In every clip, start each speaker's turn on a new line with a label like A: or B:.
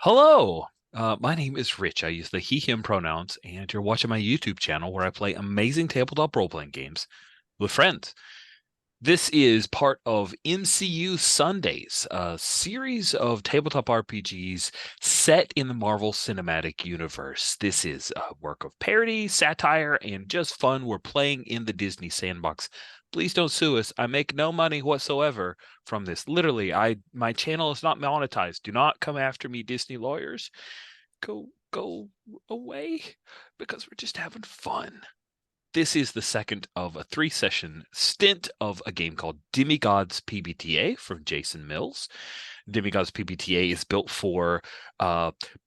A: Hello, my name is Rich. I use the he, him pronouns, and you're watching my YouTube channel where I play amazing tabletop role-playing games with friends. This is part of MCU Sundays, a series of tabletop RPGs set in the Marvel Cinematic Universe. This is a work of parody, satire, and just fun. We're playing in the Disney sandbox. Please don't sue us. I make no money whatsoever from this. Literally, my channel is not monetized. Do not come after me, Disney lawyers. Go away because we're just having fun. This is the second of a 3-session stint of a game called Demigods PBTA from Jason Mills. Demigods PBTA is built for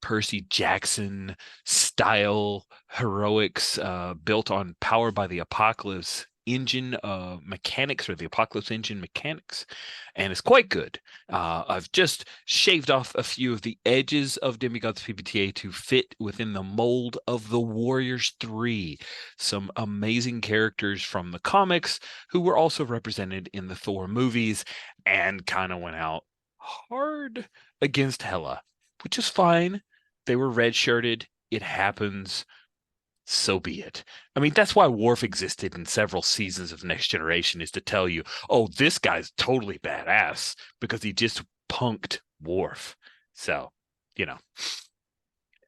A: Percy Jackson style heroics, built on Powered by the Apocalypse engine mechanics, or the Apocalypse engine mechanics, and it's quite good. I've just shaved off a few of the edges of Demigods PBTA to fit within the mold of the Warriors 3, some amazing characters from the comics who were also represented in the Thor movies, and kind of went out hard against Hela, which is fine. They were red-shirted. It happens. So be it. I mean, that's why Worf existed in several seasons of Next Generation, is to tell you, oh, this guy's totally badass because he just punked Worf. So, you know.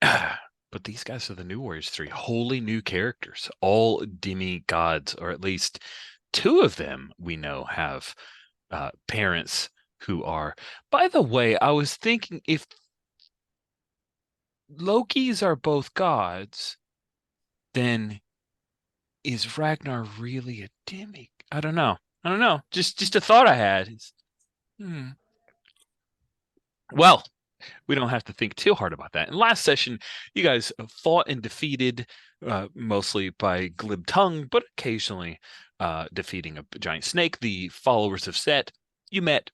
A: But these guys are the new Warriors 3, wholly new characters, all demigods, or at least two of them we know have parents who are. By the way, I was thinking, if Lokis are both gods, then is Ragnar really a demigod? I don't know. I don't know. Just a thought I had. Hmm. Well, we don't have to think too hard about that. In last session, you guys fought and defeated, mostly by glib tongue, but occasionally defeating a giant snake, the followers of Set. You met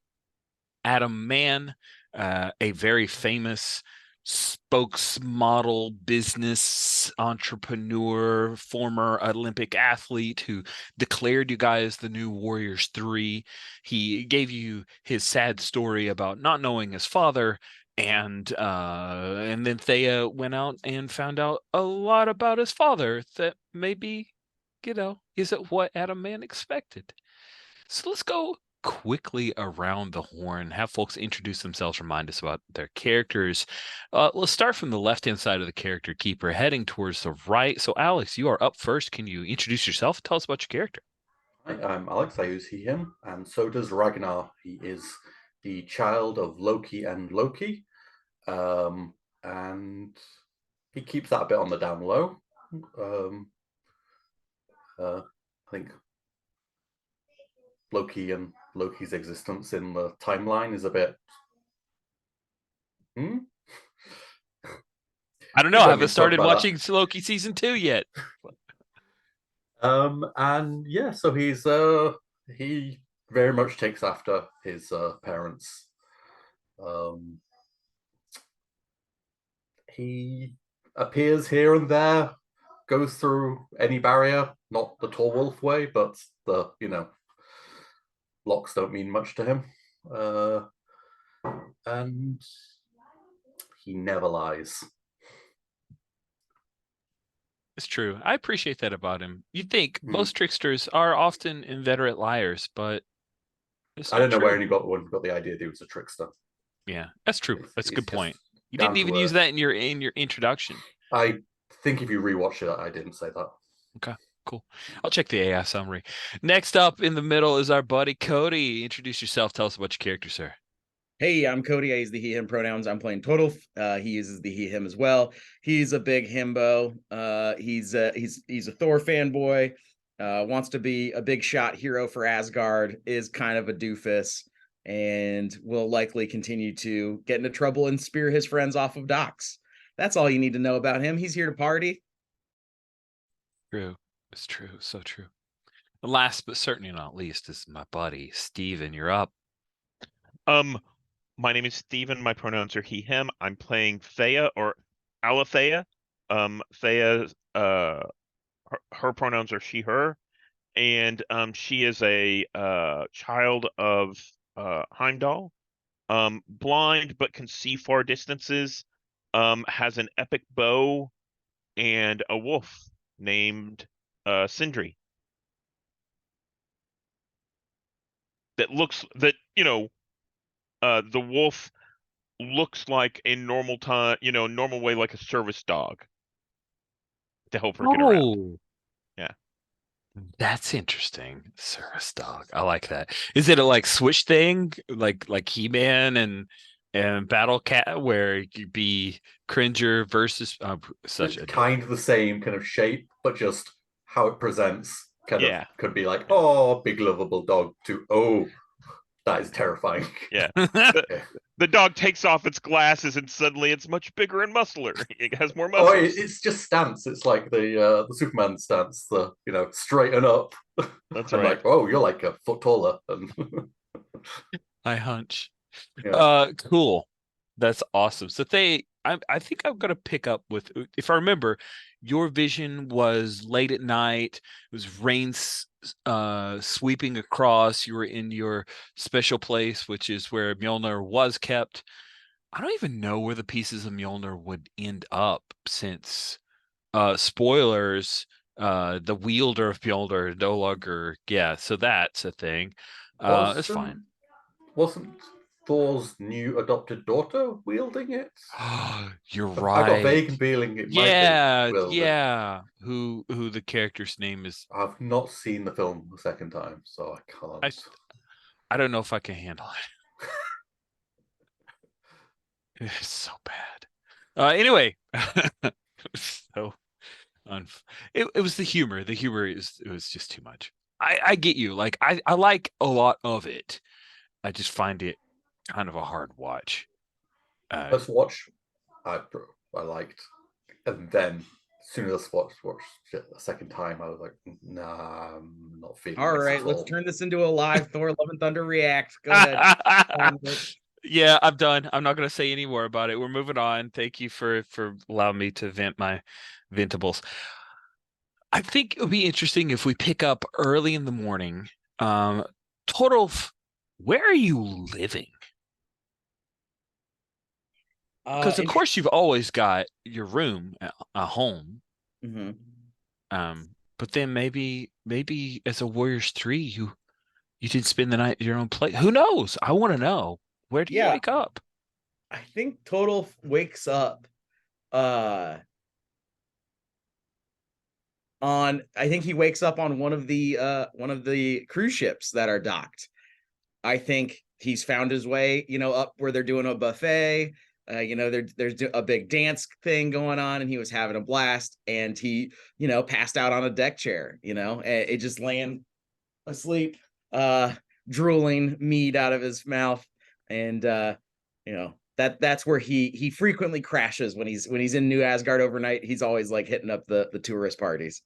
A: Adam Mann, a very famous spokesmodel, business entrepreneur, former Olympic athlete who declared you guys the new Warriors 3. He gave you his sad story about not knowing his father, and then Thea went out and found out a lot about his father that maybe, isn't what Adam Mann expected. So let's go quickly around the horn, have folks introduce themselves, remind us about their characters. Let's start from the left-hand side of the character keeper, heading towards the right. So, Alex, you are up first. Can you introduce yourself? Tell us about your character.
B: Hi, I'm Alex. I use he, him, and so does Ragnar. He is the child of Loki and Loki, and he keeps that a bit on the down low. Um, I think Loki and Loki's existence in the timeline is a bit. Hmm?
A: I don't know.
B: We
A: I
B: don't
A: haven't
B: need to talk
A: started
B: about
A: watching Loki season 2 yet.
B: that. And yeah, so he very much takes after his parents. Um, he appears here and there, goes through any barrier, not the tall wolf way, but the blocks don't mean much to him. Uh, and he never lies.
A: It's true. I appreciate that about him. You'd think
B: Hmm.
A: most tricksters are often inveterate liars, but it's
B: I
A: not
B: don't know where
A: true.
B: anyone got the idea that he was a trickster.
A: Yeah, that's true.
B: It's,
A: That's a
B: it's
A: good
B: just
A: point. You didn't
B: down
A: even
B: to
A: use
B: earth.
A: that in your introduction.
B: I think if you rewatch it, I didn't say that.
A: Okay, cool. I'll check the AI summary. Next up in the middle is our buddy Cody. Introduce yourself. Tell us about your character, sir.
C: Hey, I'm Cody. I use the he, him pronouns. I'm playing Total. He uses the he, him as well. He's a big himbo. He's a Thor fanboy. Wants to be a big shot hero for Asgard. Is kind of a doofus, and will likely continue to get into trouble and spear his friends off of docks. That's all you need to know about him. He's here to party.
A: True. It's true. So true. Last but certainly not least is my buddy Steven. You're up.
D: Um, my name is Steven. My pronouns are he, him. I'm playing Thea or Alethea. Thea, her pronouns are she, her, and she is a child of Heimdall. Blind but can see far distances. has an epic bow and a wolf named Sindri. The wolf looks like a normal time, normal way, like a service dog to help her get around.
A: Oh,
D: Yeah.
A: that's interesting. Service dog. I like that. Is it a like switch thing, like He-Man and Battle Cat, where you'd be Cringer versus such
B: It's
A: a
B: kind of the same kind of shape, but just how it presents kind of
D: Yeah.
B: could be like, oh, big lovable dog, to oh, that is terrifying.
D: Yeah.
B: Okay.
D: The dog takes off its glasses and suddenly it's much bigger and muscular. It has more
B: Oh,
D: muscles.
B: it's just stance. It's like the Superman stance, the straighten up.
D: That's
B: And
D: right.
B: like, oh, you're like a foot taller. And
A: I hunch.
B: yeah.
A: Cool. That's awesome. So I think I'm gonna pick up with, if I remember, your vision was late at night. It was rain sweeping across. You were in your special place, which is where Mjolnir was kept. I don't even know where the pieces of Mjolnir would end up, since spoilers, the wielder of Mjolnir no longer, yeah, so that's a thing. It's fine.
B: Wasn't Thor's new adopted daughter wielding it?
A: You're
B: I got a
A: right.
B: vague feeling it might
A: Yeah,
B: be wielded.
A: yeah. Who the character's name is?
B: I've not seen the film the second time, so I can't.
A: I don't know if I can handle it. It's so bad. Anyway, so it was the humor. The humor it was just too much. I get you. Like I like a lot of it. I just find it kind of a hard watch.
B: Let's watch. I liked, and then as soon as I watched it the second time, I was like, nah, I'm not feeling
C: All
B: this
C: right,
B: at
C: let's
B: all.
C: turn this into a live Thor Love and Thunder react. Go ahead.
A: Yeah, I'm done. I'm not going to say any more about it. We're moving on. Thank you for allowing me to vent my ventables. I think it would be interesting if we pick up early in the morning. Total, where are you living? Because of course you've always got your room, a home.
C: Mhm.
A: But then maybe as a Warriors 3, you didn't spend the night at your own place. Who knows? I want to know. Where do you wake up?
C: I think Total wakes up I think he wakes up on one of the cruise ships that are docked. I think he's found his way, up where they're doing a buffet. There's a big dance thing going on, and he was having a blast, and he, passed out on a deck chair, it just laying asleep, drooling mead out of his mouth. And that's where he frequently crashes when he's in New Asgard overnight. He's always like hitting up the tourist parties.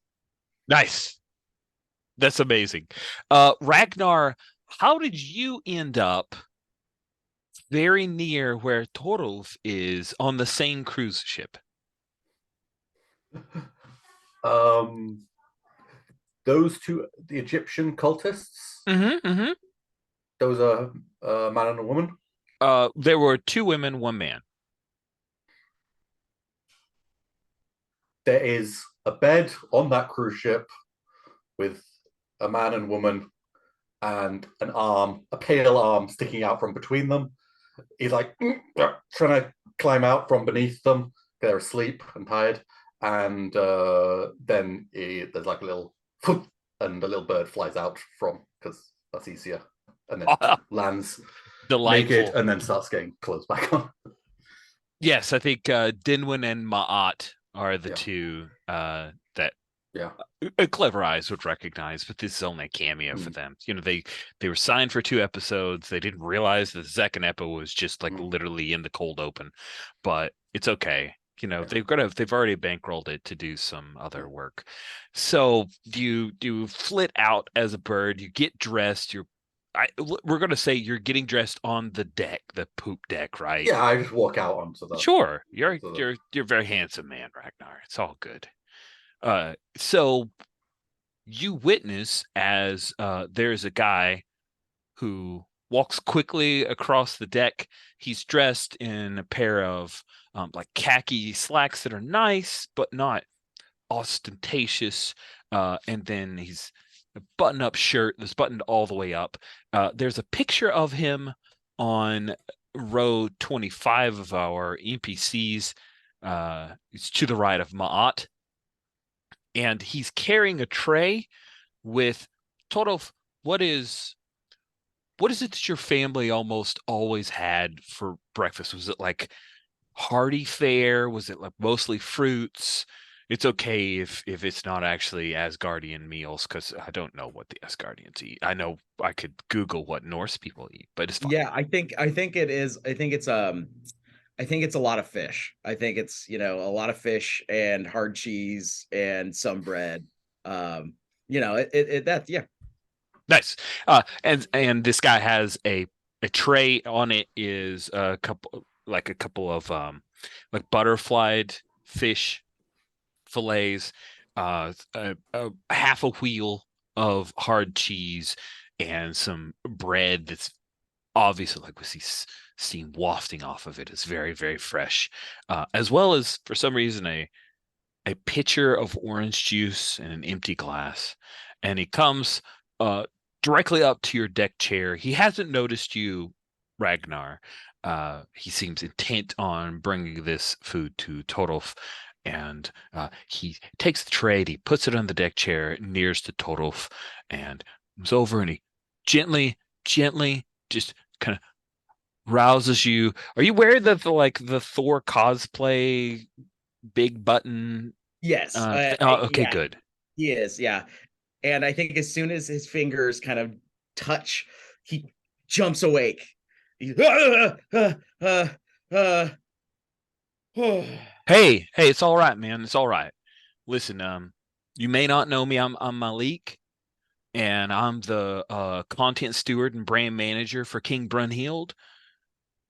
A: Nice. That's amazing. Ragnar, how did you end up very near where Torolf is on the same cruise ship?
B: Those two, the Egyptian cultists. Those are a man and a woman.
A: There were 2 women, 1 man.
B: There is a bed on that cruise ship with a man and woman and an arm, a pale arm sticking out from between them. He's like trying to climb out from beneath them. They're asleep and tired. And then there's like a little and a little bird flies out from, because that's easier. And then lands
A: Delightful.
B: naked and then starts getting clothes back on.
A: Yes, I think Dinwin and Ma'at are the 2 that clever eyes would recognize, but this is only a cameo for them. They were signed for 2 episodes. They didn't realize the second episode was just like literally in the cold open, but it's okay. They've already bankrolled it to do some other work. So you flit out as a bird, you get dressed, we're gonna say you're getting dressed on the deck, the poop deck, right?
B: Yeah, I just walk out onto the.
A: Sure, you're a very handsome man, Ragnar. It's all good. So you witness as there's a guy who walks quickly across the deck. He's dressed in a pair of like khaki slacks that are nice, but not ostentatious. And then he's a button-up shirt that's buttoned all the way up. There's a picture of him on row 25 of our NPCs. It's to the right of Ma'at. And he's carrying a tray with Todolf, what is it that your family almost always had for breakfast? Was it like hearty fare? Was it like mostly fruits? It's okay if it's not actually Asgardian meals, because I don't know what the Asgardians eat. I know I could Google what Norse people eat, but it's fine.
C: Yeah, I think it is. I think it's a lot of fish. I think it's, a lot of fish and hard cheese and some bread. That, yeah.
A: Nice. And this guy has a tray. On it is a couple of like butterflied fish fillets, a half a wheel of hard cheese, and some bread that's obviously, like, we see steam wafting off of it. It's very, very fresh, as well as, for some reason, a pitcher of orange juice and an empty glass. And he comes directly up to your deck chair. He hasn't noticed you, Ragnar. He seems intent on bringing this food to Todolf, and he takes the tray, he puts it on the deck chair nearest to Todolf, and comes over, and he gently just kind of rouses you. Are you wearing the Thor cosplay big button?
C: Yes.
A: Okay,
C: yeah,
A: good.
C: he is. Yeah. And I think as soon as his fingers kind of touch, he jumps awake. He's,
A: Hey, it's all right, man. It's all right. Listen, you may not know me. I'm Malik, and I'm the content steward and brand manager for King Brunhild.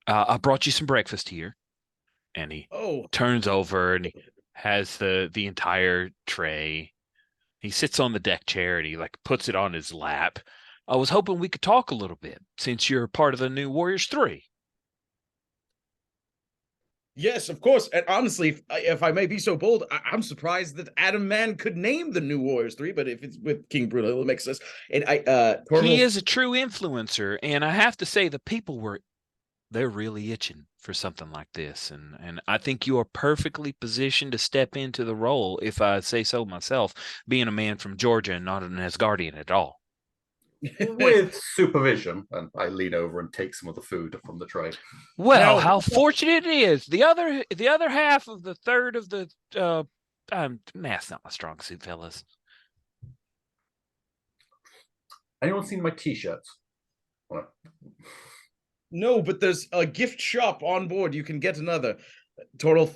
A: I brought you some breakfast here. And he turns over and he has the entire tray. He sits on the deck chair and he puts it on his lap. I was hoping we could talk a little bit, since you're part of the new Warriors 3.
C: Yes, of course. And honestly, if I may be so bold, I'm surprised that Adam Man could name the new Warriors 3, but if it's with King Bruno, it makes sense. And
A: he is a true influencer, and I have to say the people they're really itching for something like this, and I think you are perfectly positioned to step into the role, if I say so myself, being a man from Georgia and not an Asgardian at all.
B: With supervision, and I lean over and take some of the food from the tray.
A: Well, how fortunate it is. The other half of the third of the math's not my strong suit, fellas.
B: Anyone seen my t-shirts?
C: No, but there's a gift shop on board. You can get another. Total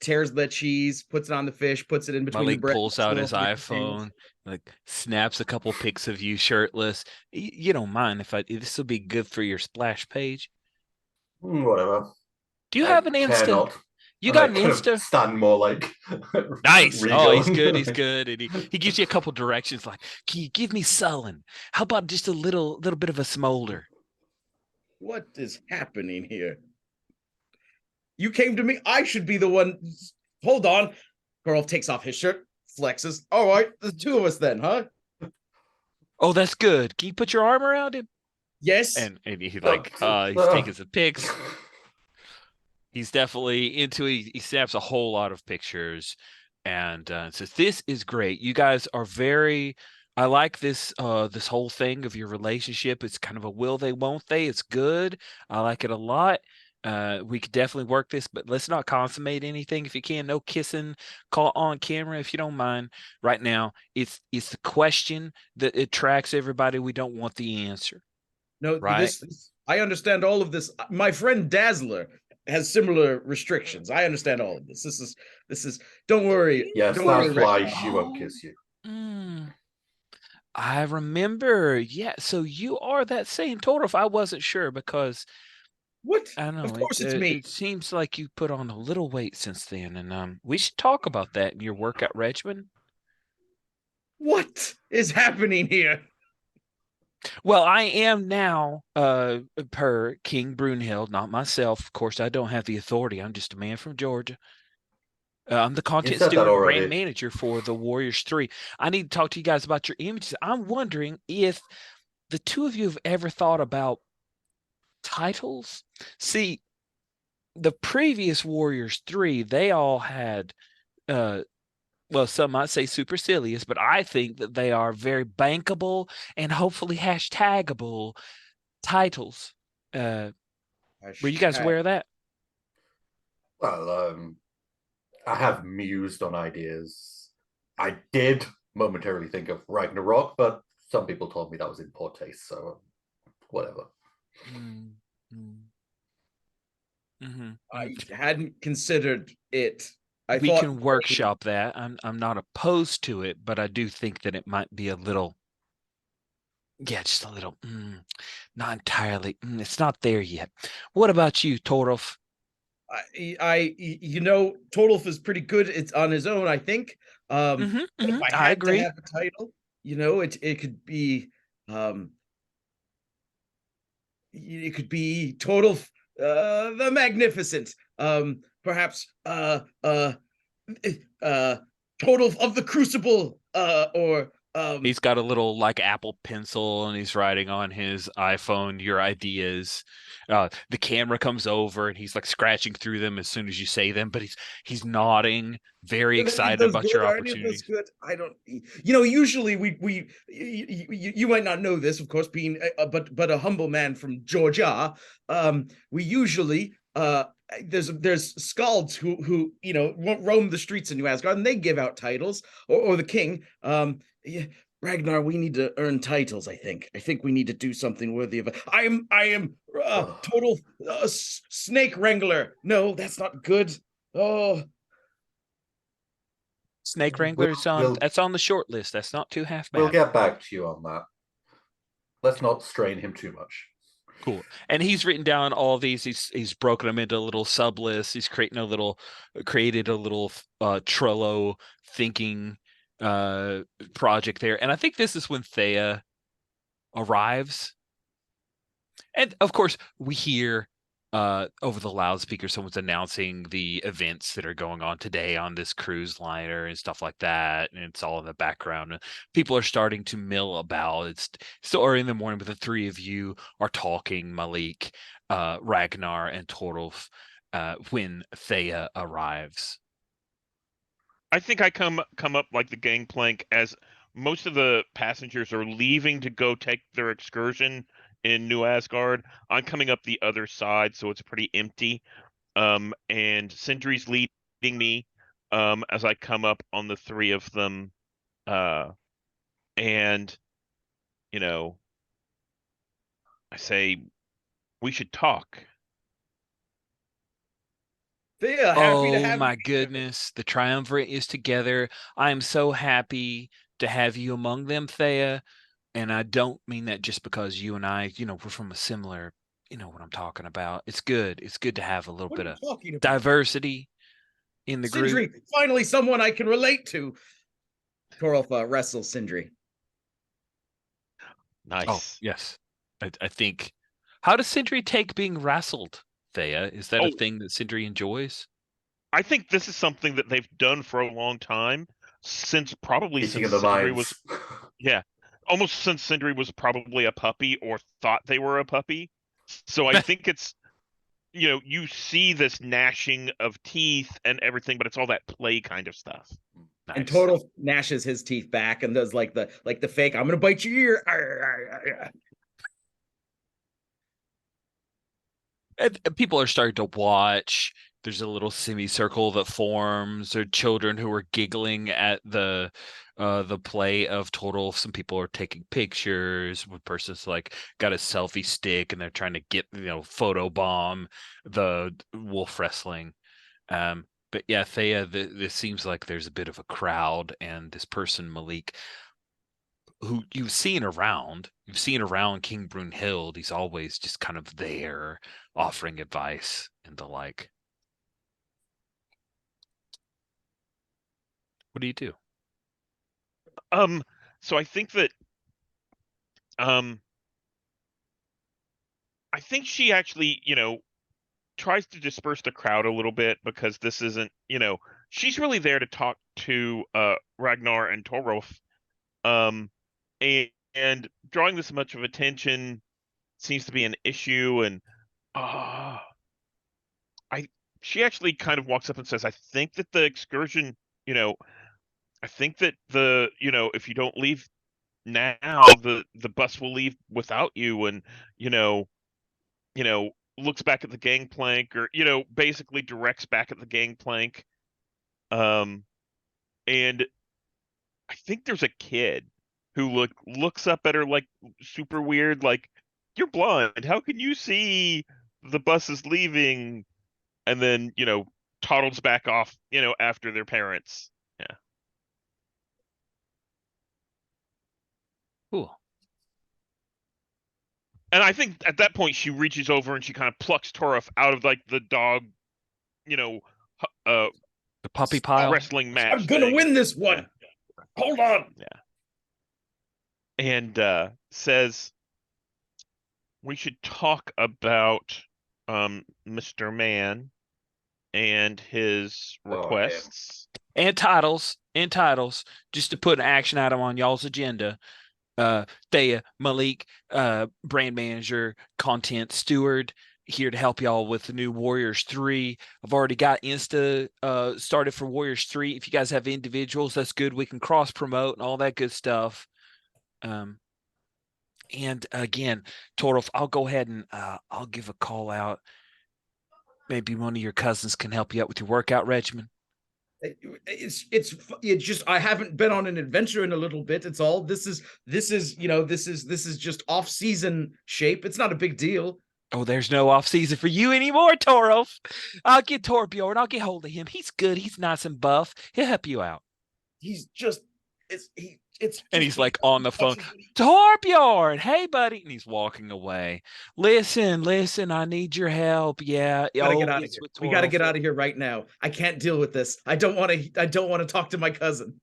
C: tears the cheese, puts it on the fish, puts it in between the bread.
A: Pulls out his iPhone, snaps a couple pics of you shirtless. You don't mind if this will be good for your splash page?
B: Whatever.
A: Do you have an Insta? You got an Insta?
B: Stand more like
A: nice. Regal. Oh, he's good. He's good. And he gives you a couple directions, like, can you give me sullen? How about just a little bit of a smolder?
C: What is happening here? You came to me. I should be the one. Hold on. Carl takes off his shirt, flexes. All right, the two of us then, huh?
A: Oh, that's good. Can you put your arm around him?
C: Yes.
A: And he's taking some pics. He's definitely into it. He snaps a whole lot of pictures and says, "This is great. You guys are very. I like this this whole thing of your relationship. It's kind of a will they, won't they. It's good. I like it a lot. We could definitely work this, but let's not consummate anything if you can. No kissing on camera, if you don't mind. Right now, it's the question that attracts everybody. We don't want the answer.
C: No,
A: right?
C: I understand all of this. My friend Dazzler has similar restrictions. I understand all of this. This is. Don't worry.
B: Yes,
C: don't
B: that's
C: worry,
B: why she won't kiss you.
A: I remember. Yeah, so you are that same Todolf. I wasn't sure because.
C: What?
A: I know.
C: Of course it's me.
A: It seems like you put on a little weight since then, and we should talk about that in your workout regimen.
C: What is happening here?
A: Well, I am now, per King Brunhild, not myself. Of course, I don't have the authority. I'm just a man from Georgia. I'm the
B: You
A: content
B: said that
A: steward brand
B: already.
A: manager for the Warriors 3. I need to talk to you guys about your images. I'm wondering if the two of you have ever thought about titles. See, the previous Warriors 3, they all had, well, some might say supercilious, but I think that they are very bankable and hopefully hashtagable titles. Were you guys
C: Hashtag.
A: aware of that?
B: Well, I have mused on ideas. I did momentarily think of Ragnarok, but some people told me that was in poor taste, so whatever.
C: I hadn't considered it. I
A: We
C: thought
A: can workshop that. I'm not opposed to it, but I do think that it might be a little, yeah, just a little, not entirely. It's not there yet. What about you, Torolf?
C: Totolf is pretty good. It's on his own, I think. But if I
A: I
C: had to
A: agree.
C: have a title, it could be um it could be Totolf the Magnificent. Perhaps Totolf of the Crucible, or
A: He's got a little like Apple Pencil and he's writing on his iPhone your ideas. The camera comes over and he's like scratching through them as soon as you say them, but he's nodding, very
C: Are
A: excited
C: those
A: about
C: good?
A: your
C: Are any of those
A: opportunities.
C: good? I don't. Usually you might not know this, of course, being but a humble man from Georgia. We usually there's scalds who roam the streets in New Asgard and they give out titles, or the king. Yeah, Ragnar, we need to earn titles. I think we need to do something worthy of it. I am total snake wrangler. No, that's not good. Oh.
A: Snake Wrangler's
B: We'll, we'll
A: that's on the short list. That's not too half
B: we'll
A: bad.
B: get back to you on that. Let's not strain him too much.
A: Cool. And he's written down all these. He's broken them into little sub lists. He's created a little Trello thinking project there. And I think this is when Thea arrives. And of course, we hear over the loudspeaker someone's announcing the events that are going on today on this cruise liner and stuff like that, and it's all in the background. And people are starting to mill about. It's still early in the morning, but the three of you are talking, Malik, Ragnar, and Torolf, when Thea arrives.
D: I think I come up like the gangplank as most of the passengers are leaving to go take their excursion in New Asgard. I'm coming up the other side, so it's pretty empty. And Sindri's leading me as I come up on the three of them. And I say we should talk.
C: Thea, happy to
A: Oh
C: have you
A: my
C: here.
A: goodness, the triumvirate is together. I am so happy to have you among them, Thea. And I don't mean that just because you and I, we're from a similar, you know what I'm talking about. It's good. It's good to have a little
C: What are
A: bit
C: you
A: of
C: talking about?
A: diversity in the group.
C: Sindri, finally someone I can relate to. Torolf wrestles Sindri.
A: Oh,
D: Nice.
A: yes. I think, how does Sindri take being wrestled, Thea? Is that a
D: Oh,
A: thing that Sindri enjoys?
D: I think this is something that they've done for a long time, probably
B: Eating
D: since
B: in the
D: Sindri was,
B: mines.
D: yeah, almost since Sindri was probably a puppy or thought they were a puppy. So I think it's, you see this gnashing of teeth and everything, but it's all that play kind of stuff.
C: And
A: Nice.
C: Torolf gnashes his teeth back and does like the fake, I'm gonna bite your ear. Arr, arr, arr.
A: And people are starting to watch. There's a little semicircle that forms. There are children who are giggling at the play of Total. Some people are taking pictures. One person's like got a selfie stick and they're trying to get, photo bomb the wolf wrestling. But yeah, Thea, this seems like there's a bit of a crowd, and this person, Malik, who you've seen around King Brunhild. He's always just kind of there offering advice and the like. What do you do?
D: So I think that, um, I think she actually, tries to disperse the crowd a little bit because this isn't, she's really there to talk to Ragnar and Torolf. And drawing this much of attention seems to be an issue, and she actually kind of walks up and says, I think that the excursion, I think that if you don't leave now, the bus will leave without you, and looks back at the gangplank, or basically directs back at the gangplank. And I think there's a kid who looks up at her like super weird, like, you're blind, how can you see the bus is leaving? And then toddles back off after their parents. Yeah.
A: Cool.
D: And I think at that point she reaches over and she kind of plucks Torolf out of like the dog,
A: the puppy pile
D: wrestling match.
C: I'm gonna win this one.
D: Yeah.
C: Hold on.
D: Yeah. And says we should talk about Mr. Man and his requests.
A: And titles. Just to put an action item on y'all's agenda. Thea, Malik, brand manager, content steward, here to help y'all with the new Warriors 3. I've already got Insta started for Warriors 3. If you guys have individuals, that's good. We can cross promote and all that good stuff. And again, Torolf, I'll go ahead and I'll give a call out. Maybe one of your cousins can help you out with your workout regimen.
C: It's just, I haven't been on an adventure in a little bit. It's all this is just off season shape. It's not a big deal.
A: Oh, there's no off season for you anymore, Torolf. I'll get Torbjorn. I'll get hold of him. He's good. He's nice and buff. He'll help you out.
C: He's just
A: and he's like on the phone. Torbjorn, hey buddy, and he's walking away. Listen, I need your help. Yeah,
C: we gotta get out of here. We gotta get out of here right now. I can't deal with this. I don't want to talk to my cousin.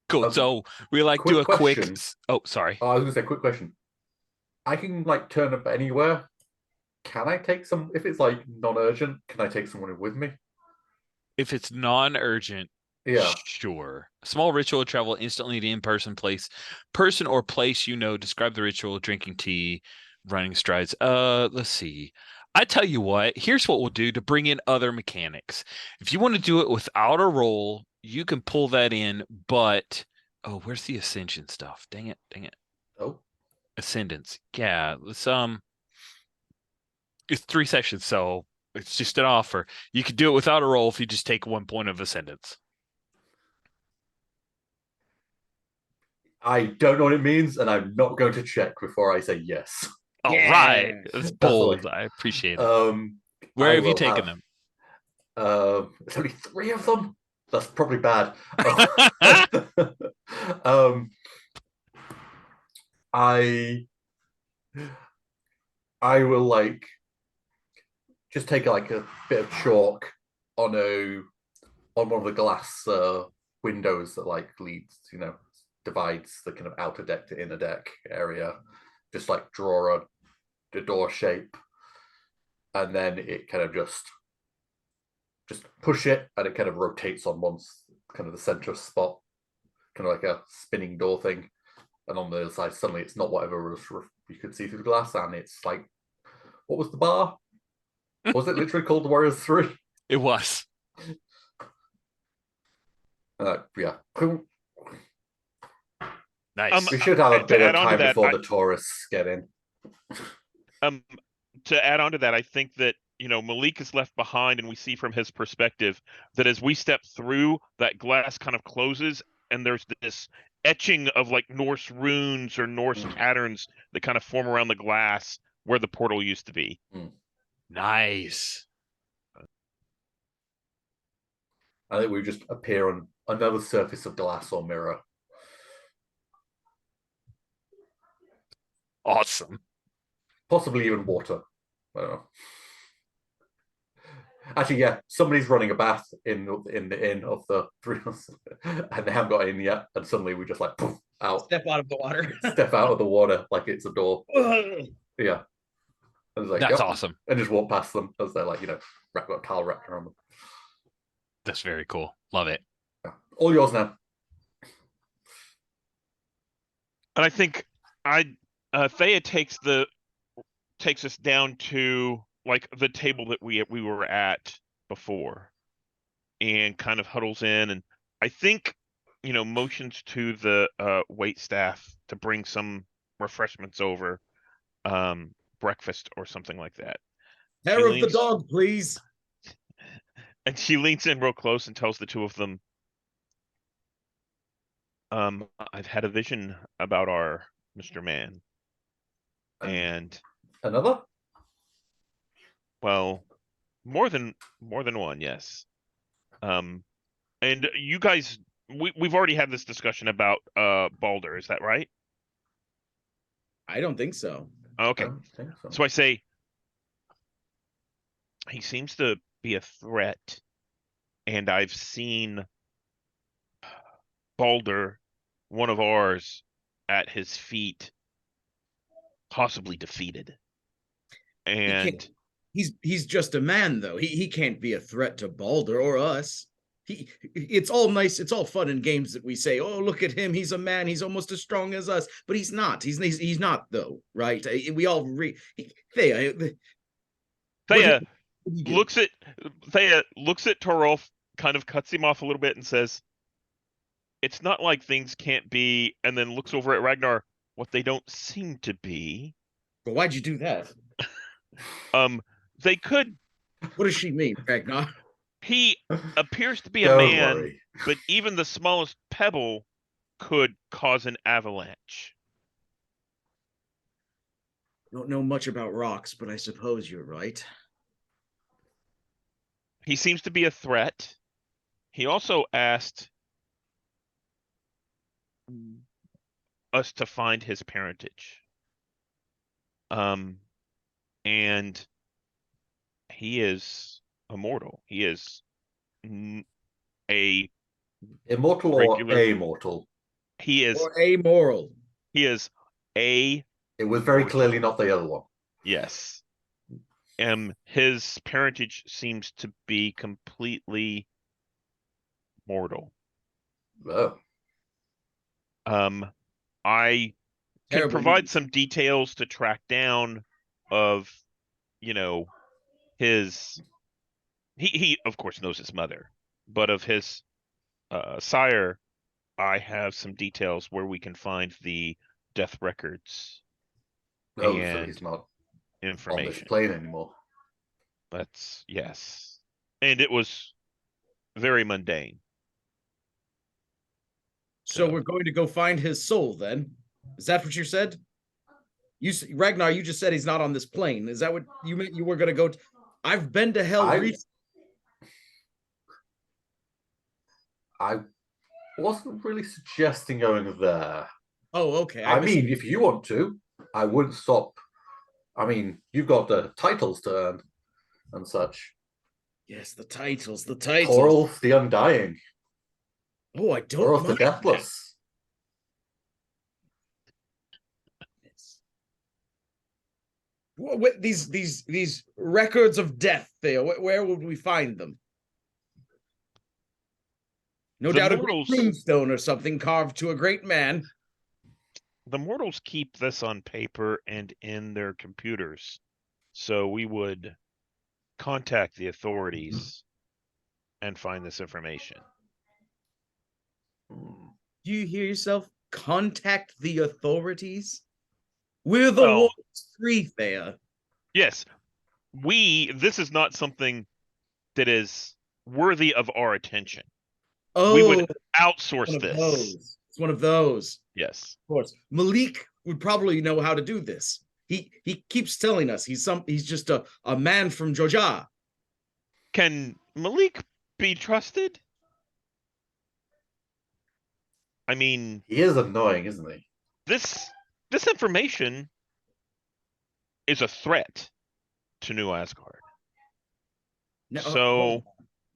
A: Cool. So we do a quick. Oh, sorry.
B: I was gonna say, quick question. I can turn up anywhere. Can I take some? If it's non-urgent, can I take someone with me?
A: If it's non-urgent,
B: yeah,
A: sure. Small ritual travel instantly to in-person person or place. Describe the ritual: drinking tea, running strides. Let's see. I tell you what. Here's what we'll do to bring in other mechanics. If you want to do it without a roll, you can pull that in. But where's the ascension stuff? Dang it.
B: Oh.
A: Ascendance. Yeah, let's it's 3 sessions, so it's just an offer. You could do it without a roll if you just take 1 point of ascendance.
B: I don't know what it means, and I'm not going to check before I say yes.
A: All right, that's bold. I appreciate it. Where have you taken them?
B: There's only 3 of them. That's probably bad. I will just take a bit of chalk on one of the glass windows that leads, divides the kind of outer deck to inner deck area. Just draw a door shape, and then it kind of just push it, and it kind of rotates on kind of the center spot, kind of like a spinning door thing. And on the other side, suddenly it's not whatever you could see through the glass, and it's what was the bar? Was it literally called the Warriors 3?
A: It was.
B: Yeah.
A: Nice.
B: We should have a bit of time before the tourists get in.
D: To add on to that, I think that Malik is left behind, and we see from his perspective that as we step through, that glass kind of closes, and there's this etching of Norse runes or Norse patterns that kind of form around the glass where the portal used to be.
A: Nice.
B: I think we just appear on another surface of glass or mirror.
A: Awesome.
B: Possibly even water. I don't know. Actually, yeah, somebody's running a bath in the inn of the three, and they haven't got in yet, and suddenly we just poof, out,
C: Step out of the water.
B: step out of the water like it's a door. Yeah. And it's like,
A: That's
B: yep.
A: awesome.
B: And just walk past them as they're like, got towel wrapped around them.
A: That's very cool. Love it.
B: Yeah. All yours now.
D: And I think Thea takes us down to like the table that we were at before, and kind of huddles in, and I think motions to the wait staff to bring some refreshments over, breakfast or something like that.
C: Hair of the dog, please.
D: And she leans in real close and tells the two of them, I've had a vision about our Mr. Man. And
B: another?
D: Well, more than one, yes. And you guys, we've already had this discussion about Baldur, is that right?
C: I don't think so.
D: Okay.
B: I don't think so.
D: So I say he seems to be a threat, and I've seen Baldur, one of ours, at his feet, possibly defeated. And
C: he's just a man, though. He can't be a threat to Baldur or us. It's all nice, it's all fun and games that we say, oh, look at him, he's a man, he's almost as strong as us, but he's not. He's not, though, right? We all
D: Thea looks at Torolf, kind of cuts him off a little bit and says, it's not like things can't be, and then looks over at Ragnar, what they don't seem to be.
C: But why'd you do that?
D: They could.
C: What does she mean, Ragnar?
D: He appears to be a man, but even the smallest pebble could cause an avalanche.
C: Don't know much about rocks, but I suppose you're right.
D: He seems to be a threat. He also asked us to find his parentage. And he is immortal. He is a
B: immortal
D: regular,
B: or amortal?
D: He is
C: or amoral.
D: He is a.
B: It was very clearly not the other one.
D: Yes. His parentage seems to be completely mortal.
B: Oh.
D: I can provide some details to track down of, his. He of course knows his mother, but of his sire, I have some details where we can find the death records.
B: Oh, so he's not
D: information
B: on this plane anymore.
D: That's yes, and it was very mundane.
C: So we're going to go find his soul, then? Is that what you said? Ragnar, you just said he's not on this plane. Is that what you meant? You were going to go? I've been to hell recently.
B: I wasn't really suggesting going there.
C: Oh, okay.
B: I mean, if you want to, I wouldn't stop. I mean, you've got the titles to earn and such.
C: Yes, the titles.
B: Torolf the Undying.
C: Oh, I don't
B: Torolf the Deathless.
C: What, these records of death there, where would we find them? No doubt a tombstone or something carved to a great man.
D: The mortals keep this on paper and in their computers, so we would contact the authorities and find this information.
C: Do you hear yourself? Contact the authorities? We're the ones free there.
D: Yes. This is not something that is worthy of our attention.
C: Oh,
D: we would outsource this.
C: It's one of those.
D: Yes.
C: Of course. Malik would probably know how to do this. He keeps telling us he's just a man from Joja.
D: Can Malik be trusted? I mean,
B: he is annoying, isn't he?
D: This information is a threat to New Asgard.
C: No,
D: so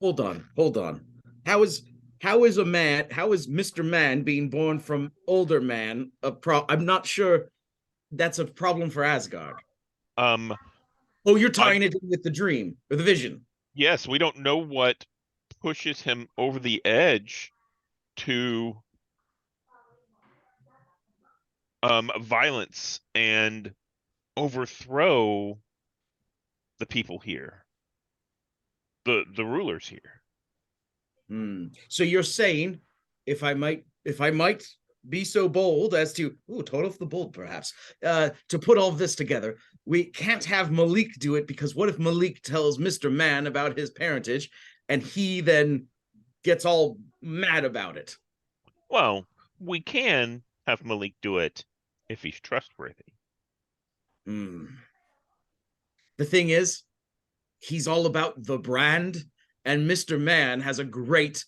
C: hold on. How is how is Mr. Man being born from older man I'm not sure that's a problem for Asgard.
D: Um,
C: Oh, you're tying it in with the dream or the vision.
D: yes, we don't know what pushes him over the edge to violence and overthrow the people here, the rulers here.
C: So you're saying, if I might be so bold as to, total of the bold perhaps, to put all this together, we can't have Malik do it, because what if Malik tells Mr. Man about his parentage and he then gets all mad about it?
D: Well, we can have Malik do it if he's trustworthy.
C: The thing is, he's all about the brand, and Mr. Man has a great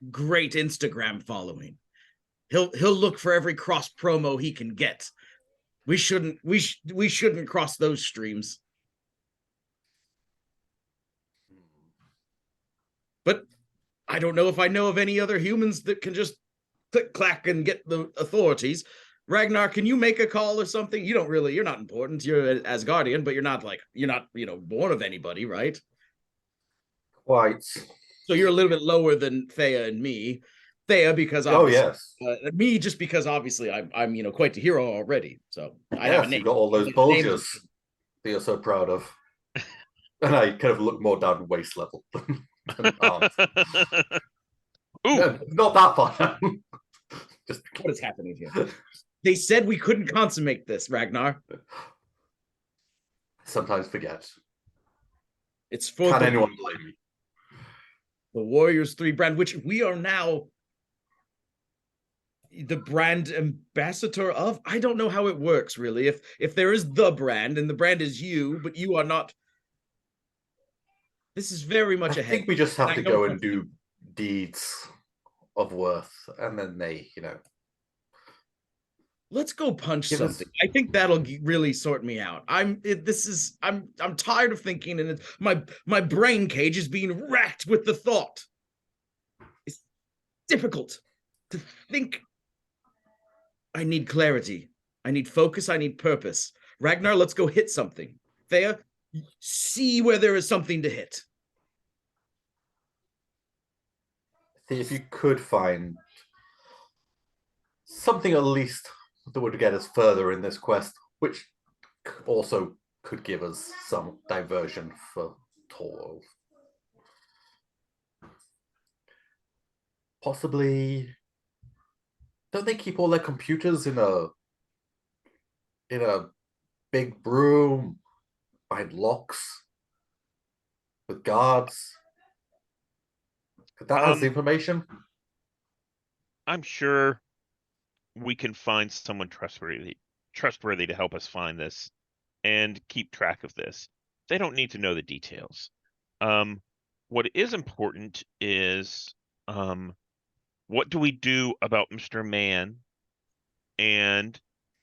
C: Instagram following. He'll look for every cross promo he can get. We shouldn't cross those streams. But I don't know if I know of any other humans that can just click clack and get the authorities. Ragnar, can you make a call or something? You're not important. You're an Asgardian, but you're not born of anybody, right?
B: Quite.
C: So you're a little bit lower than Thea and me. Thea, because
B: yes.
C: Me, just because obviously I'm quite the hero already. So I have a name.
B: You've got all those bulges that you're so proud of. And I kind of look more down waist level than arms.
D: Ooh.
B: No, not that far.
C: Just what is happening here? They said we couldn't consummate this, Ragnar.
B: Sometimes forget.
C: It's for
B: Can anyone blame me?
C: The Warriors 3 brand, which we are now the brand ambassador of. I don't know how it works, really. If there is the brand and the brand is you, but you are not. This is very much ahead.
B: I think we just have to go and do deeds of worth, and then they,
C: Let's go punch something. I think that'll really sort me out. I'm tired of thinking, and my brain cage is being racked with the thought. It's difficult to think. I need clarity. I need focus. I need purpose. Ragnar, let's go hit something. Thea, see where there is something to hit.
B: See if you could find something at least that would get us further in this quest, which also could give us some diversion for Thor. Possibly, don't they keep all their computers in a big room behind locks with guards? Could that has the information?
D: I'm sure we can find someone trustworthy to help us find this and keep track of this. They don't need to know the details. What is important is what do we do about Mr. Man and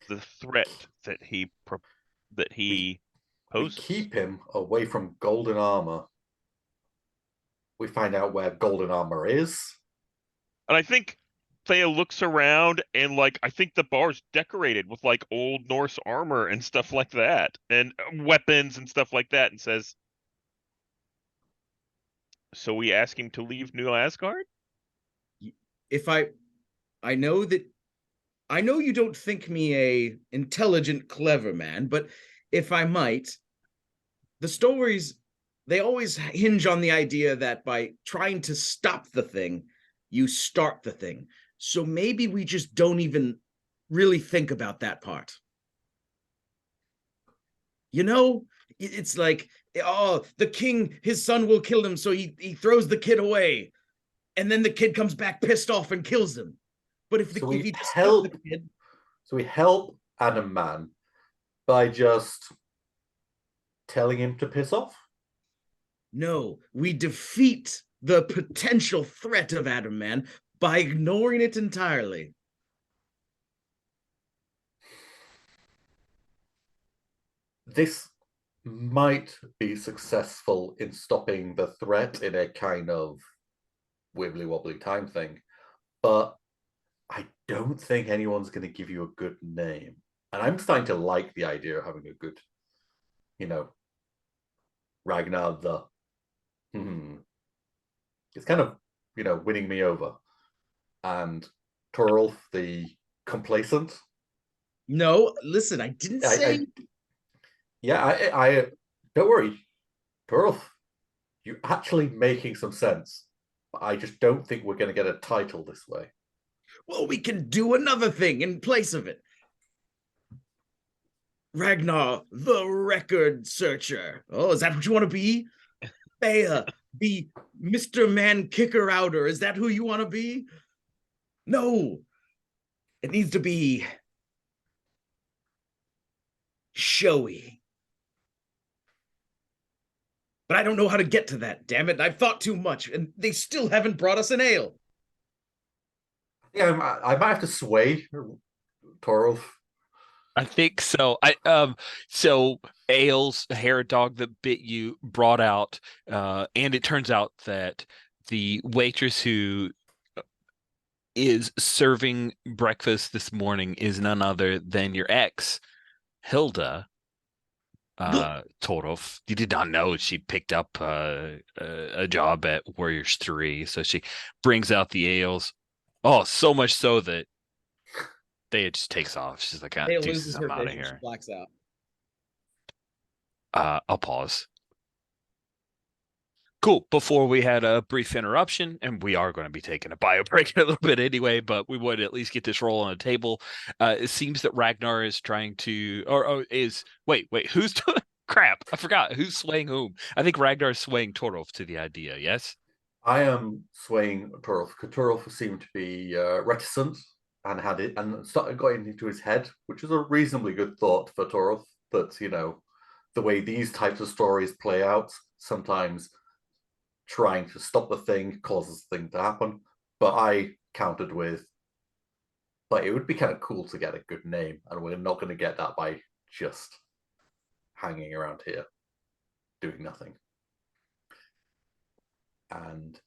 D: the threat that he poses?
B: We keep him away from golden armor. We find out where golden armor is.
D: And I think Thea looks around and I think the bar's decorated with old Norse armor and stuff like that, and weapons and stuff like that, and says, so we ask him to leave New Asgard?
C: If I know you don't think me a intelligent, clever man, but if I might, the stories, they always hinge on the idea that by trying to stop the thing, you start the thing. So maybe we just don't even really think about that part. It's like, the king, his son will kill him, so he throws the kid away. And then the kid comes back pissed off and kills him. But if he just help the kid...
B: So we help Adam Man by just telling him to piss off?
C: No, we defeat the potential threat of Adam Man by ignoring it entirely.
B: This might be successful in stopping the threat in a kind of wibbly wobbly time thing. But I don't think anyone's going to give you a good name. And I'm starting to like the idea of having a good, Ragnar the. It's kind of, winning me over. And Torolf the complacent.
C: No, listen, I didn't say.
B: I don't worry, Torolf, you're actually making some sense. I just don't think we're going to get a title this way.
C: Well, we can do another thing in place of it. Ragnar, the record searcher. Oh, is that what you want to be? Thea, be Mr. Man Kicker Outer. Is that who you want to be? No. It needs to be showy. But I don't know how to get to that, damn it. I've thought too much, and they still haven't brought us an ale.
B: Yeah, I might have to sway Torolf.
A: I think so. So Ale's hair dog that bit you brought out, and it turns out that the waitress who is serving breakfast this morning is none other than your ex, Hilda. Torolf. You did not know she picked up a job at Warriors 3, so she brings out the ales. Oh, so much so that Thea just takes off. She's like,
C: Thea
A: deuces,
C: loses
A: I'm
C: her
A: out of
C: vision. She
A: here.
C: blacks out.
A: I'll pause. Cool. Before we had a brief interruption, and we are going to be taking a bio break in a little bit anyway, but we would at least get this roll on the table. It seems that Ragnar is trying to, wait, who's doing? Crap, I forgot. Who's swaying whom? I think Ragnar is swaying Torolf to the idea, yes?
B: I am swaying Torolf, because Torolf seemed to be reticent and had it and started going into his head, which is a reasonably good thought for Torolf. That the way these types of stories play out, sometimes trying to stop the thing causes the thing to happen. But I countered with, but it would be kind of cool to get a good name, and we're not going to get that by just hanging around here doing nothing. And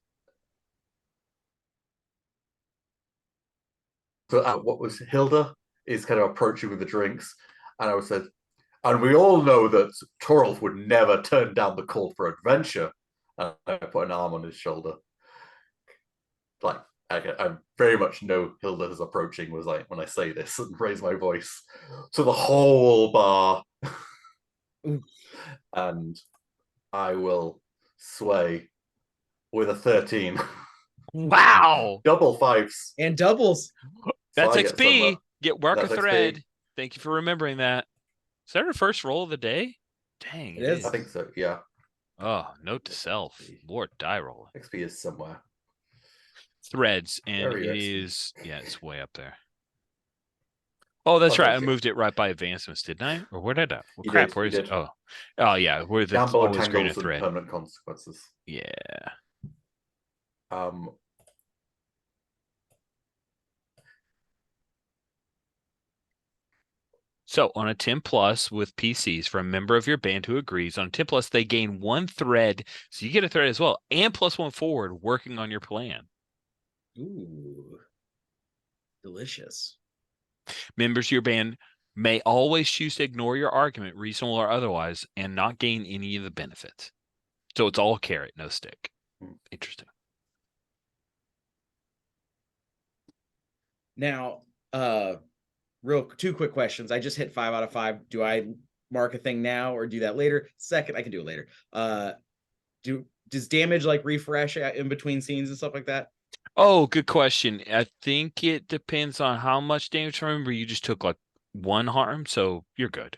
B: so what was Hilda is kind of approaching with the drinks, and I said, and we all know that Torolf would never turn down the call for adventure. And I put an arm on his shoulder. Like, I very much know Hilda is approaching, was like, when I say this, and raise my voice to the whole bar. And I will sway with a 13.
A: Wow.
B: Double fives.
C: And doubles.
A: That's
B: So
A: XP. Get work a
B: That's
A: thread.
B: XP.
A: Thank you for remembering that. Is that our first roll of the day? Dang,
C: It is.
B: I think so, yeah.
A: Oh, note to self. More die roll.
B: XP is somewhere.
A: Threads, and
B: Very
A: it
B: XP.
A: is, yeah, it's way up there. Oh, that's
B: Oh,
A: right. I
B: thank you.
A: moved it right by advancements, didn't I? Or where did I? Well,
B: You
A: crap,
B: did,
A: where
B: you
A: is it?
B: did.
A: Oh, yeah, where the
B: Down below
A: always greener
B: tangles and
A: thread.
B: permanent consequences.
A: Yeah. So on a 10 plus with PCs for a member of your band who agrees, on 10 plus, they gain 1 thread. So you get a thread as well, and +1 forward working on your plan.
C: Ooh. Delicious.
A: Members of your band may always choose to ignore your argument, reasonable or otherwise, and not gain any of the benefits. So it's all carrot, no stick. Interesting.
C: Now, two quick questions. I just hit 5 out of 5. Do I mark a thing now or do that later? Second, I can do it later. Does damage like refresh in between scenes and stuff like that?
A: Oh, good question. I think it depends on how much damage. Remember, you just took like 1 harm, so you're good.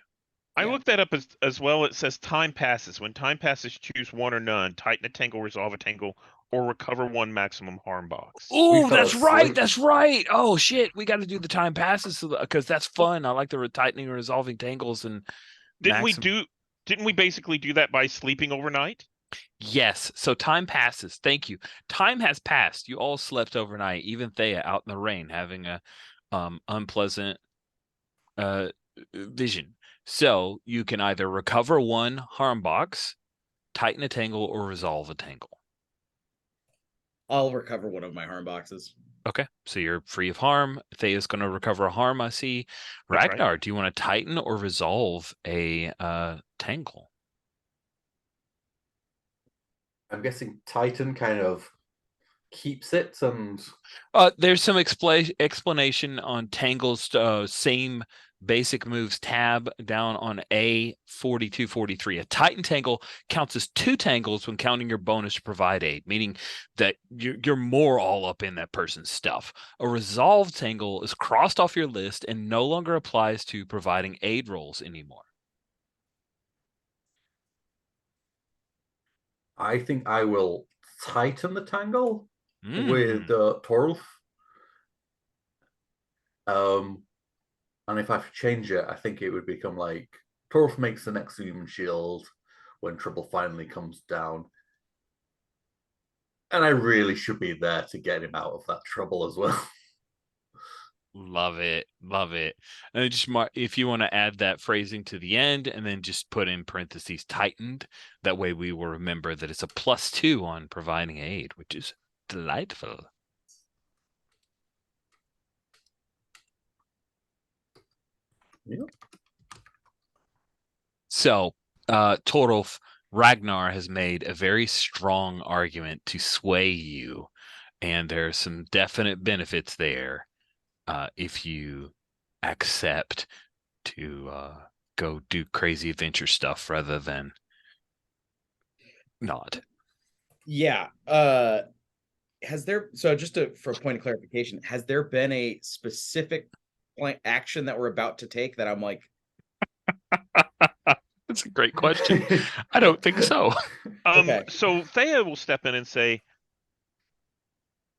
D: I looked that up as well. It says time passes. When time passes, choose 1 or none. Tighten a tangle, resolve a tangle, or recover 1 maximum harm box.
A: Oh,
B: fell
A: that's right.
B: asleep.
A: That's right. Oh shit, we got to do the time passes because that's fun. I like the tightening and resolving tangles and.
D: Didn't we basically do that by sleeping overnight?
A: Yes. So time passes. Thank you. Time has passed. You all slept overnight, even Thea out in the rain having a unpleasant vision. So you can either recover 1 harm box, tighten a tangle, or resolve a tangle.
C: I'll recover one of my harm boxes.
A: Okay, so you're free of harm. Thea's going to recover a harm, I see.
D: That's right.
A: Ragnar, do you want to tighten or resolve a tangle?
B: I'm guessing Titan kind of keeps it and
A: There's some explanation on Tangle's same basic moves tab down on A4243. A Titan Tangle counts as 2 tangles when counting your bonus to provide aid, meaning that you're more all up in that person's stuff. A Resolved Tangle is crossed off your list and no longer applies to providing aid rolls anymore.
B: I think I will tighten the tangle with Torulf. And if I change it, I think it would become like Torulf makes the next human shield when trouble finally comes down. And I really should be there to get him out of that trouble as well.
A: Love it. Love it. And just if you want to add that phrasing to the end and then just put in parentheses tightened, that way we will remember that it's a +2 on providing aid, which is delightful.
B: Yeah.
A: So, Torolf, Ragnar has made a very strong argument to sway you, and there are some definite benefits there if you accept to go do crazy adventure stuff rather than not.
C: Yeah. Has there, so just for a point of clarification, has there been a specific action that we're about to take that I'm like,
A: That's a great question. I don't think so.
C: Okay.
D: So Thea will step in and say,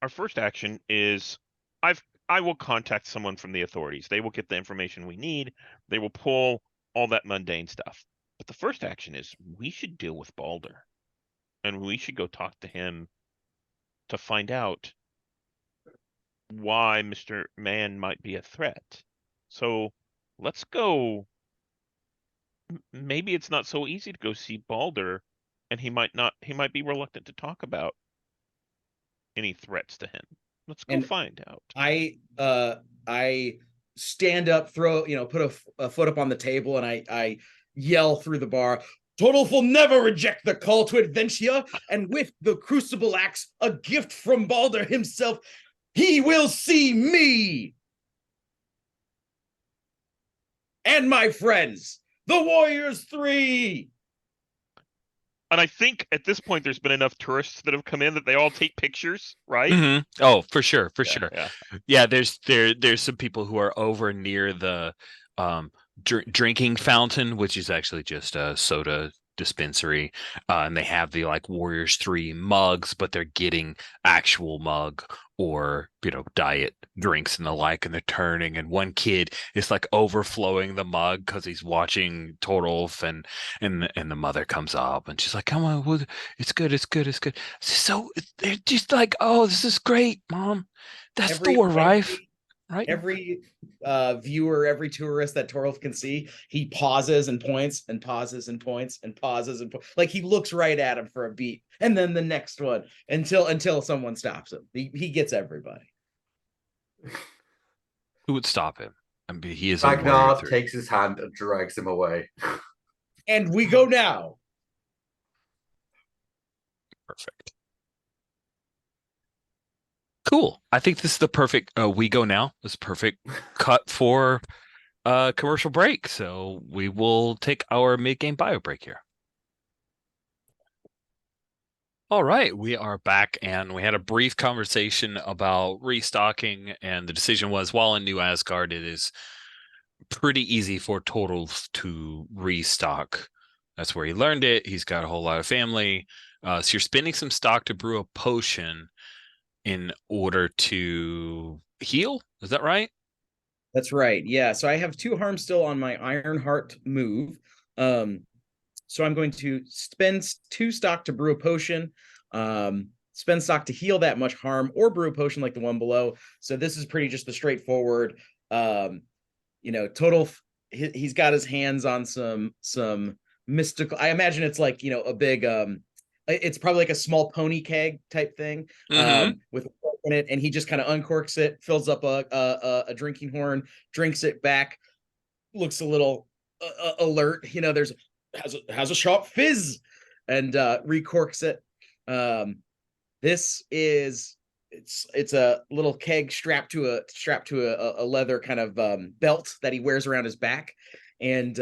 D: our first action is I will contact someone from the authorities. They will get the information we need. They will pull all that mundane stuff. But the first action is we should deal with Balder. And we should go talk to him to find out why Mr. Man might be a threat. So let's go. Maybe it's not so easy to go see Balder, and he might be reluctant to talk about any threats to him. Let's go find out.
C: I stand up, put a foot up on the table, and I yell through the bar, Torolf will never reject the call to adventure, and with the crucible axe, a gift from Balder himself, he will see me and my friends, the Warriors 3.
D: And I think at this point there's been enough tourists that have come in that they all take pictures, right?
A: Mm-hmm. Oh, for sure, sure.
D: Yeah.
A: There's some people who are over near the drinking fountain, which is actually just a soda dispensary, and they have the like Warriors 3 mugs, but they're getting actual mug or diet drinks and the like, and they're turning, and one kid is like overflowing the mug because he's watching Torolf, and the mother comes up and she's like, come on, it's good. So they're just like, oh, this is great, Mom. That's Thor, right?
C: Every viewer, every tourist that Torolf can see, he pauses and points and pauses and points and pauses and like he looks right at him for a beat, and then the next one until someone stops him. He gets everybody.
A: Who would stop him? I mean, he is.
B: Ragnar takes his hand and drags him away.
C: And we go now.
A: Perfect. Cool. I think this is the perfect we go now. This is perfect cut for commercial break. So we will take our mid-game bio break here. All right, we are back, and we had a brief conversation about restocking, and the decision was, while in New Asgard, it is pretty easy for Torolf to restock. That's where he learned it. He's got a whole lot of family. So you're spending some stock to brew a potion in order to heal. Is that right?
C: That's right. Yeah. So I have 2 harm still on my Ironheart move. So I'm going to spend 2 stock to brew a potion, spend stock to heal that much harm, or brew a potion like the one below. So this is pretty just the straightforward, total. He's got his hands on some mystical. I imagine it's like, a big it's probably like a small pony keg type thing, with a cork in it, and he just kind of uncorks it, fills up a drinking horn, drinks it back, looks a little alert. There's has a sharp fizz, and recorks it. This is it's a little keg strapped to a leather kind of belt that he wears around his back, and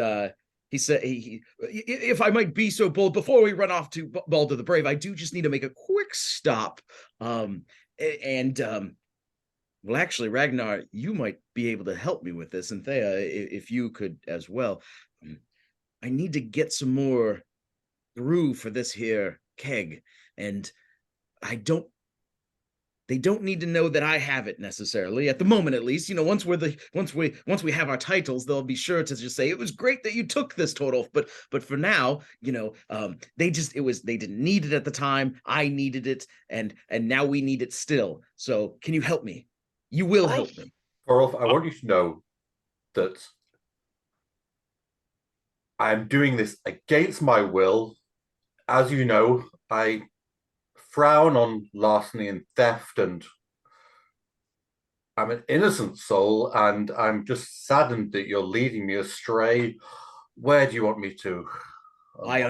C: he said, if I might be so bold, before we run off to Balder the Brave, I do just need to make a quick stop. Well, actually, Ragnar, you might be able to help me with this, and Thea, if you could as well. I need to get some more brew for this here keg, and they don't need to know that I have it necessarily at the moment, at least. Once we have our titles, they'll be sure to just say it was great that you took this total. But for now, they didn't need it at the time. I needed it, and now we need it still. So can you help me? You will help me.
B: Thorolf, I want you to know that I'm doing this against my will. As you know, I frown on larceny and theft, and I'm an innocent soul, and I'm just saddened that you're leading me astray. Where do you want me to?
C: I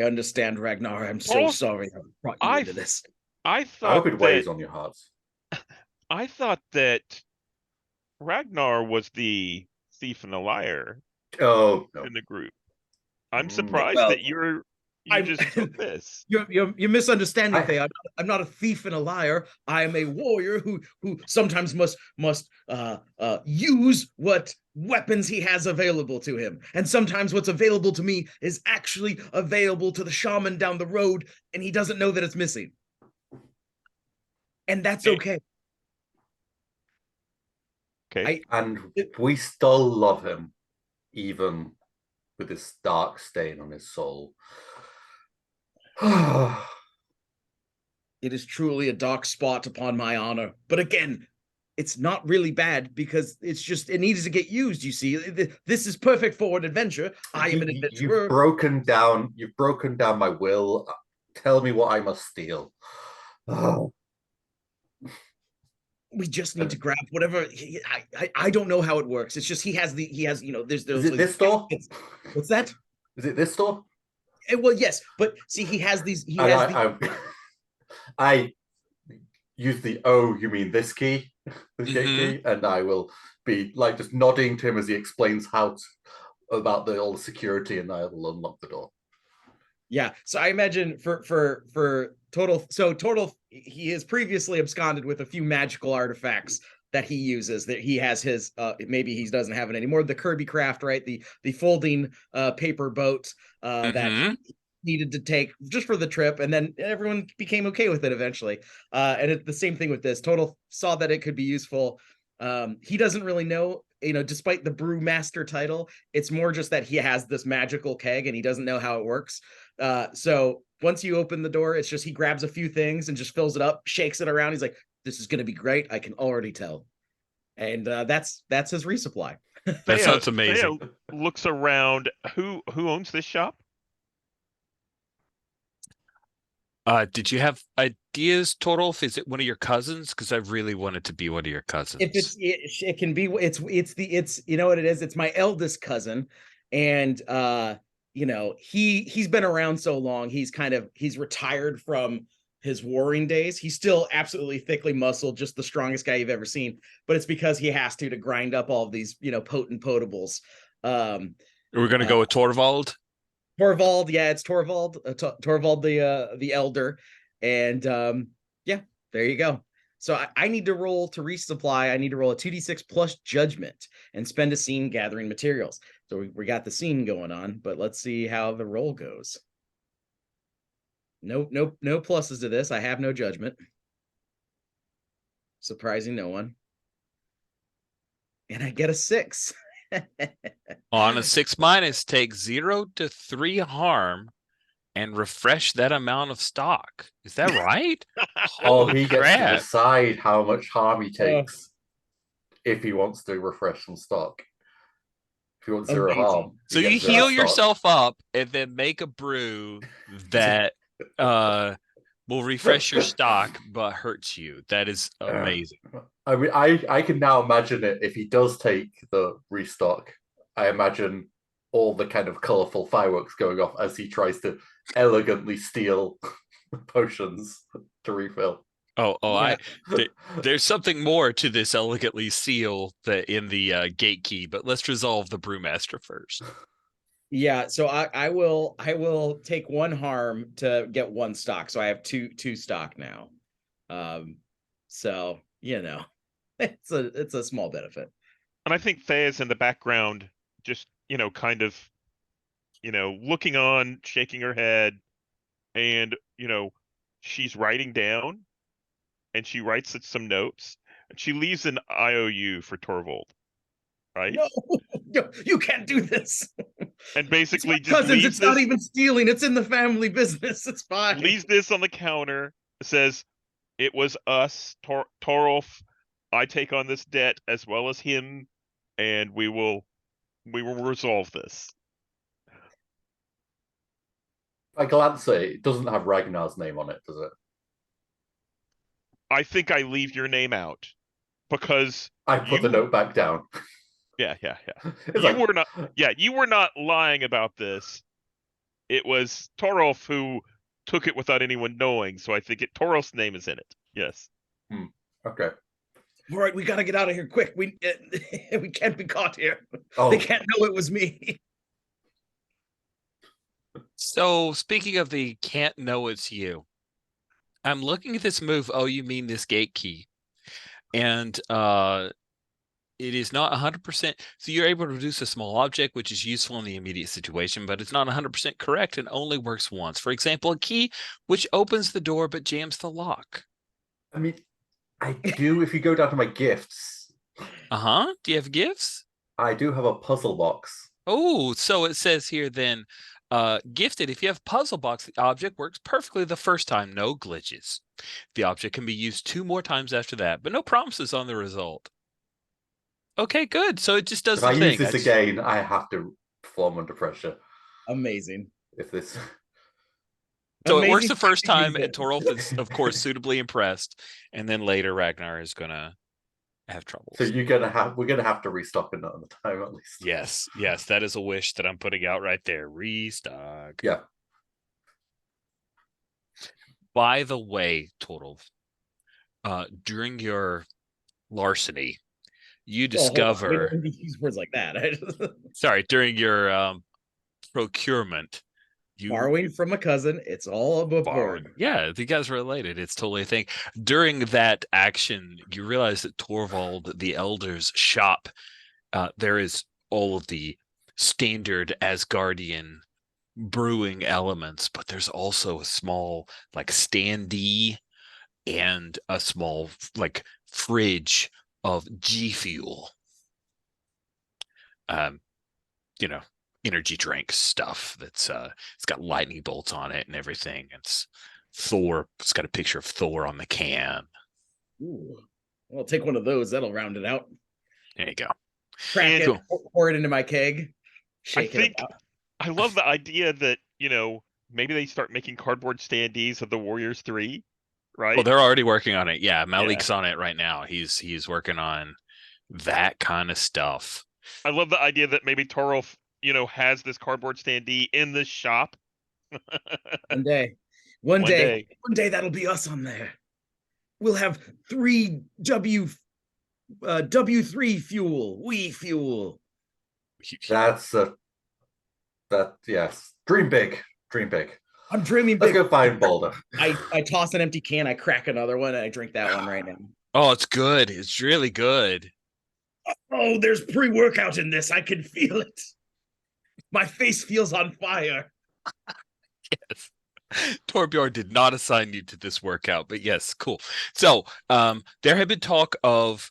C: understand, Ragnar. I'm so sorry I brought you into this.
D: I
B: hope it weighs on your hearts.
D: I thought that Ragnar was the thief and the liar
B: in
D: the group. I'm surprised that you just took this.
C: You're misunderstanding, Thea. I'm not a thief and a liar. I am a warrior who sometimes must use what weapons he has available to him. And sometimes what's available to me is actually available to the shaman down the road, and he doesn't know that it's missing. And that's okay.
D: Okay.
B: We still love him, even with this dark stain on his soul.
C: It is truly a dark spot upon my honor. But again, it's not really bad, because it needs to get used, you see. This is perfect for an adventure. I am an adventurer.
B: You've broken down my will. Tell me what I must steal.
C: We just need to grab whatever. I don't know how it works. It's just he has there's
B: Is it this door?
C: What's that?
B: Is it this door?
C: Well, yes, but see, he has these.
B: I use the you mean this key, this gate key, and I will be like just nodding to him as he explains about all the security, and I will unlock the door.
C: Yeah, so I imagine for Total, he has previously absconded with a few magical artifacts that he uses. That he has his maybe he doesn't have it anymore. The Kirby craft, right? The folding paper boat that he needed to take just for the trip, and then everyone became okay with it eventually. And the same thing with this. Total saw that it could be useful. He doesn't really know, despite the brewmaster title, it's more just that he has this magical keg and he doesn't know how it works. So once you open the door, it's just he grabs a few things and just fills it up, shakes it around. He's like, "This is going to be great. I can already tell." And that's his resupply.
A: That sounds amazing.
D: Thea looks around. Who owns this shop?
A: Did you have ideas, Torolf? Is it one of your cousins? Because I really want it to be one of your cousins.
C: If it can be, it's you know what it is. It's my eldest cousin, and he's been around so long. He's retired from his warring days. He's still absolutely thickly muscled, just the strongest guy you've ever seen. But it's because he has to grind up all of these potent potables.
A: We're gonna go with Torvald.
C: Torvald, yeah, it's Torvald. Torvald the elder, and yeah, there you go. So I need to roll to resupply. I need to roll a 2d6 plus judgment and spend a scene gathering materials. So we got the scene going on, but let's see how the roll goes. No pluses to this. I have no judgment. Surprising no one. And I get a 6.
A: On a 6-, take 0 to 3 harm and refresh that amount of stock. Is that right?
B: He gets to decide how much harm he takes if he wants to refresh some stock. If he wants 0 harm.
A: So you heal yourself up and then make a brew that will refresh your stock but hurts you. That is amazing.
B: I mean, I can now imagine it if he does take the restock. I imagine all the kind of colorful fireworks going off as he tries to elegantly steal potions to refill.
A: Yeah. There's something more to this elegantly seal in the gate key, but let's resolve the brewmaster first.
C: Yeah, so I will take 1 harm to get 1 stock. So I have two stock now. So it's a small benefit.
D: And I think Thea's in the background, just kind of, looking on, shaking her head, and she's writing down, and she writes some notes, and she leaves an IOU for Torvald, right?
C: No, you can't do this.
D: And basically just
C: cousins,
D: leaves
C: it's
D: this,
C: not even stealing. It's in the family business. It's fine.
D: leaves this on the counter. Says, "It was us, Torolf. I take on this debt as well as him, and we will resolve this."
B: I glance at it. It doesn't have Ragnar's name on it, does it?
D: I think I leave your name out because
B: I put the note back down.
D: Yeah.
B: It's
D: You were not lying about this. It was Torolf who took it without anyone knowing, so I think Torolf's name is in it. Yes.
B: Okay.
C: All right, we gotta get out of here quick. We can't be caught here.
B: Oh,
C: They can't know it was me.
A: So speaking of the can't know it's you, I'm looking at this move. Oh, you mean this gate key? And it is not 100%. So you're able to reduce a small object, which is useful in the immediate situation, but it's not 100% correct and only works once. For example, a key which opens the door but jams the lock.
B: I mean, I do if you go down to my gifts.
A: Do you have gifts?
B: I do have a puzzle box.
A: Oh, so it says here then, gifted. If you have puzzle box, the object works perfectly the first time, no glitches. The object can be used 2 more times after that, but no promises on the result. Okay, good. So it just does
B: If
A: the
B: I
A: thing.
B: use this again, I have to perform under pressure.
C: Amazing.
B: If this.
A: So
C: Amazing
A: it works the first
C: to use
A: time, and
C: it.
A: Torolf is, of course, suitably impressed, and then later Ragnar is gonna have trouble.
B: So we're gonna have to restock another time at least.
A: Yes, that is a wish that I'm putting out right there. Restock.
B: Yeah.
A: By the way, Torolf, during your larceny, you discover.
C: We don't use words like that.
A: Sorry, during your procurement.
C: Borrowing from a cousin, it's all above board.
A: Yeah, the guys are related. It's totally a thing. During that action, you realize that Torvald the Elder's shop, there is all of the standard Asgardian brewing elements, but there's also a small standee and a small fridge of G Fuel. Energy drink stuff that's it's got lightning bolts on it and everything. It's Thor. It's got a picture of Thor on the can.
C: Ooh. I'll take one of those. That'll round it out.
A: There you go.
C: Crack it, pour it into my keg. Shake it about.
D: I love the idea that, maybe they start making cardboard standees of the Warriors 3, right?
A: Well, they're already working on it. Yeah, Malik's on it right now. He's working on that kind of stuff.
D: I love the idea that maybe Torolf, has this cardboard standee in the shop.
C: One day that'll be us on there. We'll have 3 W3 fuel. We fuel.
B: Yes. Dream big.
C: I'm dreaming big.
B: Let's go find Balder.
C: I toss an empty can, I crack another one, and I drink that one right now.
A: Oh, it's good. It's really good.
C: Oh, there's pre-workout in this. I can feel it. My face feels on fire.
A: Yes. Torbjorn did not assign you to this workout, but yes, cool. So there had been talk of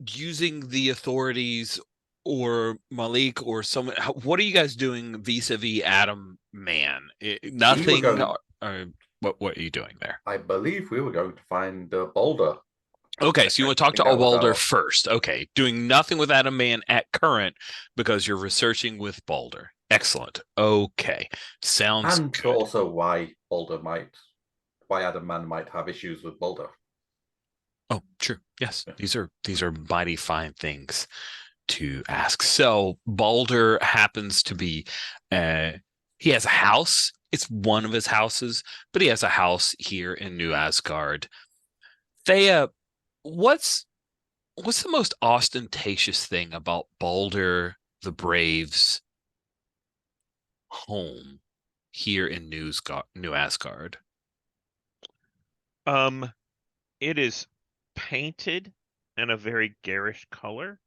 A: using the authorities or Malik or someone. What are you guys doing vis-a-vis Adam Man? Nothing. What are you doing there?
B: I believe we were going to find Balder.
A: Okay, so you want to talk to Balder first. Okay, doing nothing with Adam Man at current because you're researching with Balder. Excellent. Okay. Sounds
B: And
A: good.
B: also why Adam Man might have issues with Balder.
A: Oh, true. Yes. These are mighty fine things to ask. So Balder happens to be he has a house. It's one of his houses, but he has a house here in New Asgard. Thea, what's the most ostentatious thing about Balder the Brave's home here in New Asgard?
D: It is painted in a very garish color.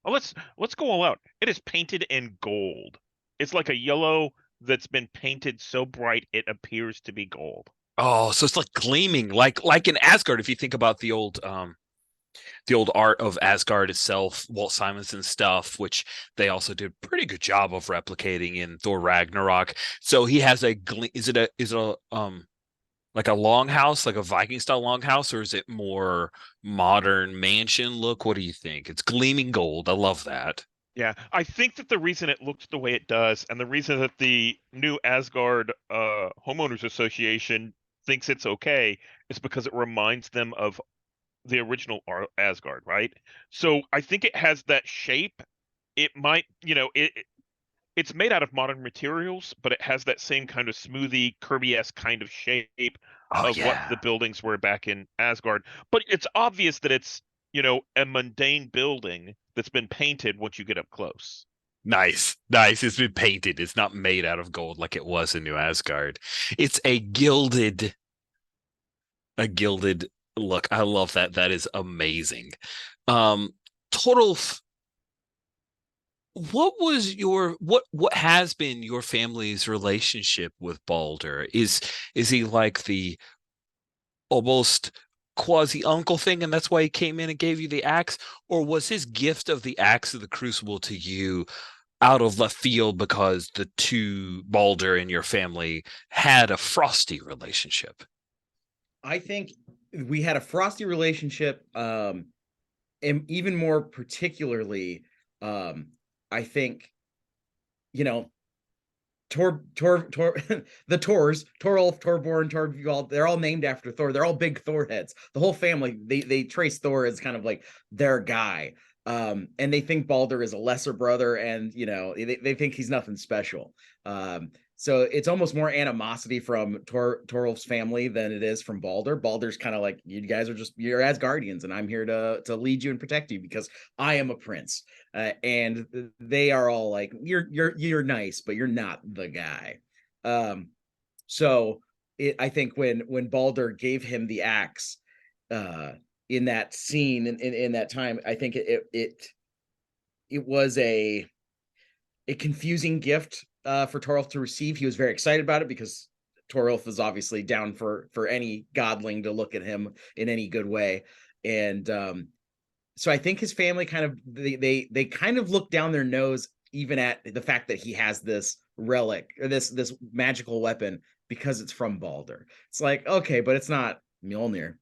D: Oh, let's go all out. It is painted in gold. It's like a yellow that's been painted so bright it appears to be gold.
A: Oh, so it's like gleaming, like in Asgard. If you think about the old art of Asgard itself, Walt Simonson's stuff, which they also did a pretty good job of replicating in Thor Ragnarok. So he has is it a like a longhouse, like a Viking style longhouse, or is it more modern mansion look? What do you think? It's gleaming gold. I love that.
D: Yeah, I think that the reason it looks the way it does, and the reason that the new Asgard homeowners association thinks it's okay, is because it reminds them of the original Asgard, right? So I think it has that shape. It might, it's made out of modern materials, but it has that same kind of smoothie, Kirby-esque kind of shape
A: Oh
D: of what the
A: yeah.
D: buildings were back in Asgard. But it's obvious that it's, a mundane building that's been painted once you get up close.
A: Nice. Nice. It's been painted. It's not made out of gold like it was in New Asgard. It's a gilded look. I love that. That is amazing. Um, total what was what has been your family's relationship with Balder? Is he like the almost quasi uncle thing, and that's why he came in and gave you the axe, or was his gift of the axe of the crucible to you out of left field because the two Balder in your family had a frosty relationship?
C: I think we had a frosty relationship, and even more particularly, I think, you know, Tor, the Tors, Torolf, Torborn, Torvald, they're all named after Thor. They're all big Thor heads. The whole family, they trace Thor as kind of like their guy. And they think Balder is a lesser brother, and they think he's nothing special. So it's almost more animosity from Torolf's family than it is from Balder. Balder's kind of like, you guys are you're Asgardians, and I'm here to lead you and protect you because I am a prince. And they are all like, you're nice, but you're not the guy. So I think when Balder gave him the axe, in that scene, in that time, I think it was a confusing gift for Torolf to receive. He was very excited about it because Torolf is obviously down for any godling to look at him in any good way. And so I think his family kind of they kind of look down their nose even at the fact that he has this relic or this magical weapon because it's from Balder. It's like, okay, but it's not Mjolnir.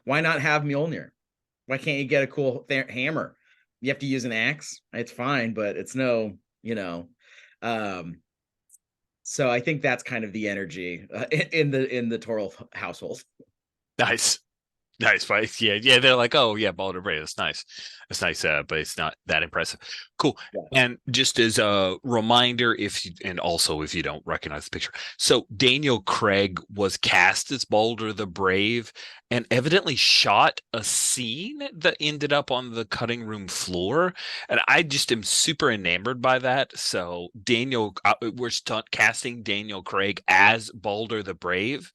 C: Why not have Mjolnir? Why can't you get a cool hammer? You have to use an axe. It's fine, but it's no, so I think that's kind of the energy in the Torolf household.
A: Nice. Nice, right? Yeah. They're like, oh yeah, Baldur Brave. That's nice. That's nice, but it's not that impressive. Cool.
C: Yeah.
A: And just as a reminder, and also if you don't recognize the picture, so Daniel Craig was cast as Baldur the Brave, and evidently shot a scene that ended up on the cutting room floor, and I just am super enamored by that. So we're casting Daniel Craig as Baldur the Brave,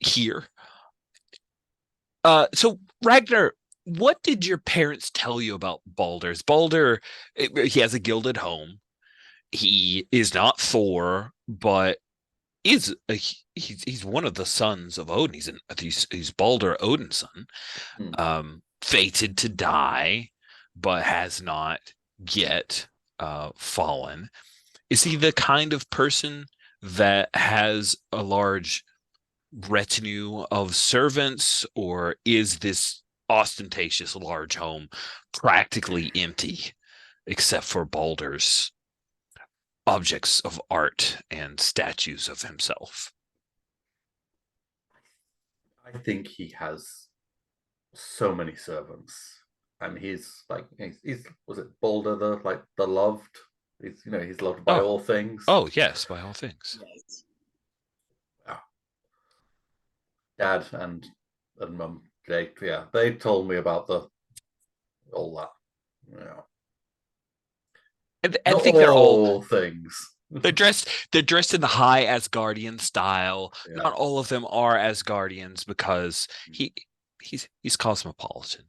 A: here. So Ragnar, what did your parents tell you about Baldur's? Baldur, he has a gilded home. He is not Thor, but he's one of the sons of Odin. He's Baldur, Odin's son, fated to die, but has not yet fallen. Is he the kind of person that has a large retinue of servants, or is this ostentatious large home practically empty? except for Baldur's objects of art and statues of himself.
B: I think he has so many servants. And he's like he's was it Balder the loved? He's loved by all things.
A: Oh yes, by all things.
C: Yes.
B: Yeah. Dad and Mum, they told me about all that. Yeah.
A: And I
B: Not
A: think they're all
B: things.
A: they're dressed in the high Asgardian style.
B: Yeah.
A: Not all of them are Asgardians because he's cosmopolitan.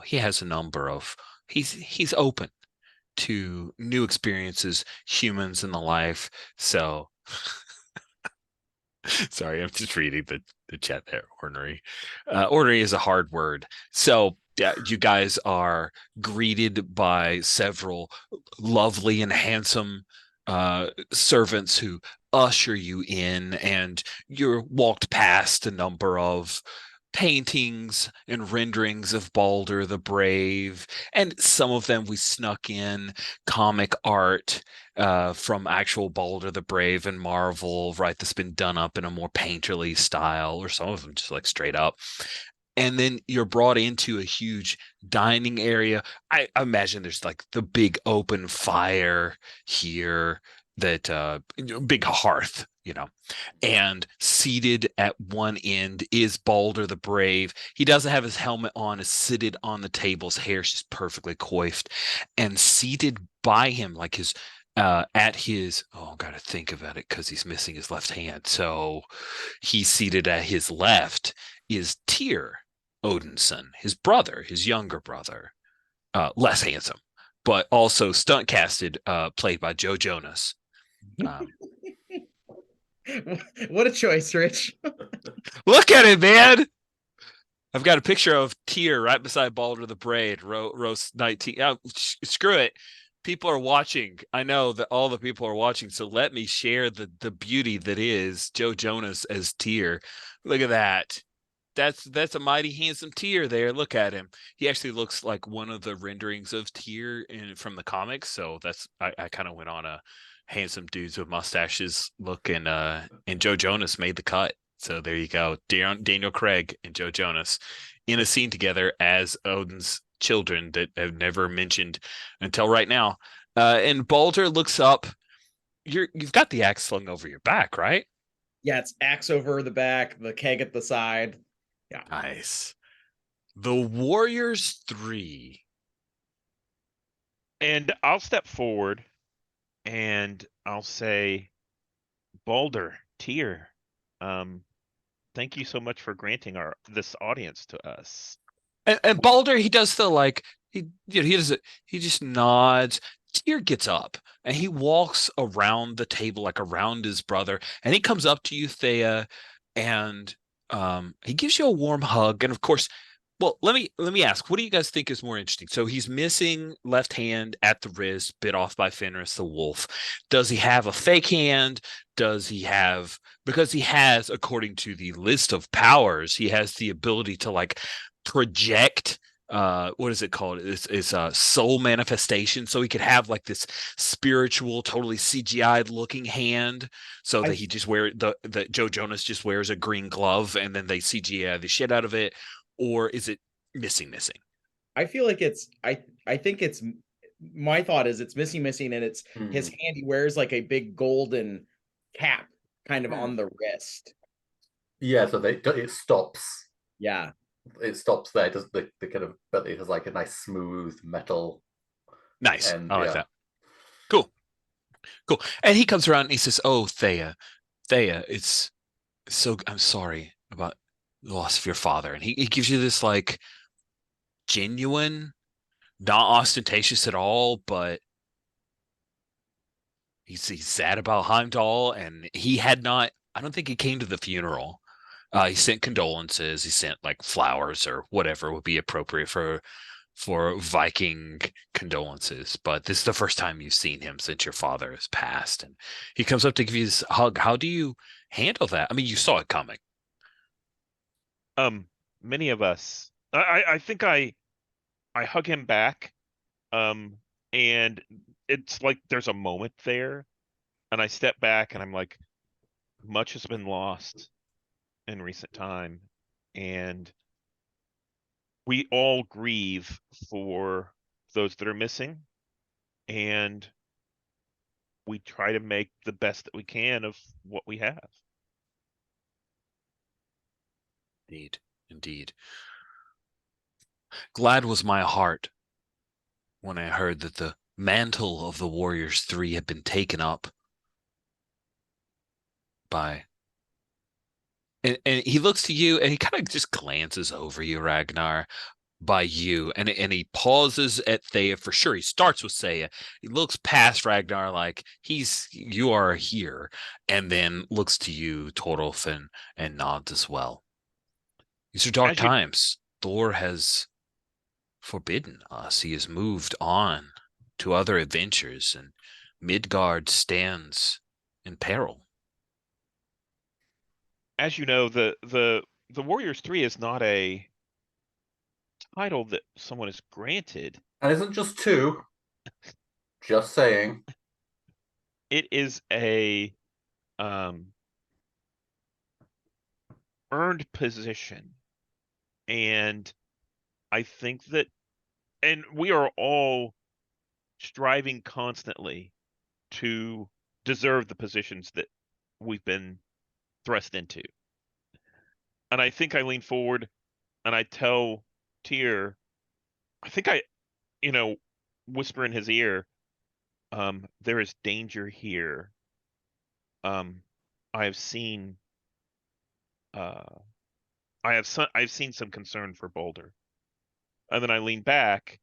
A: He has a number of he's open to new experiences, humans and the life. So sorry, I'm just reading the chat there. Ornery. Ornery is a hard word. So you guys are greeted by several lovely and handsome servants who usher you in, and you're walked past a number of paintings and renderings of Balder the Brave, and some of them we snuck in comic art from actual Balder the Brave and Marvel, right? That's been done up in a more painterly style, or some of them just like straight up. And then you're brought into a huge dining area. I imagine there's like the big open fire here, that big hearth, and seated at one end is Balder the Brave. He doesn't have his helmet on, is seated on the table. His hair's just perfectly coiffed, and seated by him, like his at his, oh, gotta think about it because he's missing his left hand. So he's seated at his left is Tyr, Odin's son, his brother, his younger brother, less handsome, but also stunt casted, played by Joe Jonas.
C: What a choice, Rich.
A: Look at it, man. I've got a picture of Tyr right beside Balder the Brave, roast 19. Oh, screw it. People are watching. I know that all the people are watching, so let me share the beauty that is Joe Jonas as Tyr. Look at that. That's a mighty handsome Tyr there. Look at him. He actually looks like one of the renderings of Tyr from the comics. So I kind of went on a handsome dudes with mustaches look, and Joe Jonas made the cut. So there you go. Daniel Craig and Joe Jonas in a scene together as Odin's children that have never mentioned until right now. And Balder looks up. You've got the axe slung over your back, right?
C: Yeah, it's axe over the back, the keg at the side. Yeah.
A: Nice. The Warriors 3.
D: And I'll step forward and I'll say, Balder, Tyr, thank you so much for granting this audience to us.
A: And Balder, he does the like he does it. He just nods. Tyr gets up and he walks around the table, like around his brother, and he comes up to you, Thea, and he gives you a warm hug. And of course, well, let me ask, what do you guys think is more interesting? So he's missing left hand at the wrist, bit off by Fenris the wolf. Does he have a fake hand? Does he have, because he has, according to the list of powers, he has the ability to like project, what is it called? It's a soul manifestation. So he could have like this spiritual, totally CGI looking hand, so that he just that Joe Jonas just wears a green glove and then they CGI the shit out of it. Or is it missing?
C: I feel like I think it's, my thought is it's missing, and it's his hand. He wears like a big golden cap kind of on the wrist.
B: Yeah, so it stops.
C: Yeah.
B: It stops there. It does the kind of, but it has like a nice smooth metal.
A: Nice.
B: And,
A: I like that. Cool. And he comes around and he says, "Oh, Thea, it's so, I'm sorry about the loss of your father." And he gives you this like genuine, not ostentatious at all, but he's sad about Heimdall, and he had not, I don't think he came to the funeral. He sent condolences. He sent like flowers or whatever would be appropriate for Viking condolences. But this is the first time you've seen him since your father has passed. And he comes up to give you this hug. How do you handle that? I mean, you saw it coming.
D: Many of us, I think I hug him back. And it's like there's a moment there, and I step back and I'm like, much has been lost in recent time, and we all grieve for those that are missing, and we try to make the best that we can of what we have.
A: Indeed, indeed. Glad was my heart when I heard that the mantle of the Warriors 3 had been taken up by... And he looks to you, and he kind of just glances over you, Ragnar, by you, and he pauses at Thea for sure. He starts with Thea. He looks past Ragnar like you are here, and then looks to you, Torolf, and nods as well. These are dark times. Thor has forbidden us. He has moved on to other adventures, and Midgard stands in peril.
D: As you know, the Warriors 3 is not a title that someone is granted.
B: And isn't just 2. Just saying.
D: It is a earned position. And I think that, and we are all striving constantly to deserve the positions that we've been thrust into. And I think I lean forward and I tell Tyr, I think I, whisper in his ear, there is danger here. I have seen I've seen some concern for Boulder. And then I lean back,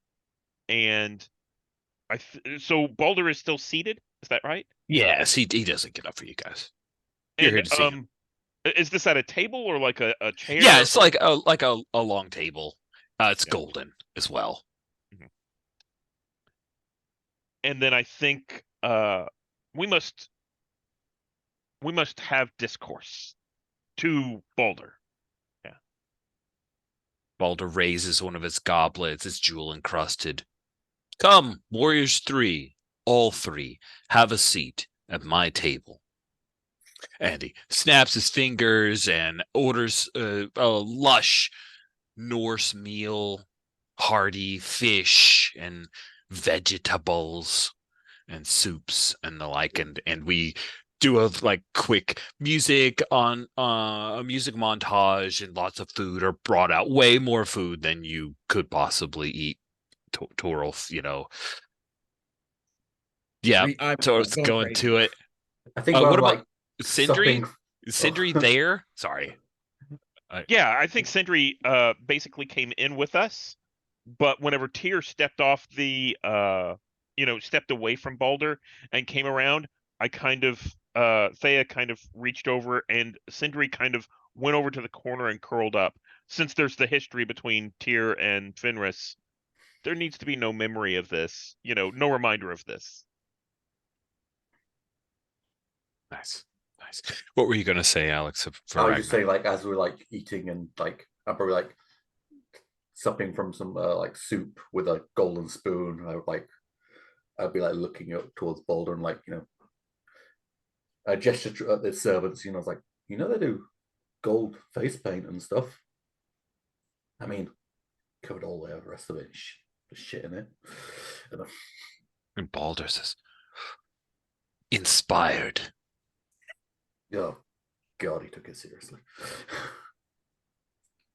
D: and so Boulder is still seated. Is that right?
A: Yes, he doesn't get up for you guys. You're here to see him.
D: Is this at a table or like a chair?
A: Yeah, it's like a long table. It's golden as well.
D: Mm-hmm. And then I think we must have discourse to Baldur. Yeah.
A: Baldur raises one of his goblets. It's jewel encrusted. Come, Warriors 3, all 3, have a seat at my table. And he snaps his fingers and orders a lush Norse meal, hearty fish and vegetables and soups and the like. And we do a quick music on a music montage, and lots of food are brought out. Way more food than you could possibly eat, Torolf, Yeah, Torolf's going to it.
B: I think
A: what about Sindri? Is Sindri there? Sorry.
D: Yeah, I think Sindri basically came in with us, but whenever Tyr stepped off the stepped away from Baldur and came around, I kind of Thea kind of reached over, and Sindri kind of went over to the corner and curled up. Since there's the history between Tyr and Fenris, there needs to be no memory of this, no reminder of this.
A: Nice. What were you going to say, Alex?
B: I was just saying, as we were eating, and I'm probably supping from some soup with a golden spoon. I'd be looking up towards Baldur and a gesture at the servants. I was like, they do gold face paint and stuff. I mean, covered all the rest of it, just shit in it.
A: And Baldur says, inspired.
B: Oh, God, he took it seriously.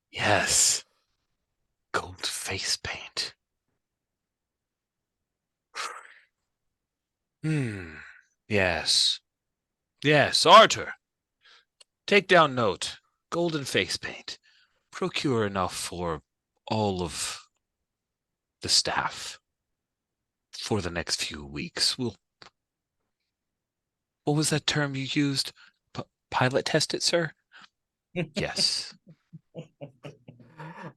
A: Yes. Gold face paint. Yes. Yes, Arthur. Take down note. Golden face paint. Procure enough for all of the staff for the next few weeks. What was that term you used? Pilot test it, sir? Yes.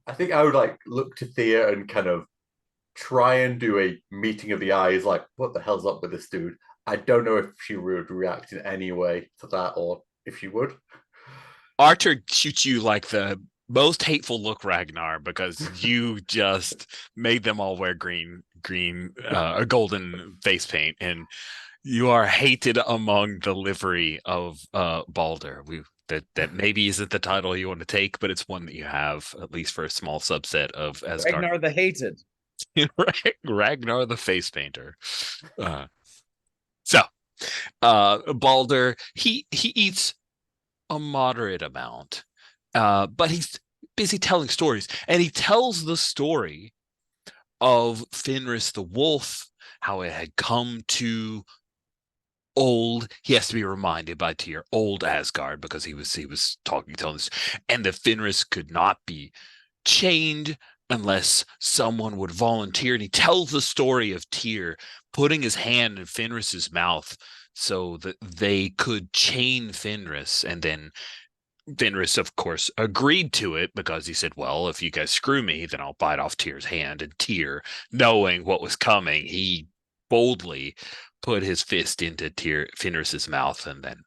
B: I think I would look to Thea and kind of try and do a meeting of the eyes, what the hell's up with this dude? I don't know if she would react in any way to that, or if she would.
A: Arthur shoots you the most hateful look, Ragnar, because you just made them all wear a golden face paint, and you are hated among the livery of Balder. That maybe isn't the title you want to take, but it's one that you have, at least for a small subset of Asgard.
C: Ragnar the Hated.
A: Ragnar the face painter. Balder, he eats a moderate amount, but he's busy telling stories, and he tells the story of Fenris the wolf, how it had come to he has to be reminded by Tyr, old Asgard, because he was telling this, and the Fenris could not be chained unless someone would volunteer. And he tells the story of Tyr putting his hand in Fenris's mouth so that they could chain Fenris, and then Fenris, of course, agreed to it because he said, well, if you guys screw me, then I'll bite off Tyr's hand. And Tyr, knowing what was coming, he boldly put his fist into Fenris's mouth, and then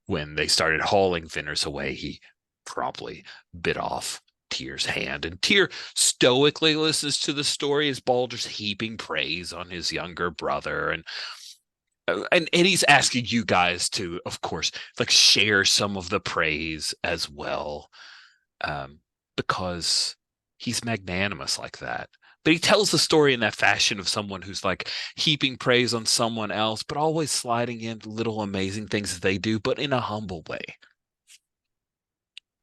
A: when they started hauling Fenris away, he promptly bit off Tyr's hand. And Tyr stoically listens to the story as Balder's heaping praise on his younger brother, and he's asking you guys to, of course, like share some of the praise as well, because he's magnanimous like that. But he tells the story in that fashion of someone who's like heaping praise on someone else, but always sliding in little amazing things that they do, but in a humble way.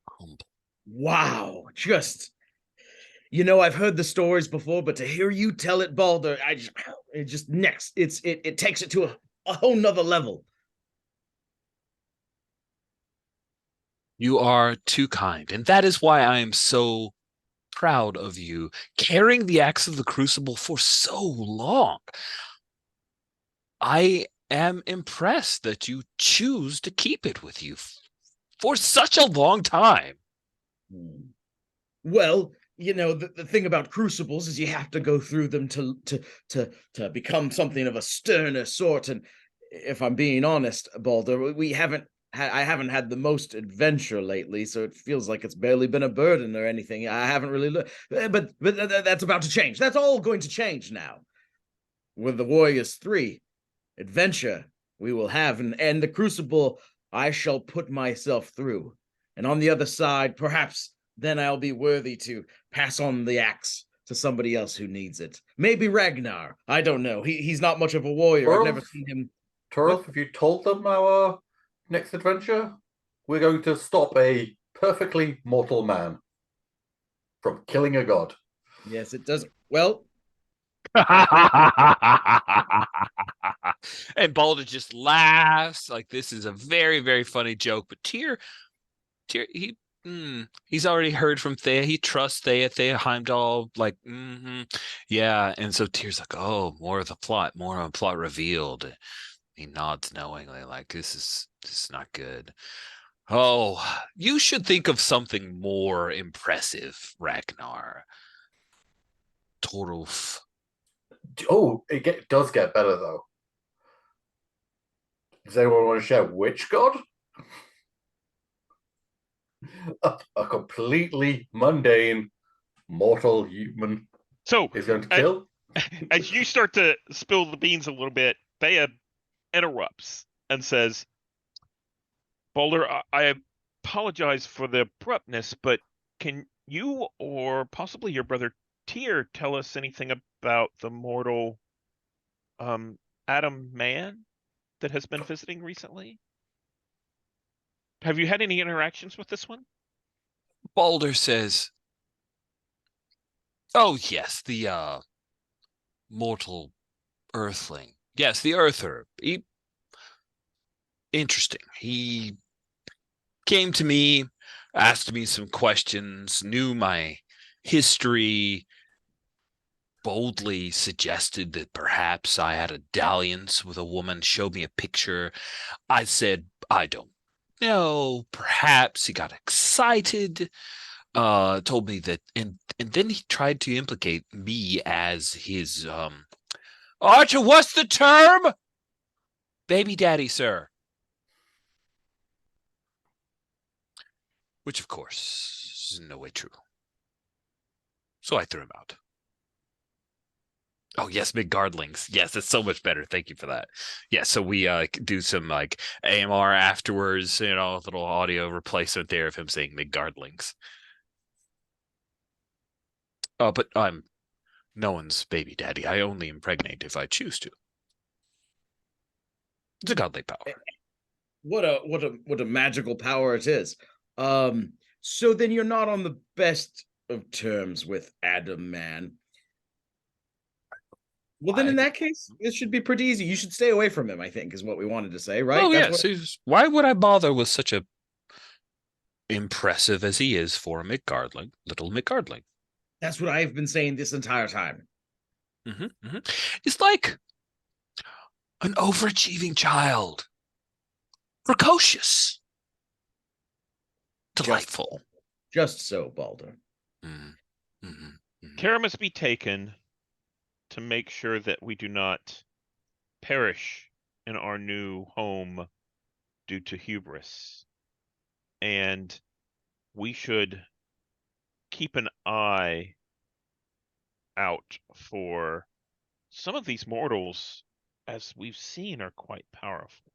A: Humble.
C: Wow, I've heard the stories before, but to hear you tell it, Balder, it takes it to a whole nother level.
A: You are too kind, and that is why I am so proud of you carrying the axe of the crucible for so long. I am impressed that you choose to keep it with you for such a long time.
C: Well, the thing about crucibles is you have to go through them to become something of a sterner sort. And if I'm being honest, Balder, I haven't had the most adventure lately, so it feels like it's barely been a burden or anything. I haven't really looked, but that's about to change. That's all going to change now. With the Warriors 3 adventure we will have, and the crucible I shall put myself through. And on the other side, perhaps then I'll be worthy to pass on the axe to somebody else who needs it. Maybe Ragnar. I don't know. He's not much of a warrior. I've never seen him.
B: Turles, have you told them our next adventure? We're going to stop a perfectly mortal man from killing a god.
C: Yes, it does. Well.
A: And Balder just laughs like this is a very, very funny joke. But Tyr, he's already heard from Thea. He trusts Thea. Thea Heimdall, like, yeah. And so Tyr's like, oh, more of the plot revealed. He nods knowingly, like this is not good. Oh, you should think of something more impressive, Ragnar. Torulf.
B: Oh, it does get better though. Does anyone want to share which god? A completely mundane mortal human is going to kill.
D: As you start to spill the beans a little bit, Thea interrupts and says, Balder, I apologize for the abruptness, but can you or possibly your brother Tyr tell us anything about the mortal Adam man that has been visiting recently? Have you had any interactions with this one?
A: Balder says, oh yes, the mortal earthling. Yes, the earther. Interesting. He came to me, asked me some questions, knew my history, boldly suggested that perhaps I had a dalliance with a woman, showed me a picture. I said, I don't know. Perhaps he got excited, told me that, and then he tried to implicate me as his, Archer, what's the term? Baby daddy, sir. Which, of course, is in no way true. So I threw him out. Oh, yes, Midgardlings. Yes, it's so much better. Thank you for that. Yeah, so we do some like AMR afterwards, you know, a little audio replacement there of him saying Midgardlings. But I'm no one's baby daddy. I only impregnate if I choose to. It's a godly power.
C: What a magical power it is. So then you're not on the best of terms with Adam Man. Well, then in that case, this should be pretty easy. You should stay away from him, I think, is what we wanted to say, right?
A: Oh, yes. Why would I bother with such a impressive as he is for a Midgardling, little Midgardling?
C: That's what I've been saying this entire time.
A: It's like an overachieving child. Precocious. Delightful.
C: Just so, Balder.
D: Care must be taken to make sure that we do not perish in our new home due to hubris. And we should keep an eye out for some of these mortals, as we've seen, are quite powerful.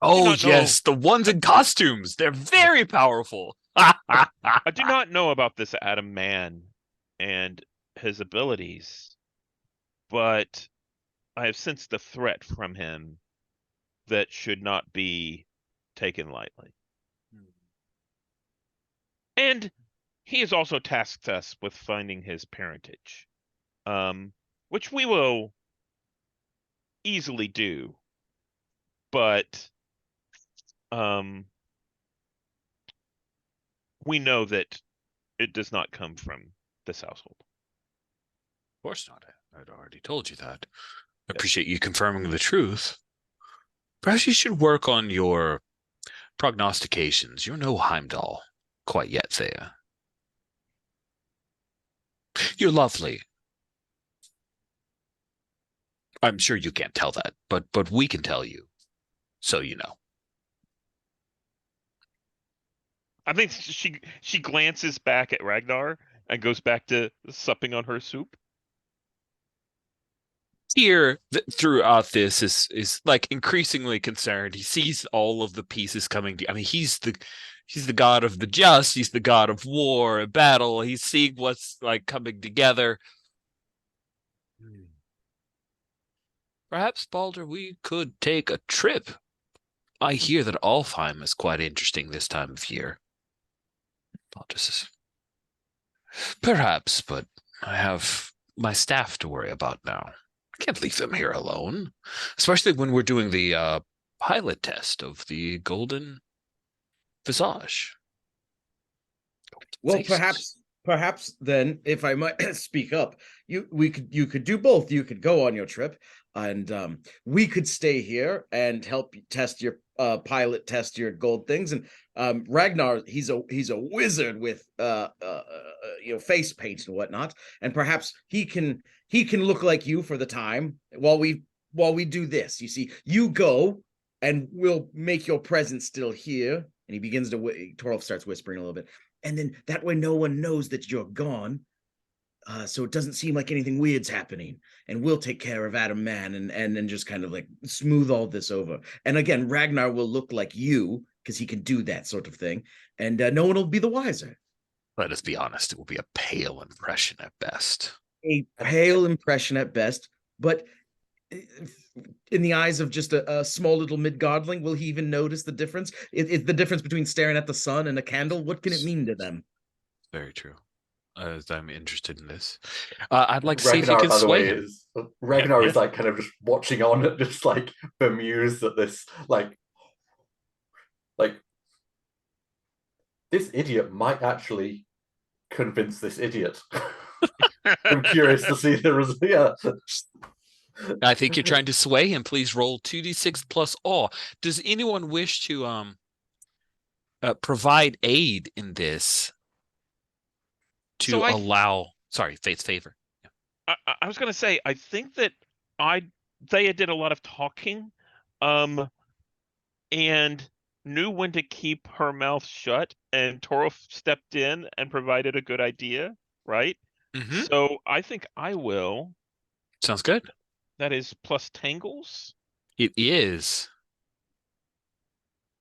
A: Oh, yes, the ones in costumes. They're very powerful.
D: I do not know about this Adam Man and his abilities, but I have sensed the threat from him that should not be taken lightly. And he has also tasked us with finding his parentage, which we will easily do, but we know that it does not come from this household.
A: Of course not. I'd already told you that. I appreciate you confirming the truth. Perhaps you should work on your prognostications. You're no Heimdall quite yet, Thea. You're lovely. I'm sure you can't tell that, but we can tell you, so you know.
D: I think she glances back at Ragnar and goes back to supping on her soup.
A: Here, throughout this, is like increasingly concerned. He sees all of the pieces coming. I mean, he's the god of the just. He's the god of war and battle. He's seeing what's like coming together. Perhaps, Balder, we could take a trip. I hear that Alfheim is quite interesting this time of year. Balder says, perhaps, but I have my staff to worry about now. I can't leave them here alone, especially when we're doing the pilot test of the golden visage.
C: Well, perhaps then, if I might speak up, you could do both. You could go on your trip, and we could stay here and help you test your pilot test your gold things. And Ragnar, he's a wizard with face paint and whatnot, and perhaps he can look like you for the time while we do this. You see, you go, and we'll make your presence still here. And he begins to Torolf starts whispering a little bit. And then that way no one knows that you're gone. So it doesn't seem like anything weird's happening. And we'll take care of Adam Man and then just kind of like smooth all this over. And again, Ragnar will look like you because he can do that sort of thing. And no one will be the wiser.
A: Let us be honest, it will be a pale impression at best.
C: A pale impression at best. But in the eyes of just a small little Midgardling, will he even notice the difference? It's the difference between staring at the sun and a candle. What can it mean to them?
A: Very true. I'm interested in this. I'd like to see
B: Ragnar,
A: if you can
B: by the
A: sway
B: way,
A: him.
B: Ragnar is like kind of just watching on, just like bemused at this, like this idiot might actually convince this idiot. I'm curious to see the result. Yeah.
A: I think you're trying to sway him. Please roll 2d6 plus awe. Does anyone wish to provide aid in this to allow? Sorry, Faith's favor.
D: Yeah. I was going to say, I think that Thea did a lot of talking, and knew when to keep her mouth shut, and Toro stepped in and provided a good idea, right?
A: Mm-hmm.
D: So I think I will.
A: Sounds good.
D: That is plus Tangles.
A: It is.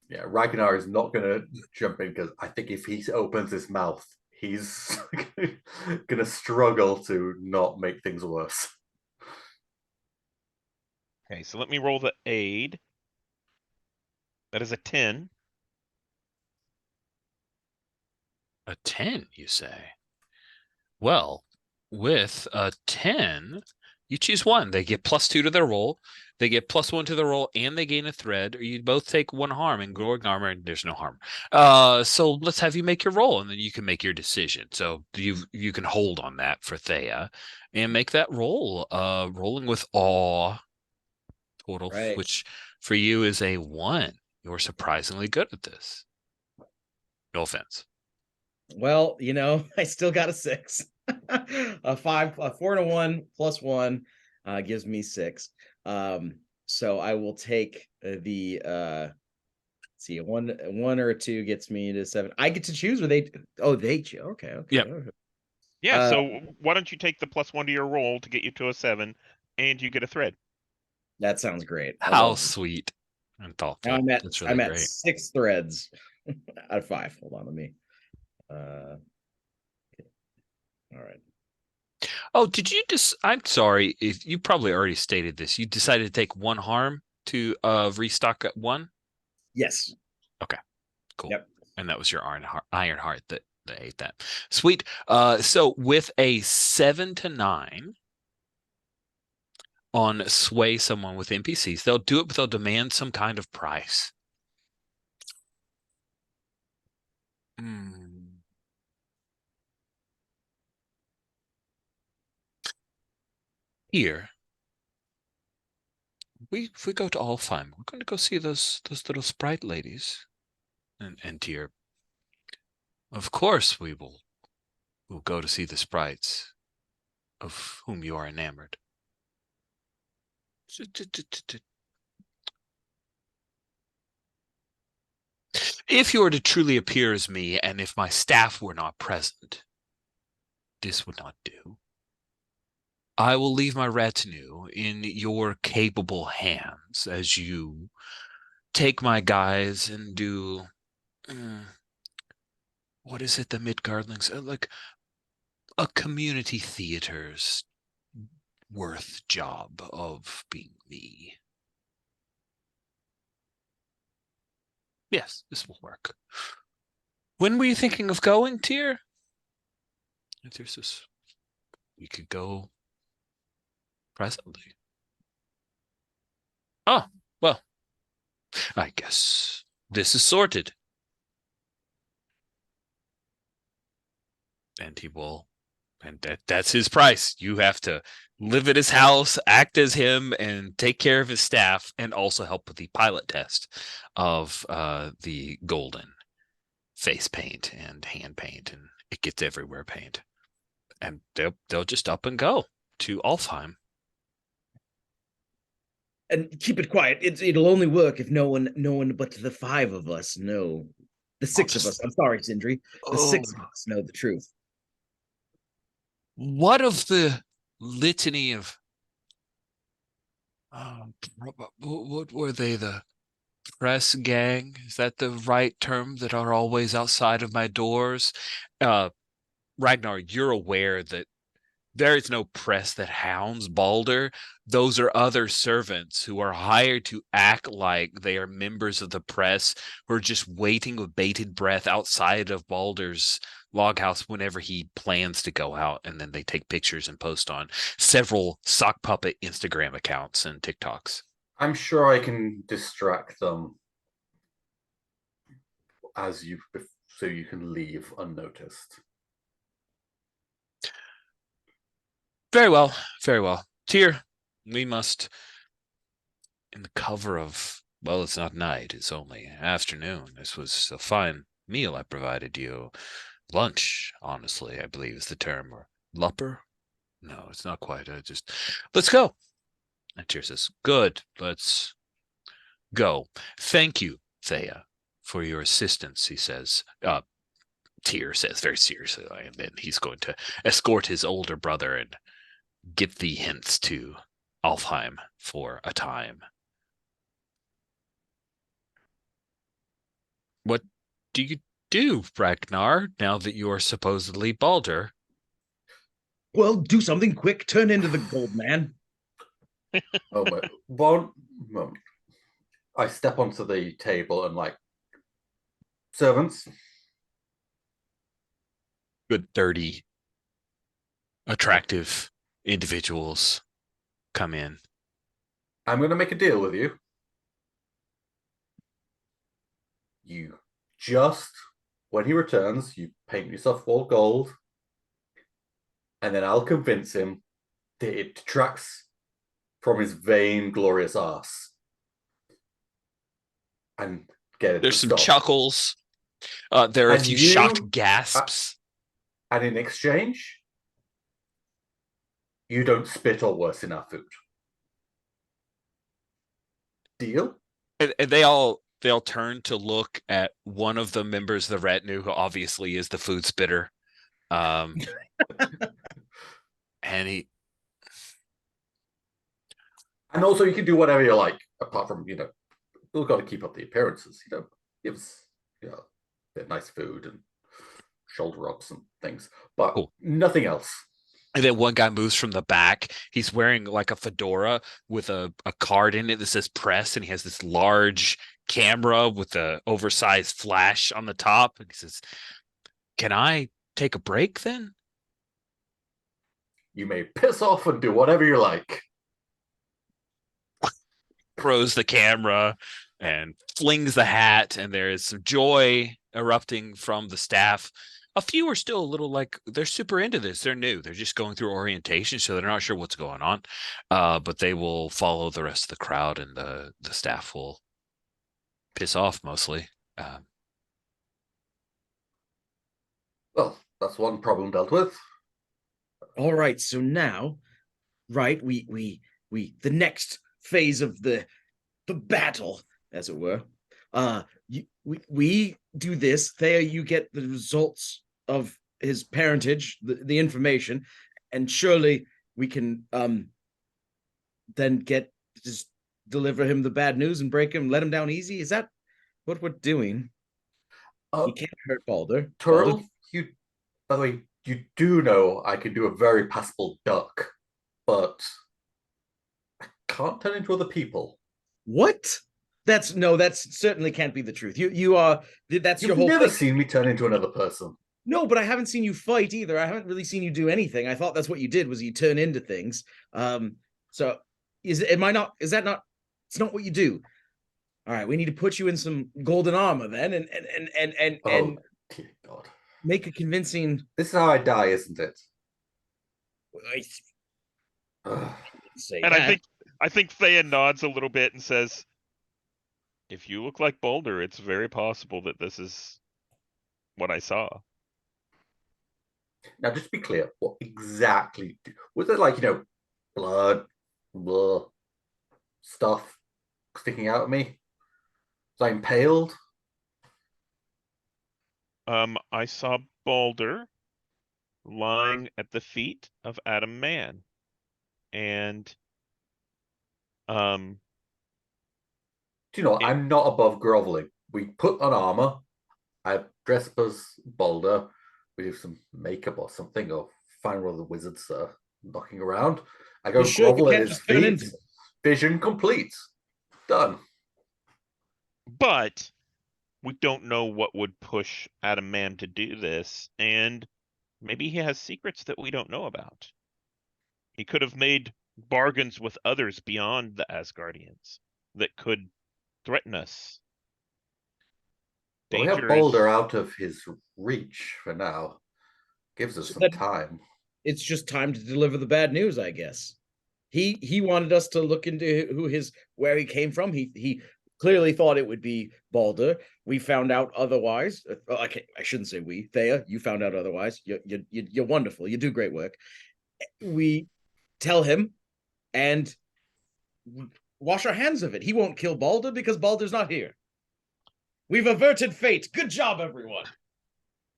B: Yeah, Ragnar is not going to jump in because I think if he opens his mouth, he's going to struggle to not make things worse.
D: Okay, so let me roll the aid. That is a 10.
A: A 10, you say? Well, with a 10, you choose one. They get +2 to their roll. They get +1 to the roll, and they gain a thread, or you both take 1 harm. And Gorg armor, and there's no harm. So let's have you make your roll, and then you can make your decision. So you can hold on that for Thea, and make that roll. Rolling with awe total,
C: Right.
A: which for you is a 1. You're surprisingly good at this. No offense.
C: Well, I still got a 6. A 4 and a 1 plus 1 gives me 6. So I will take the see, a 1 or a 2 gets me to 7. I get to choose, or they? Oh, they choose. Okay.
A: Yep.
D: Yeah,
C: Uh,
D: so why don't you take the +1 to your roll to get you to a 7, and you get a thread.
C: That sounds great. I
A: How
C: love it.
A: sweet and
C: Now
A: thoughtful. That's really
C: I'm at
A: great.
C: 6 threads out of 5. Hold on, let me. All right.
A: Oh, did you just? I'm sorry if you probably already stated this. You decided to take 1 harm to restock at 1.
C: Yes.
A: Cool.
C: Yep.
A: And that was your iron heart that ate that. Sweet. So with a 7 to 9 on sway someone with NPCs, they'll do it, but they'll demand some kind of price. Here, if we go to Alfheim, we're going to go see those little sprite ladies. And Tyr, of course we'll go to see the sprites of whom you are enamored. If you were to truly appear as me, and if my staff were not present, this would not do. I will leave my retinue in your capable hands as you take my guys and do what is it, the Midgardlings, like a community theater's worth job of being me. Yes, this will work. When were you thinking of going, Tyr? There's this. We could go presently. Oh, well, I guess this is sorted. And he will, and that's his price. You have to live at his house, act as him, and take care of his staff, and also help with the pilot test of the golden face paint and hand paint, and it gets everywhere paint. And they'll just up and go to Alfheim.
C: And keep it quiet. It'll only work if no one but the 5 of us know. The 6 of us. I'm sorry, Sindri. The 6 of us know the truth.
A: What of the litany of what were they, the press gang? Is that the right term, that are always outside of my doors? Ragnar, you're aware that there is no press that hounds Balder. Those are other servants who are hired to act like they are members of the press, who are just waiting with bated breath outside of Balder's loghouse whenever he plans to go out, and then they take pictures and post on several sock puppet Instagram accounts and TikToks.
B: I'm sure I can distract them so you can leave unnoticed.
A: Very well, very well. Tyr, we must, in the cover of, well, it's not night, it's only afternoon. This was a fine meal I provided you. Lunch, honestly, I believe is the term. Or lupper? No, it's not quite. Just, let's go. And Tyr says, good, let's go. Thank you, Thea. for your assistance, he says. Tyr says very seriously, and then he's going to escort his older brother and get the hints to Alfheim for a time. What do you do, Ragnar, now that you are supposedly Balder?
C: Well, do something quick. Turn into the gold man.
B: Oh, wait. One moment. I step onto the table and servants.
A: Good 30 attractive individuals come in.
B: I'm going to make a deal with you. When he returns, you paint yourself all gold, and then I'll convince him that it detracts from his vain, glorious ass. And get it.
A: There's some chuckles. There are a few shocked gasps.
B: And in exchange, you don't spit or worse in our food. Deal?
A: And they all turn to look at one of the members of the retinue, who obviously is the food spitter. And
B: also you can do whatever you like, apart from, we've got to keep up the appearances, give us, a bit of nice food and shoulder rubs and things, but cool. Nothing else.
A: And then one guy moves from the back. He's wearing like a fedora with a card in it that says press, and he has this large camera with the oversized flash on the top. And he says, "Can I take a break then?"
B: You may piss off and do whatever you like.
A: Throws the camera and flings the hat, and there is some joy erupting from the staff. A few are still a little they're super into this. They're new. They're just going through orientation, so they're not sure what's going on. But they will follow the rest of the crowd, and the staff will piss off mostly.
B: Well, that's one problem dealt with.
C: All right, so now, right, we the next phase of the battle, as it were. We do this. Thea, you get the results of his parentage, the information, and surely we can then just deliver him the bad news and let him down easy. Is that what we're doing? He can't hurt Balder.
B: Turtle, by the way, you do know I can do a very passable duck, but I can't turn into other people.
C: What? That certainly can't be the truth. That's your whole.
B: You've never seen me turn into another person.
C: No, but I haven't seen you fight either. I haven't really seen you do anything. I thought that's what you did, was you turn into things. So it's not what you do. All right, we need to put you in some golden armor then and
B: dear God.
C: Make a convincing.
B: This is how I die, isn't it?
D: I think Thea nods a little bit and says, "If you look like Balder, it's very possible that this is what I saw."
B: Now, just to be clear, what exactly was it? Blood, blah, stuff sticking out of me? Was I impaled?
D: I saw Balder lying at the feet of Adam Man, and
B: do you know what? I'm not above groveling. We put on armor. I dress up as Balder. We do some makeup or something, or find one of the wizards knocking around. I go grovel at his feet. Vision complete. Done.
D: But we don't know what would push Adam Man to do this, and maybe he has secrets that we don't know about. He could have made bargains with others beyond the Asgardians that could threaten us.
B: Well, we have Balder out of his reach for now. Gives us some time.
C: It's just time to deliver the bad news, I guess. He wanted us to look into where he came from. He clearly thought it would be Balder. We found out otherwise. I shouldn't say we. Thea, you found out otherwise. You're wonderful. You do great work. We tell him and wash our hands of it. He won't kill Balder because Balder's not here. We've averted fate. Good job, everyone.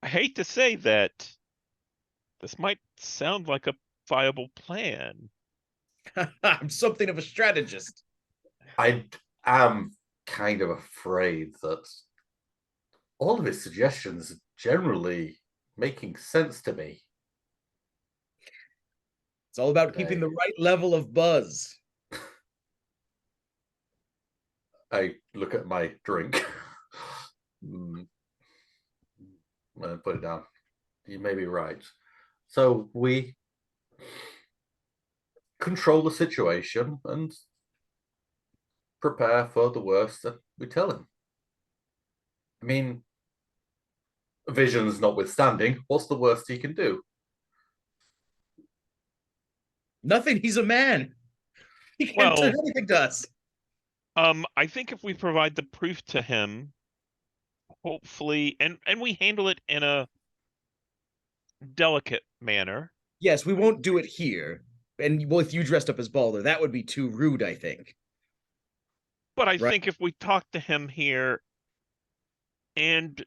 D: I hate to say that this might sound like a viable plan.
C: I'm something of a strategist.
B: I am kind of afraid that all of his suggestions are generally making sense to me.
C: It's all about keeping the right level of buzz.
B: I look at my drink. And put it down. You may be right. So we control the situation and prepare for the worst that we tell him. I mean, visions notwithstanding, what's the worst he can do?
C: Nothing. He's a man. He can't turn anything to us.
D: I think if we provide the proof to him, hopefully, and we handle it in a delicate manner.
C: Yes, we won't do it here. And with you dressed up as Balder, that would be too rude, I think.
D: But I think if we talk to him here and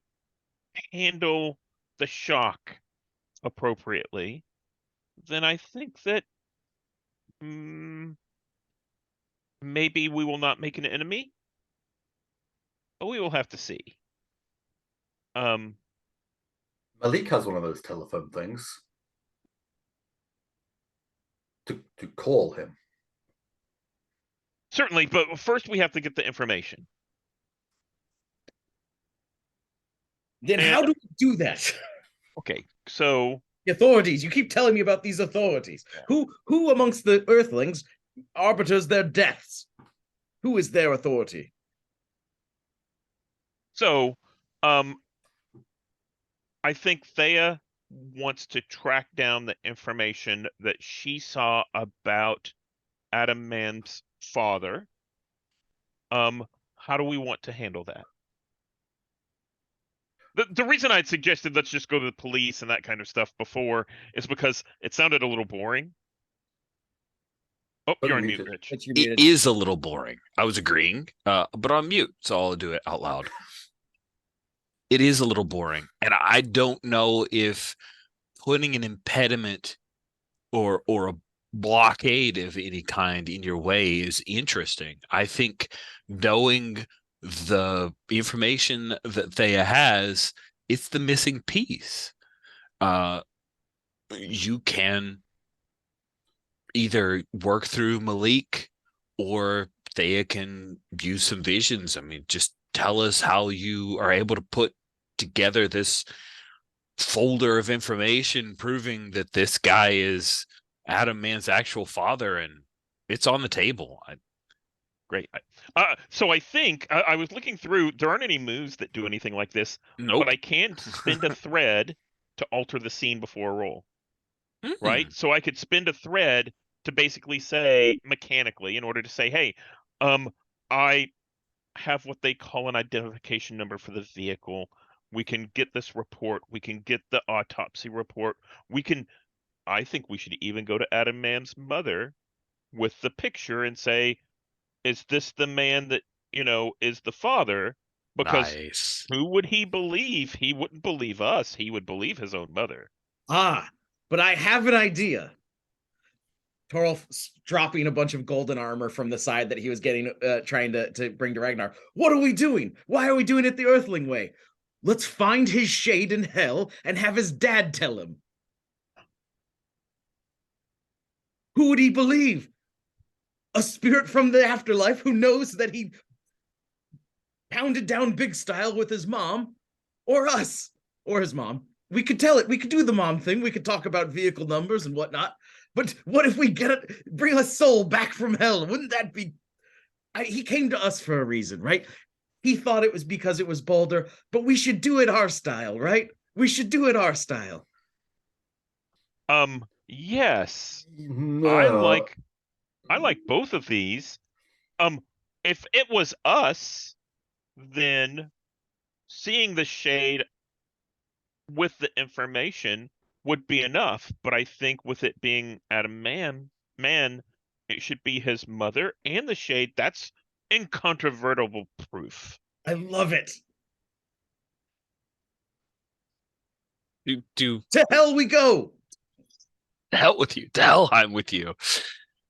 D: handle the shock appropriately, then I think that maybe we will not make an enemy. But we will have to see.
B: Malik has one of those telephone things to call him.
D: Certainly, but first we have to get the information.
C: Then how do we do that?
D: Okay, so
C: The authorities. You keep telling me about these authorities.
D: Yeah.
C: Who amongst the Earthlings arbiters their deaths? Who is their authority?
D: So, I think Thea wants to track down the information that she saw about Adam Man's father. How do we want to handle that? The reason I'd suggested let's just go to the police and that kind of stuff before is because it sounded a little boring. Oh, you're on mute, Rich.
A: It is a little boring. I was agreeing, but on mute, so I'll do it out loud. It is a little boring, and I don't know if putting an impediment or a blockade of any kind in your way is interesting. I think knowing the information that Thea has, it's the missing piece. You can either work through Malik or Thea can use some visions. I mean, just tell us how you are able to put together this folder of information proving that this guy is Adam Man's actual father, and it's on the table.
D: Great. So I think I was looking through. There aren't any moves that do anything like this.
A: Nope.
D: But I can spend a thread to alter the scene before a roll. Right? So I could spend a thread to basically say mechanically in order to say, hey, I have what they call an identification number for the vehicle. We can get this report. We can get the autopsy report. I think we should even go to Adam Man's mother with the picture and say, is this the man that, is the father? Because
A: nice.
D: Who would he believe? He wouldn't believe us. He would believe his own mother.
C: But I have an idea. Torolf dropping a bunch of golden armor from the side that he was getting, trying to bring to Ragnar. What are we doing? Why are we doing it the Earthling way? Let's find his shade in hell and have his dad tell him. Who would he believe? A spirit from the afterlife who knows that he pounded down big style with his mom, or us, or his mom. We could tell it. We could do the mom thing. We could talk about vehicle numbers and whatnot. But what if we bring a soul back from hell? Wouldn't that be... he came to us for a reason, right? He thought it was because it was Balder, but we should do it our style, right? We should do it our style.
D: Yes.
B: No.
D: I like both of these. If it was us, then seeing the shade with the information would be enough. But I think with it being Adam Man, it should be his mother and the shade. That's incontrovertible proof.
C: I love it.
A: Do
C: To hell we go.
A: hell with you, to Helheim with you.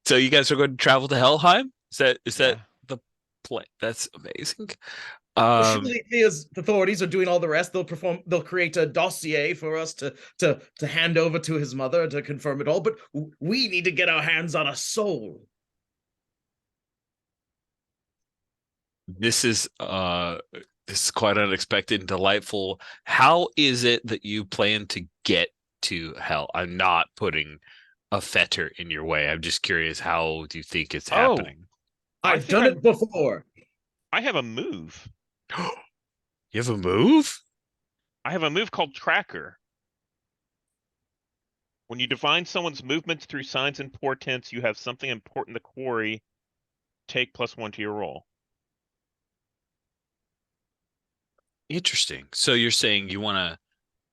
A: So you guys are going to travel to Helheim? Is that
D: Yeah.
A: the plan? That's amazing.
C: Well, surely the authorities are doing all the rest. They'll create a dossier for us to hand over to his mother to confirm it all. But we need to get our hands on a soul.
A: This is quite unexpected and delightful. How is it that you plan to get to hell? I'm not putting a fetter in your way. I'm just curious, how do you think it's happening?
C: I've done it before.
D: I have a move.
A: You have a move?
D: I have a move called Tracker. When you define someone's movements through signs and portents, you have something important to quarry. Take +1 to your roll.
A: Interesting. So you're saying you want to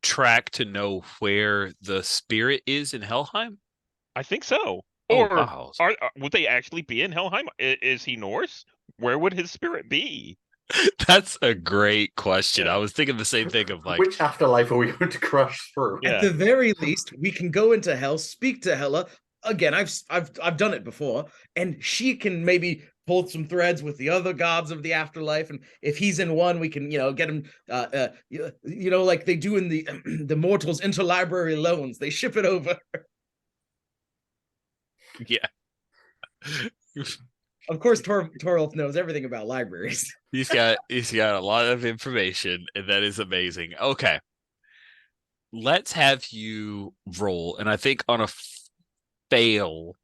A: track to know where the spirit is in Helheim?
D: I think so.
A: Oh,
D: Or
A: wow.
D: would they actually be in Helheim? Is he Norse? Where would his spirit be?
A: That's a great question.
D: Yeah.
A: I was thinking the same thing of like,
B: which afterlife are we going to crash through?
D: Yeah.
C: At the very least, we can go into hell, speak to Hela. Again, I've done it before, and she can maybe pull some threads with the other gods of the afterlife. And if he's in one, we can get him, like they do in the the mortals interlibrary loans. They ship it over.
A: yeah.
C: Of course, Torolf knows everything about libraries.
A: He's got a lot of information, and that is amazing. Okay. Let's have you roll, and I think on a fail,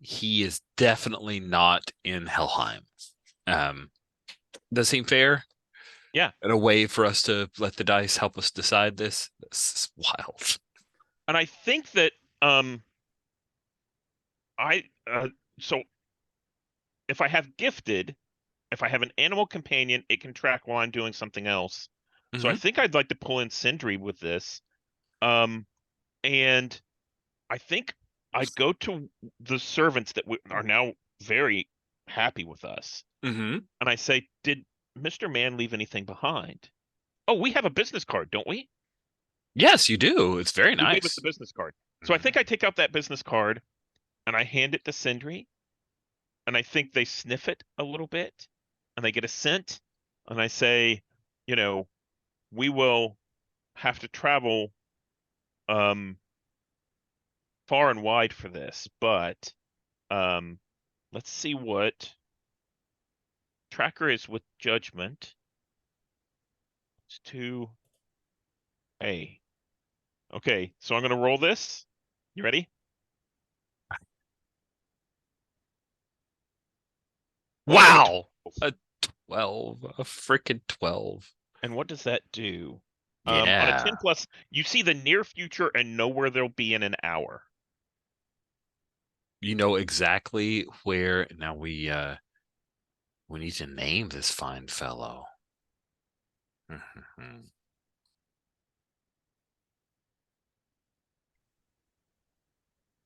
A: he is definitely not in Helheim. Does seem fair?
D: Yeah.
A: And a way for us to let the dice help us decide this. This is wild.
D: And I think that so if I have gifted, if I have an animal companion, it can track while I'm doing something else. So I think I'd like to pull in Sindri with this. And I think I'd go to the servants that are now very happy with us.
A: And
D: I say, did Mr. Man leave anything behind? Oh, we have a business card, don't we?
A: Yes, you do. It's very
D: He
A: nice.
D: gave us the business card. So I think I take out that business card and I hand it to Sindri. And I think they sniff it a little bit and they get a scent. And I say, we will have to travel far and wide for this, but let's see what Tracker is with judgment. It's 2A. Okay, so I'm gonna roll this. You ready?
A: Wow. A 12. A freaking 12.
D: And what does that do?
A: Yeah.
D: On a 10 plus, you see the near future and know where they'll be in an hour.
A: You know exactly where. Now we need to name this fine fellow.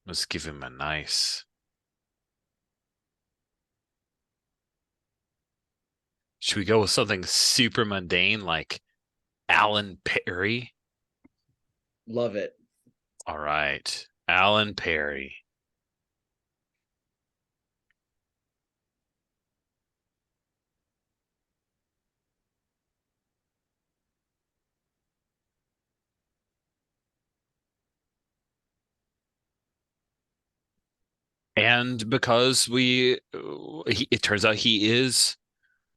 A: Let's give him a nice. Should we go with something super mundane like Alan Perry?
C: Love it.
A: All right. Alan Perry. And because it turns out he is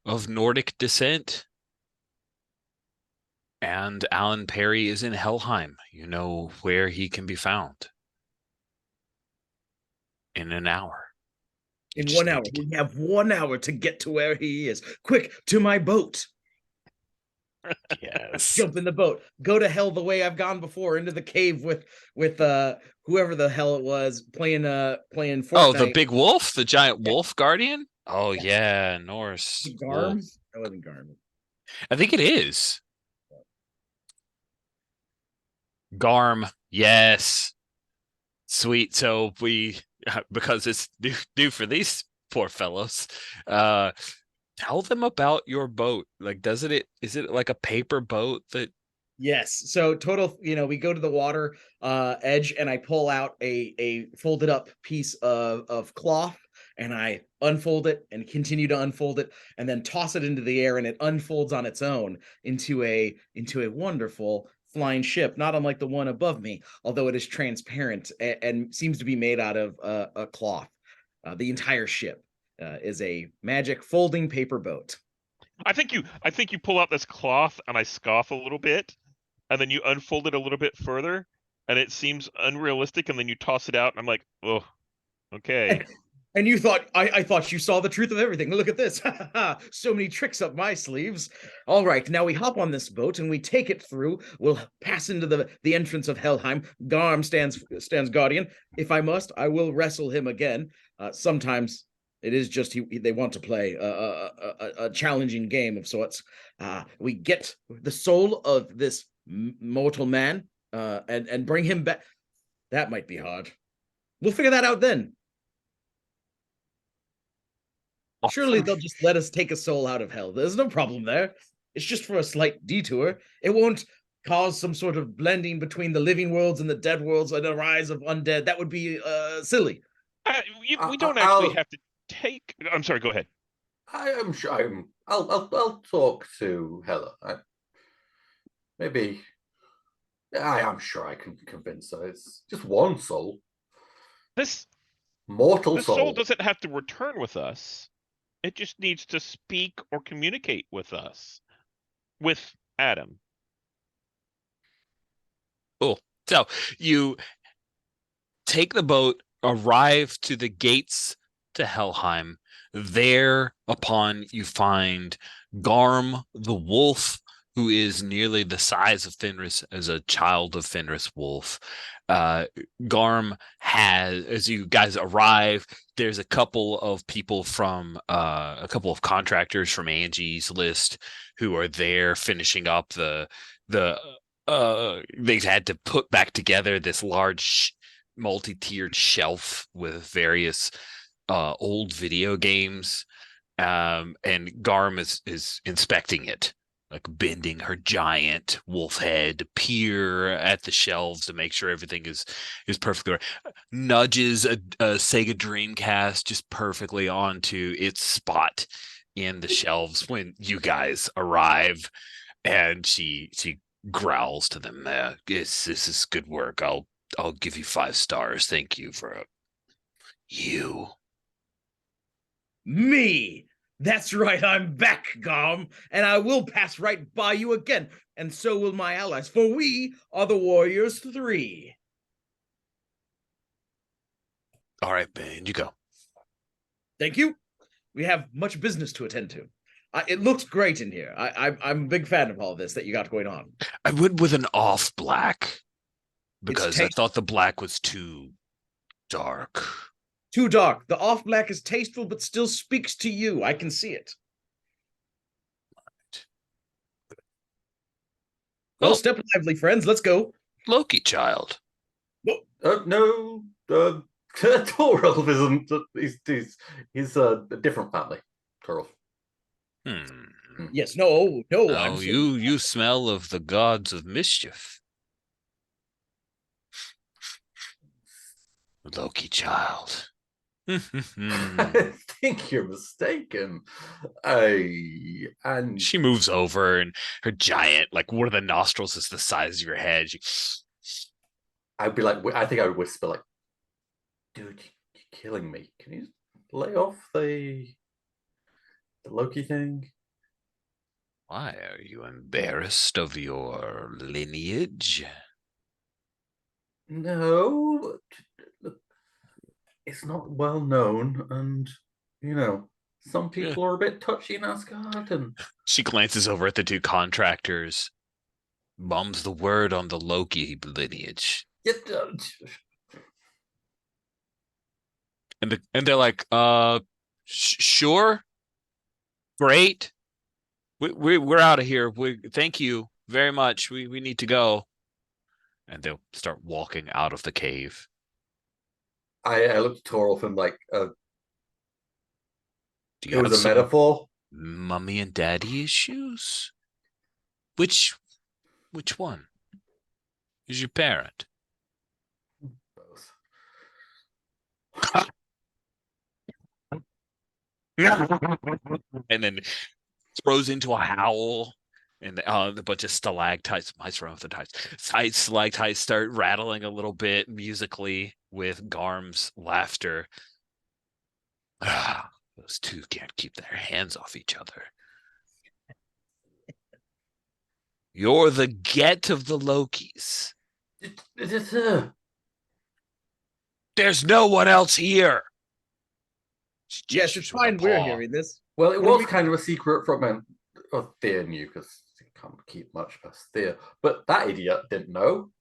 A: of Nordic descent, and Alan Perry is in Helheim. You know where he can be found in an hour.
C: In 1 hour. We have 1 hour to get to where he is. Quick, to my boat.
A: Yes.
C: Jump in the boat. Go to hell the way I've gone before, into the cave with whoever the hell it was playing Fortnite.
A: Oh, the big wolf, the giant wolf guardian. Oh yeah, Norse.
C: Garm. That wasn't Garm.
A: I think it is. Garm. Yes. Sweet. So because it's due for these poor fellows, tell them about your boat. Like, is it like a paper boat that
C: Yes. So total, we go to the water edge and I pull out a folded up piece of cloth and I unfold it and continue to unfold it and then toss it into the air and it unfolds on its own into a wonderful flying ship, not unlike the one above me, although it is transparent and seems to be made out of a cloth. The entire ship is a magic folding paper boat.
D: I think you pull out this cloth and I scoff a little bit, and then you unfold it a little bit further, and it seems unrealistic, and then you toss it out, and I'm like, oh, okay.
C: And you thought I thought you saw the truth of everything. Look at this. So many tricks up my sleeves. All right, now we hop on this boat and we take it through. We'll pass into the entrance of Helheim. Garm stands guardian. If I must, I will wrestle him again. Sometimes it is just they want to play a challenging game of sorts. We get the soul of this mortal man and bring him back. That might be hard. We'll figure that out then. Surely they'll just let us take a soul out of hell. There's no problem there. It's just for a slight detour. It won't cause some sort of blending between the living worlds and the dead worlds and a rise of undead. That would be silly.
D: We don't actually have to take. I'm sorry. Go ahead.
B: I am sure. I'll talk to Hela. Maybe. I am sure I can convince her. It's just one soul.
D: This
B: mortal
D: soul doesn't have to return with us. It just needs to speak or communicate with us, with Adam.
A: Cool. So you take the boat, arrive to the gates to Helheim. Thereupon you find Garm the wolf, who is nearly the size of Fenris as a child of Fenris wolf. Garm has, as you guys arrive, there's a couple of people from a couple of contractors from Angie's list who are there finishing up they've had to put back together this large multi-tiered shelf with various old video games, and Garm is inspecting it, like bending her giant wolf head to peer at the shelves to make sure everything is perfectly right. Nudges a Sega Dreamcast just perfectly onto its spot in the shelves when you guys arrive, and she growls to them, this is good work. I'll give you 5 stars. Thank you for you.
C: Me. That's right, I'm back, Garm, and I will pass right by you again, and so will my allies, for we are the Warriors 3.
A: All right, man, you go.
C: Thank you. We have much business to attend to. It looks great in here. I'm a big fan of all this that you got going on.
A: I went with an off black because I thought the black was too dark.
C: Too dark. The off black is tasteful, but still speaks to you. I can see it. Well, step lively, friends. Let's go.
A: Loki child.
B: No, Torolf isn't. He's a different family. Torolf.
C: Yes. No.
A: Oh, you smell of the gods of mischief. Loki child.
B: I think you're mistaken. And
A: she moves over, and her giant, like, one of the nostrils is the size of your head.
B: I'd be like, I think I would whisper, like, dude, you're killing me. Can you lay off the Loki thing?
A: Why are you embarrassed of your lineage?
B: No, it's not well known, and some people are a bit touchy in Asgard. And
A: she glances over at the 2 contractors, bums the word on the Loki lineage. And they're like, sure, great. We're out of here. Thank you very much. We need to go. And they'll start walking out of the cave.
B: I looked at Torolf and like,
A: do
B: it was a metaphor.
A: Mummy and daddy issues? Which Which one? Is your parent?
B: Both.
A: And then throws into a howl, and a bunch of stalactites, mice run with the tights. Stalactites start rattling a little bit musically with Garm's laughter. Those two can't keep their hands off each other. You're the get of the Lokis. There's no one else here.
C: Yes, it's fine. We're hearing this.
B: Well, it was kind of a secret from Thea knew, because he can't keep much past Thea. But that idiot didn't know.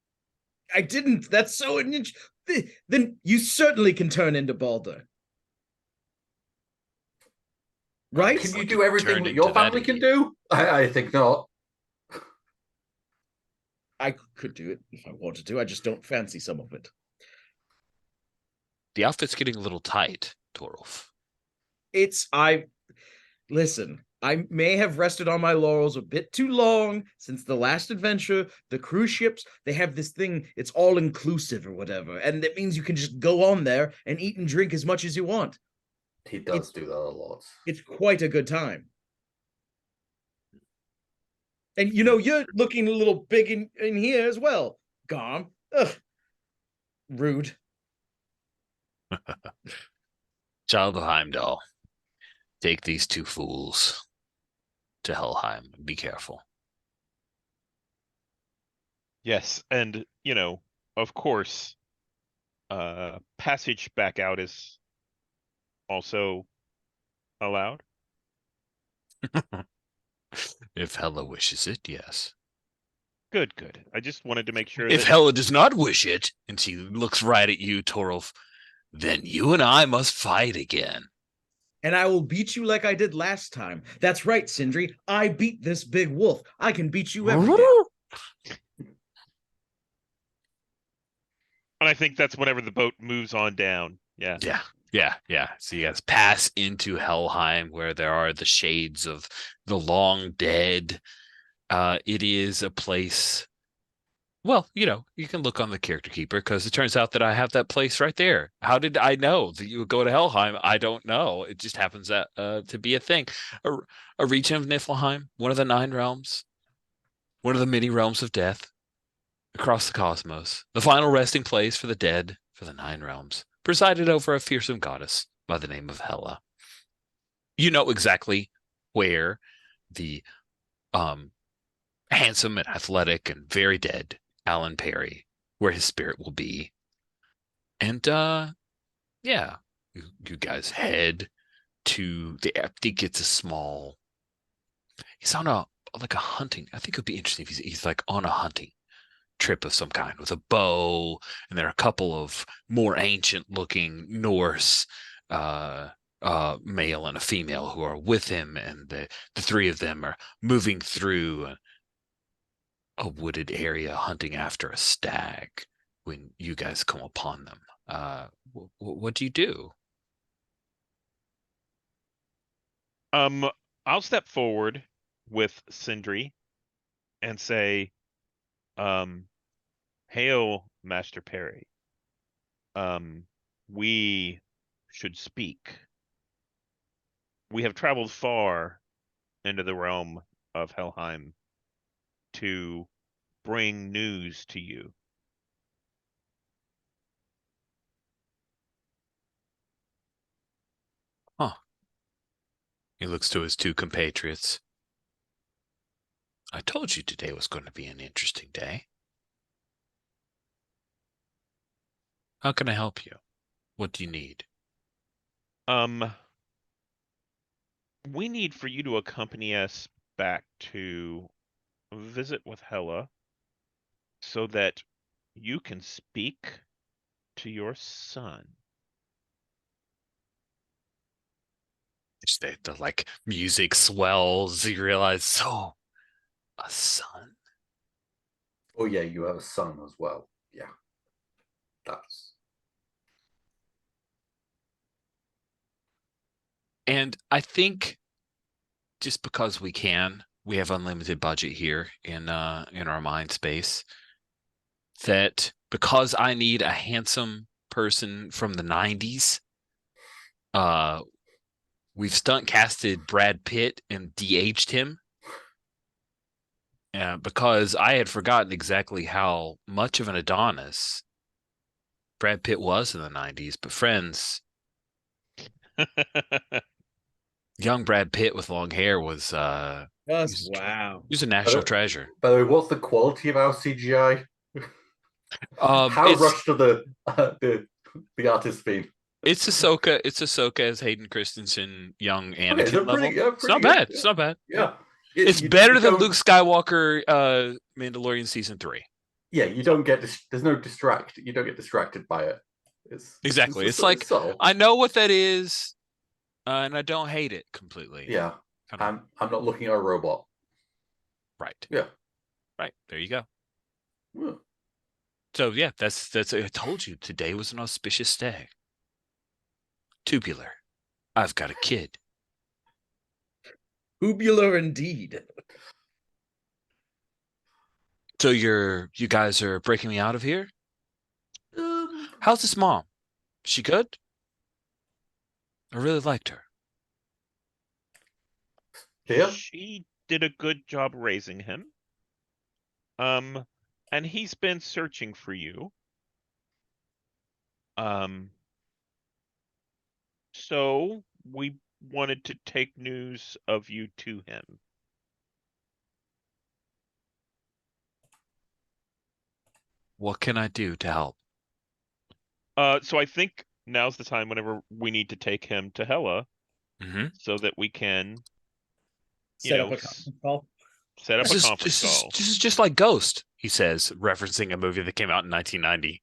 C: I didn't. That's so. Then you certainly can turn into Balder. Right?
B: Can you do everything that your family can do? I think not.
C: I could do it if I wanted to. I just don't fancy some of it.
A: The outfit's getting a little tight, Torolf.
C: Listen, I may have rested on my laurels a bit too long since the last adventure. The cruise ships, they have this thing, it's all inclusive or whatever. And that means you can just go on there and eat and drink as much as you want.
B: He does do that a lot.
C: It's quite a good time. And you're looking a little big in here as well, Garm. Ugh. Rude.
A: Child of Heimdall, take these two fools to Helheim. Be careful.
D: Yes, and of course, passage back out is also allowed.
A: If Hela wishes it, yes.
D: Good. I just wanted to make sure
A: If Hela does not wish it, and she looks right at you, Torolf, then you and I must fight again.
C: And I will beat you like I did last time. That's right, Sindri. I beat this big wolf. I can beat you every day.
D: And I think that's whenever the boat moves on down. Yeah.
A: So you guys pass into Helheim, where there are the shades of the long dead. It is a place. Well, you can look on the character keeper, because it turns out that I have that place right there. How did I know that you would go to Helheim? I don't know. It just happens to be a thing. A region of Niflheim, one of the 9 realms, one of the many realms of death across the cosmos, the final resting place for the dead for the 9 realms, presided over a fearsome goddess by the name of Hela. You know exactly where the handsome and athletic and very dead Alan Perry, where his spirit will be. And you guys head to I think it's a small. He's on a hunting. I think it would be interesting if he's like on a hunting trip of some kind with a bow, and there are a couple of more ancient looking Norse male and a female who are with him, and the 3 of them are moving through a wooded area hunting after a stag when you guys come upon them. What do you do?
D: I'll step forward with Sindri and say, hail, Master Perry. We should speak. We have traveled far into the realm of Helheim to bring news to you.
A: Huh. He looks to his 2 compatriots. I told you today was going to be an interesting day. How can I help you? What do you need?
D: We need for you to accompany us back to visit with Hela so that you can speak to your son.
A: The music swells. You realize, a son?
B: Oh yeah, you have a son as well. Yeah.
A: And I think, just because we can, we have unlimited budget here in our mind space. That because I need a handsome person from the 90s, we've stunt casted Brad Pitt and de-aged him. Because I had forgotten exactly how much of an Adonis Brad Pitt was in the 90s. But friends, young Brad Pitt with long hair was
C: Wow.
A: he was a national treasure.
B: By the way, what's the quality of our CGI? How
A: It's
B: rushed are the artists been?
A: it's Ahsoka as Hayden Christensen, young Anakin
B: they're
A: level.
B: pretty- yeah,
A: It's not
B: pretty good,
A: bad. It's not bad.
B: Yeah.
A: It's
B: You
A: better than
B: don't-
A: Luke Skywalker, Mandalorian season 3.
B: Yeah, you don't get there's no distract. You don't get distracted by it.
A: Exactly. It's like
B: subtle.
A: I know what that is, and I don't hate it completely.
B: Yeah,
A: Kinda-
B: I'm not looking at a robot.
A: right.
B: Yeah.
A: Right. There you go.
B: Yeah.
A: So yeah, that's I told you today was an auspicious day. Tubular. I've got a kid.
C: Tubular indeed.
A: So you guys are breaking me out of here?
B: Um,
A: How's this mom? She good? I really liked her.
B: Yeah.
D: She did a good job raising him. And he's been searching for you. So we wanted to take news of you to him.
A: What can I do to help?
D: So I think now's the time whenever we need to take him to Hela
A: Mm-hmm.
D: so that we can
C: Set
D: know,
C: up a conference call.
D: set up a conference call.
A: This is just like Ghost, he says, referencing a movie that came out in 1990.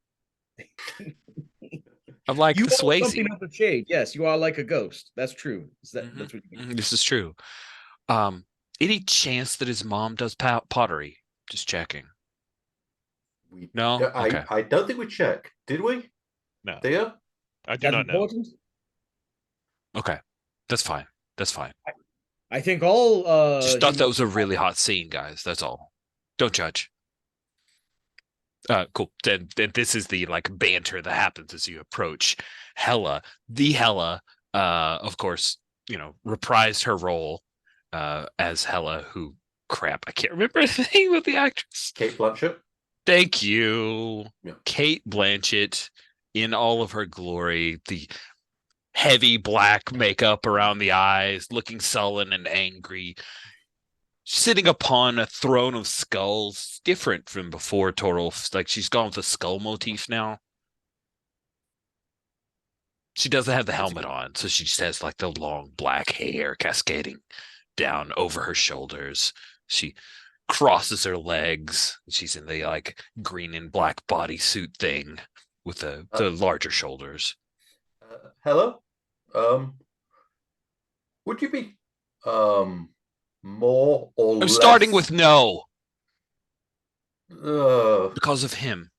A: I'm like
C: You
A: the
C: are
A: Swayze.
C: something of a shade. Yes, you are like a ghost. That's true. That's what you mean.
A: This is true. Any chance that his mom does pottery? Just checking. No? Okay.
B: I don't think we checked. Did we?
D: No.
B: Thea?
D: I do
C: That's
D: not know.
C: important.
A: Okay. That's fine. That's fine.
C: I think all
A: Just thought that
C: humans-
A: was a really hot scene, guys. That's all. Don't judge. Cool. Then this is the like banter that happens as you approach Hela. The Hela, of course, reprised her role as Hela, who crap, I can't remember the name of the actress.
B: Kate Blanchett?
A: Thank you.
B: Yeah.
A: Kate Blanchett in all of her glory, the heavy black makeup around the eyes, looking sullen and angry, sitting upon a throne of skulls, different from before total. Like she's gone with the skull motif now. She doesn't have the helmet on, so she just has like the long black hair cascading down over her shoulders. She crosses her legs. She's in the like green and black bodysuit thing with the larger shoulders.
B: Hello? Would you be more or
A: I'm
B: less?
A: starting with no
B: Uh,
A: because of him.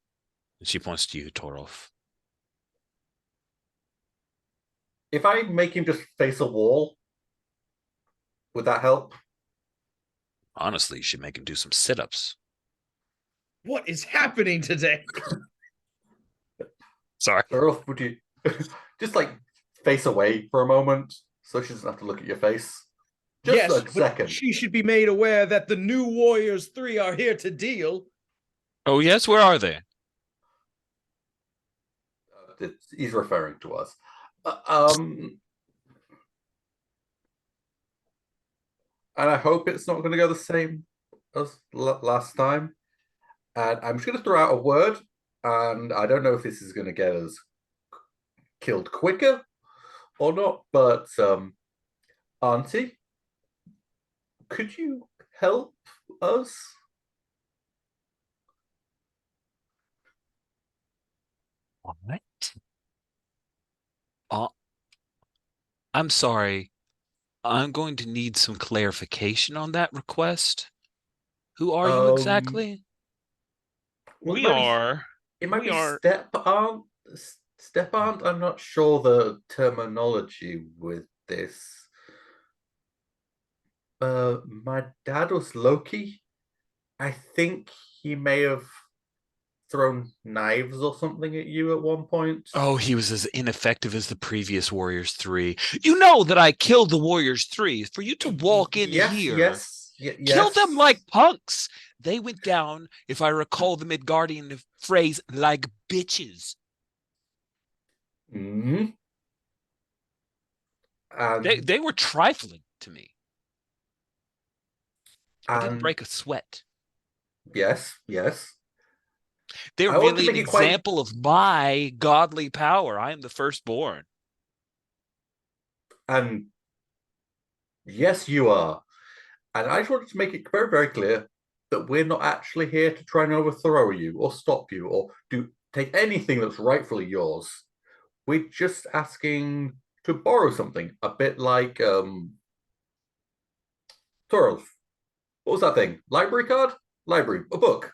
A: And she points to you, Torolf.
B: if I make him just face a wall, would that help?
A: Honestly, you should make him do some sit-ups.
C: What is happening today?
A: Sorry.
B: Or would you just like face away for a moment so she doesn't have to look at your face? Just
C: yes,
B: a
C: but
B: second.
C: she should be made aware that the new Warriors 3 are here to deal.
A: Oh, yes? Where are they?
B: He's referring to us. And I hope it's not going to go the same as last time. And I'm just going to throw out a word, and I don't know if this is going to get us killed quicker or not, but Auntie, could you help us?
A: What? I'm sorry. I'm going to need some clarification on that request. Who are you exactly?
B: Well,
D: We are.
B: It might
D: we
B: be
D: are-
B: step aunt. Step aunt. I'm not sure the terminology with this. My dad was Loki. I think he may have thrown knives or something at you at one point.
A: Oh, he was as ineffective as the previous Warriors 3. You know that I killed the Warriors 3. For you to walk in here, kill them like punks. They went down, if I recall the Midgardian phrase, like bitches.
B: Mm-hmm.
A: They were trifling to me. I didn't break a sweat.
B: Yes.
A: They're
B: I want to
A: really an
B: make it quite-
A: example of my godly power. I am the firstborn.
B: And yes, you are. And I just wanted to make it very, very clear that we're not actually here to try and overthrow you or stop you or take anything that's rightfully yours. We're just asking to borrow something, a bit like Thor. What was that thing? Library card? Library, a book.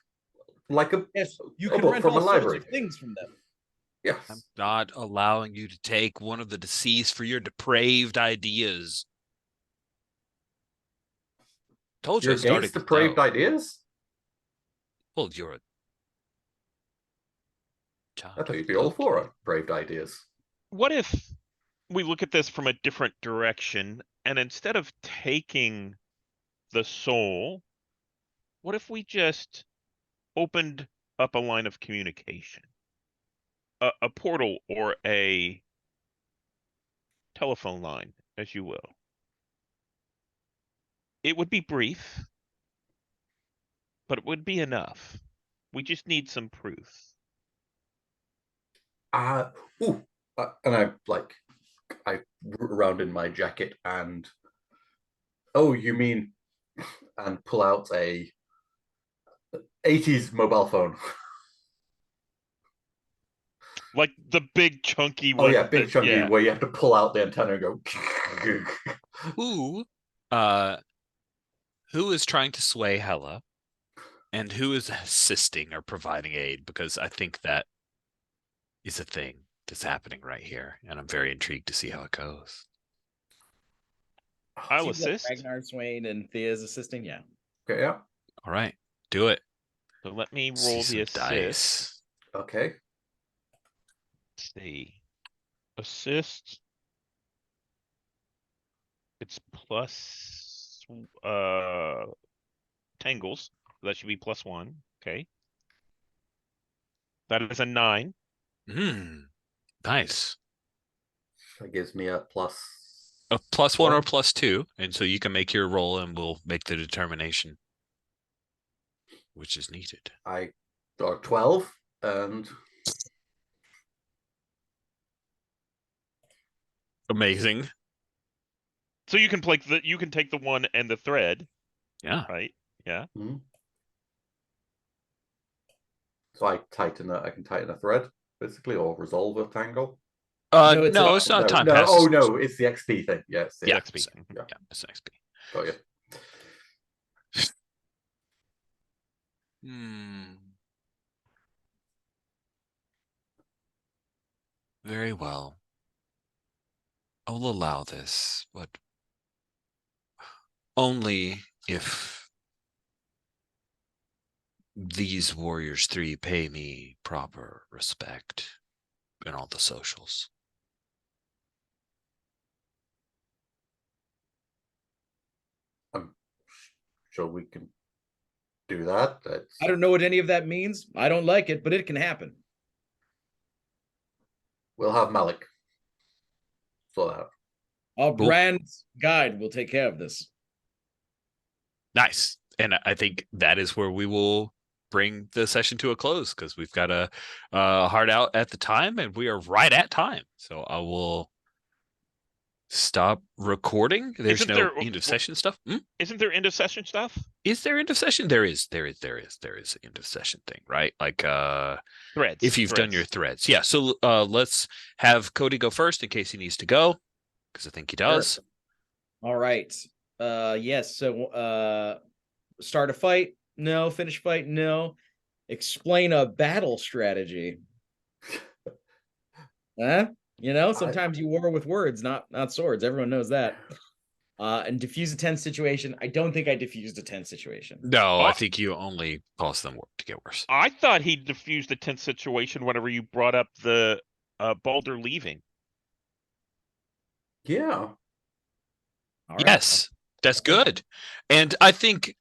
B: Like a
C: Yes, you
B: a
C: can
B: book
C: rent
B: from
C: all
B: a
C: sorts
B: library.
C: of things from them.
B: Yes.
A: I'm not allowing you to take one of the deceased for your depraved ideas. Told you
B: You're
A: I started
B: against depraved ideas?
A: Well, you're a child.
B: I thought you'd be all for depraved ideas.
D: What if we look at this from a different direction, and instead of taking the soul, what if we just opened up a line of communication? A portal or a telephone line, as you will. It would be brief, but it would be enough. We just need some proof.
B: And I root around in my jacket and, oh, you mean, and pull out a 80s mobile phone.
D: Like the big chunky
B: Oh
D: one.
B: yeah, big chunky where you have to pull out the antenna and go.
A: Who is trying to sway Hela, and who is assisting or providing aid? Because I think that is a thing that's happening right here, and I'm very intrigued to see how it goes.
D: I'll
C: Seems like
D: assist.
C: Ragnar, Swain, and Thea's assisting. Yeah.
B: Okay, yeah.
A: All right, do it.
D: So let me roll
A: See
D: the
A: some
D: assist.
A: dice.
B: Okay.
D: Let's see. Assist. It's plus tangles. That should be +1. Okay. That is a 9.
A: Nice.
B: That gives me a plus.
A: A +1 or +2, and so you can make your roll, and we'll make the determination which is needed.
B: I got 12 and
A: Amazing.
D: So you can take the one and the thread.
A: Yeah.
D: Right. Yeah.
B: Mm-hmm. So I can tighten a thread, basically, or resolve a tangle.
C: No,
A: it's not time
B: no.
A: passes.
B: Oh no, it's the XP thing. Yes.
A: Yeah,
D: XP.
A: Yeah, it's an XP.
B: Got you.
A: Very well. I will allow this, but only if these Warriors 3 pay me proper respect in all the socials.
B: I'm sure we can do that.
C: I don't know what any of that means. I don't like it, but it can happen.
B: We'll have Malik sort that out.
C: Our brand guide will take care of this.
A: Nice. And I think that is where we will bring the session to a close, because we've got a hard out at the time, and we are right at time. So I will stop recording. There's no end of session stuff.
D: Isn't there end of session stuff?
A: Is there end of session? There is end of session thing, right? Like
D: threads.
A: If you've done your threads. Yeah. So let's have Cody go first in case he needs to go, because I think he does.
C: Sure. All right. Yes. So start a fight? No. Finish fight? No. Explain a battle strategy. Huh? You know, sometimes you war with words, not swords. Everyone knows that. And diffuse a tense situation. I don't think I diffused a tense situation.
A: No, I think you only caused them to get worse.
D: I thought he diffused a tense situation whenever you brought up the Baldur leaving.
B: Yeah.
C: All right.
A: Yes, that's good. And I think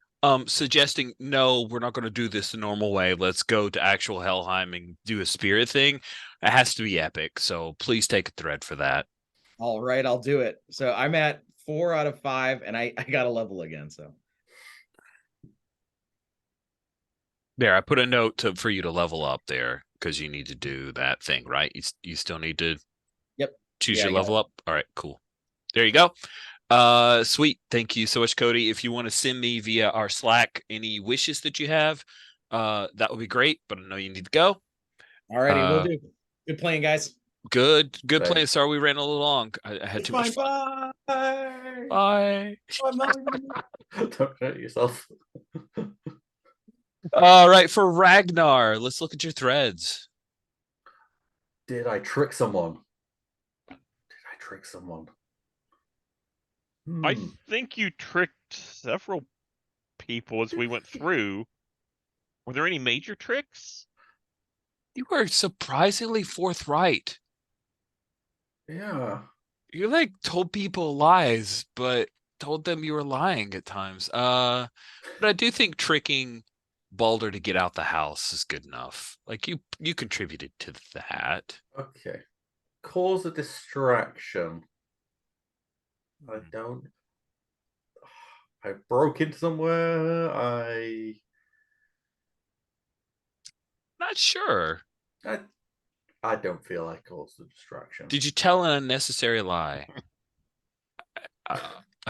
A: suggesting, no, we're not going to do this the normal way. Let's go to actual Helheim and do a spirit thing. It has to be epic. So please take a thread for that.
C: All right, I'll do it. So I'm at 4 out of 5, and I got a level again. So
A: There, I put a note for you to level up there because you need to do that thing, right? You still need to choose your level up. All right, cool. There you go. Sweet. Thank you so much, Cody. If you want to send me via our Slack any wishes that you have, that would be great. But I know you need to go.
C: All righty, we'll do. Good playing, guys.
A: Good
B: Thanks.
A: plan. Sorry we ran a little long. I had too much fun. Bye.
B: Don't hurt yourself.
A: All right, for Ragnar, let's look at your threads.
B: Did I trick someone?
D: I think you tricked several people as we went through. Were there any major tricks?
A: You were surprisingly forthright.
B: Yeah.
A: You like told people lies, but told them you were lying at times. But I do think tricking Baldur to get out the house is good enough. Like you contributed to that.
B: Okay. Cause a distraction. I broke into somewhere.
A: Not sure.
B: I don't feel I caused a distraction.
A: Did you tell an unnecessary lie? I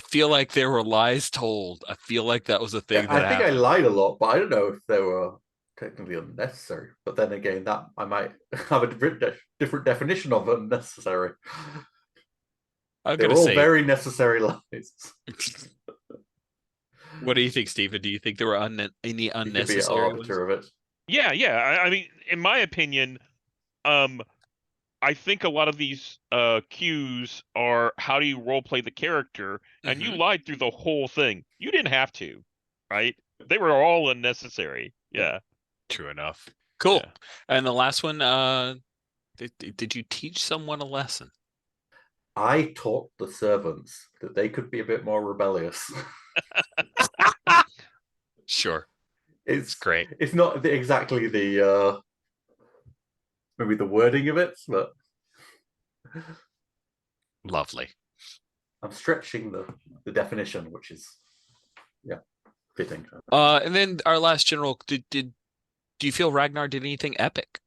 A: feel like there were lies told. I feel like that was a thing that
B: I think
A: happened.
B: I lied a lot, but I don't know if they were technically unnecessary. But then again, that I might have a different definition of unnecessary. They were all very necessary lies.
A: What do you think, Stephen? Do you think there were any unnecessary?
B: You could be an arbiter of it.
D: Yeah. I mean, in my opinion, I think a lot of these cues are how do you role play the character, and you lied through the whole thing. You didn't have to, right? They were all unnecessary. Yeah.
A: True enough. Cool.
D: Yeah.
A: And the last one, did you teach someone a lesson?
B: I taught the servants that they could be a bit more rebellious.
A: Sure.
B: It's
A: great.
B: It's not exactly the maybe the wording of it, but
A: lovely.
B: I'm stretching the definition, which is fitting.
A: And then our last general, do you feel Ragnar did anything epic?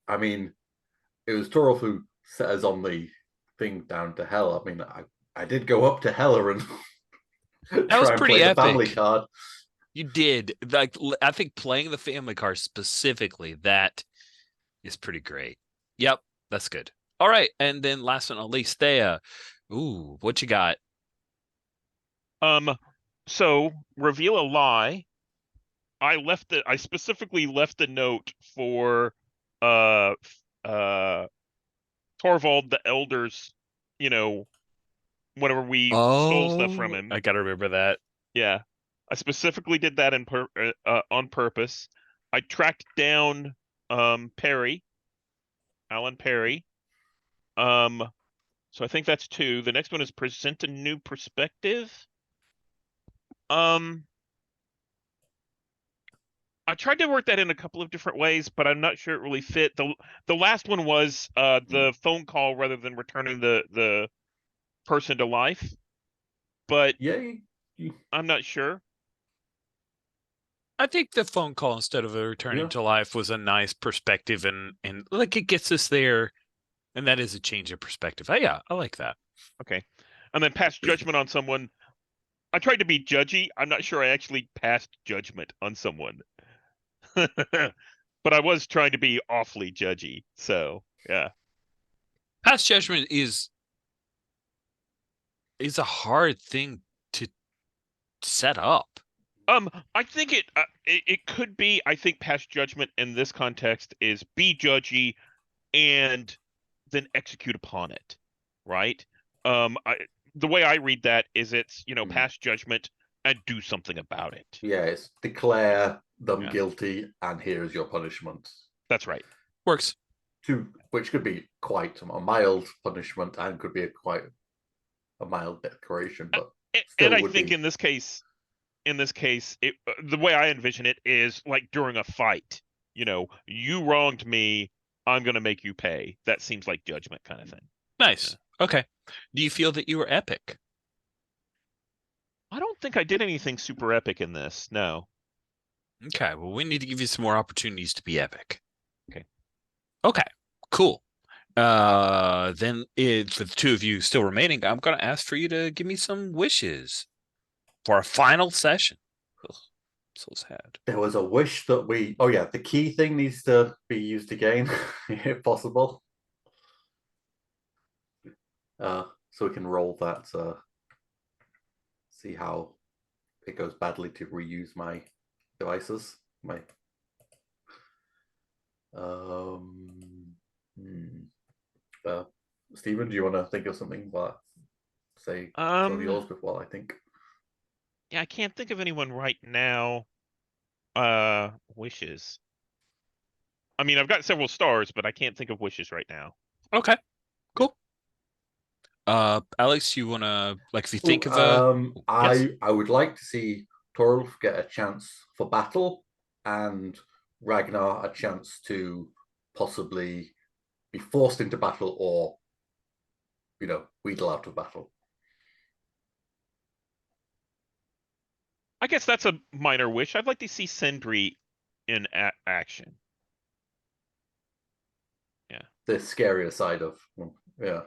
B: I mean, it was Torolf who set us on the thing down to Hell. I mean, I did go up to Hela and
A: that was pretty epic.
B: The family card.
A: You did. Like, I think playing the family card specifically, that is pretty great. Yep, that's good. All right, and then last but not least, Thea. Ooh, what you got?
D: So reveal a lie. I specifically left a note for Torvald the Elder's, whenever we stole stuff from him.
A: I gotta remember that.
D: Yeah. I specifically did that on purpose. I tracked down Perry, Alan Perry. So I think that's 2. The next one is present a new perspective. I tried to work that in a couple of different ways, but I'm not sure it really fit. The last one was the phone call rather than returning the person to life. But I'm not sure.
A: I think the phone call instead of a returning to life was a nice perspective, and like it gets us there, and that is a change of perspective. Yeah, I like that.
D: Okay. And then pass judgment on someone. I tried to be judgy. I'm not sure I actually passed judgment on someone. But I was trying to be awfully judgy. So, yeah.
A: Pass judgment is a hard thing to set up.
D: I think it could be. I think pass judgment in this context is be judgy and then execute upon it, right? The way I read that is it's pass judgment and do something about it.
B: Yeah, it's declare them
D: Yeah.
B: guilty, and here is your punishment.
D: That's right.
A: Works.
B: Which could be quite a mild punishment and could be quite a mild declaration, but
D: and I think in this case, the way I envision it is like during a fight. You wronged me. I'm going to make you pay. That seems like judgment kind of thing.
A: Nice. Yeah. Okay. Do you feel that you were epic?
D: I don't think I did anything super epic in this. No.
A: Okay. Well, we need to give you some more opportunities to be epic.
D: Okay.
A: Okay. Cool. Then for the two of you still remaining, I'm going to ask for you to give me some wishes for our final session. Ugh, so sad.
B: There was a wish that the key thing needs to be used again, if possible. So we can roll that, see how it goes badly to reuse my devices. Stephen, do you want to think of something while I say some of yours before I think?
D: Yeah, I can't think of anyone right now. Wishes. I mean, I've got several stars, but I can't think of wishes right now.
A: Okay, cool. Alex, you wanna if you think of a
B: I would like to see Torulf get a chance for battle and Ragnar a chance to possibly be forced into battle or wheedle out of battle.
D: I guess that's a minor wish. I'd like to see Sindri in action. Yeah.
B: The scarier side of
D: Yeah.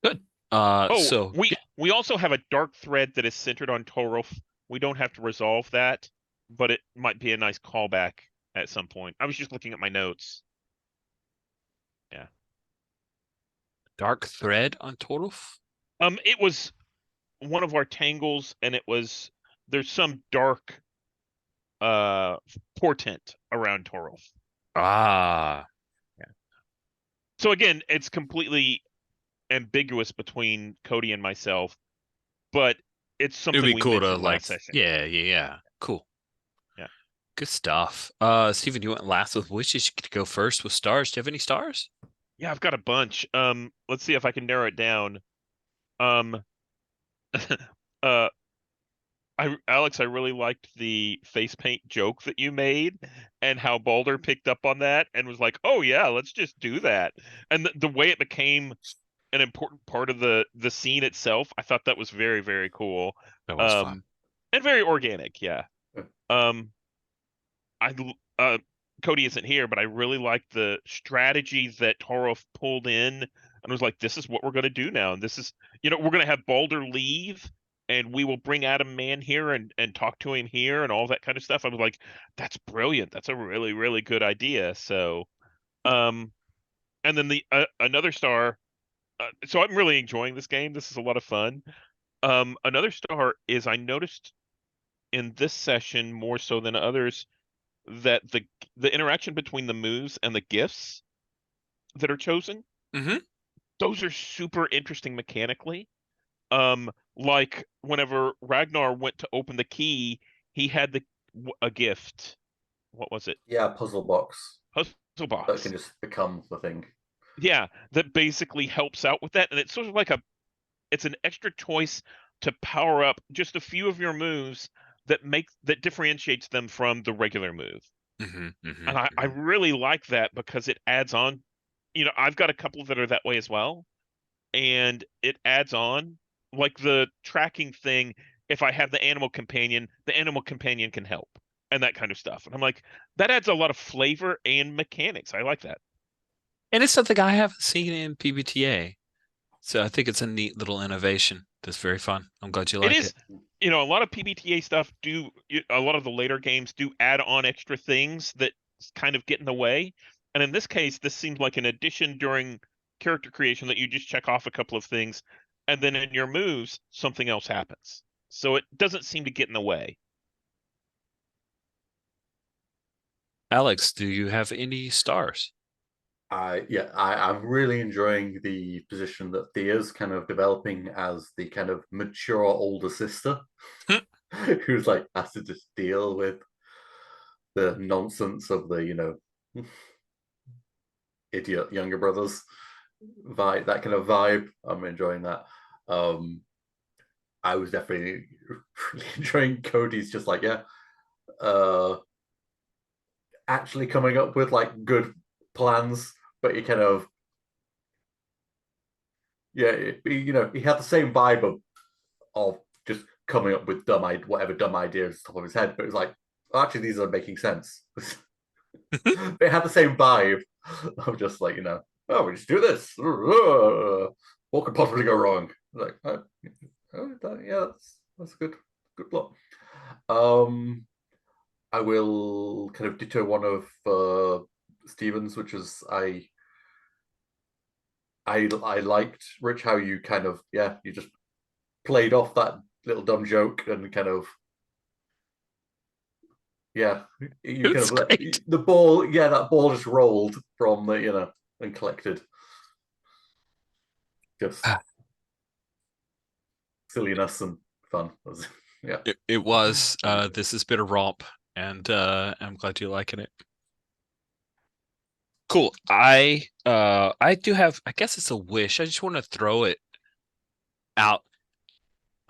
A: Good. So
D: we also have a dark thread that is centered on Torulf. We don't have to resolve that, but it might be a nice callback at some point. I was just looking at my notes. Yeah.
A: Dark thread on Torulf?
D: It was one of our tangles, and there's some dark portent around Torulf.
A: Ah.
D: Yeah. So again, it's completely ambiguous between Cody and myself, but it's something
A: it'd be cool to
D: last session.
A: Yeah. Cool.
D: Yeah.
A: Good stuff. Stephen, you went last with wishes. You get to go first with stars. Do you have any stars?
D: Yeah, I've got a bunch. Let's see if I can narrow it down. Alex, I really liked the face paint joke that you made and how Baldur picked up on that and was like, "Oh yeah, let's just do that." And the way it became an important part of the scene itself, I thought that was very, very cool.
A: That was fun.
D: And very organic, yeah. Cody isn't here, but I really liked the strategy that Torulf pulled in and was like, "This is what we're going to do now." And this is, we're going to have Baldur leave and we will bring Adam Man here and talk to him here and all that kind of stuff. I was like, that's brilliant. That's a really, really good idea. So, and then the another star. So I'm really enjoying this game. This is a lot of fun. Another star is I noticed in this session more so than others that the interaction between the moves and the gifts that are chosen, those are super interesting mechanically. Like whenever Ragnar went to open the key, he had a gift. What was it?
B: Yeah, puzzle box.
D: Puzzle box.
B: That can just become the thing.
D: Yeah, that basically helps out with that, and it's sort of like it's an extra choice to power up just a few of your moves that differentiates them from the regular move. And I really like that because it adds on. I've got a couple that are that way as well, and it adds on. Like the tracking thing, if I have the animal companion can help and that kind of stuff. And I'm like, that adds a lot of flavor and mechanics. I like that.
A: And it's something I haven't seen in PBTA. So I think it's a neat little innovation that's very fun. I'm glad you like it.
D: you know, a lot of PBTA stuff a lot of the later games do add on extra things that kind of get in the way. And in this case, this seems like an addition during character creation that you just check off a couple of things, and then in your moves, something else happens. So it doesn't seem to get in the way.
A: Alex, do you have any stars?
B: I'm really enjoying the position that Thea's kind of developing as the kind of mature older sister who's like has to just deal with the nonsense of the, you know, idiot younger brothers vibe, that kind of vibe. I'm enjoying that. I was definitely really enjoying Cody's just like, yeah, actually coming up with like good plans, but he kind of, yeah, you know, he had the same vibe of just coming up with whatever dumb ideas off the top of his head, but it was like, actually, these are making sense. It had the same vibe of just like, you know, oh, we just do this. What could possibly go wrong? Like, yeah, that's a good plot. I will kind of ditto one of Stevens, which is I liked, Rich, how you kind of, yeah, you just played off that little dumb joke and kind of, yeah, you kind of let the ball, yeah, that ball just rolled from the, you know, and collected. Just silliness and fun. Yeah.
A: It was. This has been a romp, and I'm glad you're liking it. Cool. I do have, I guess it's a wish. I just want to throw it out.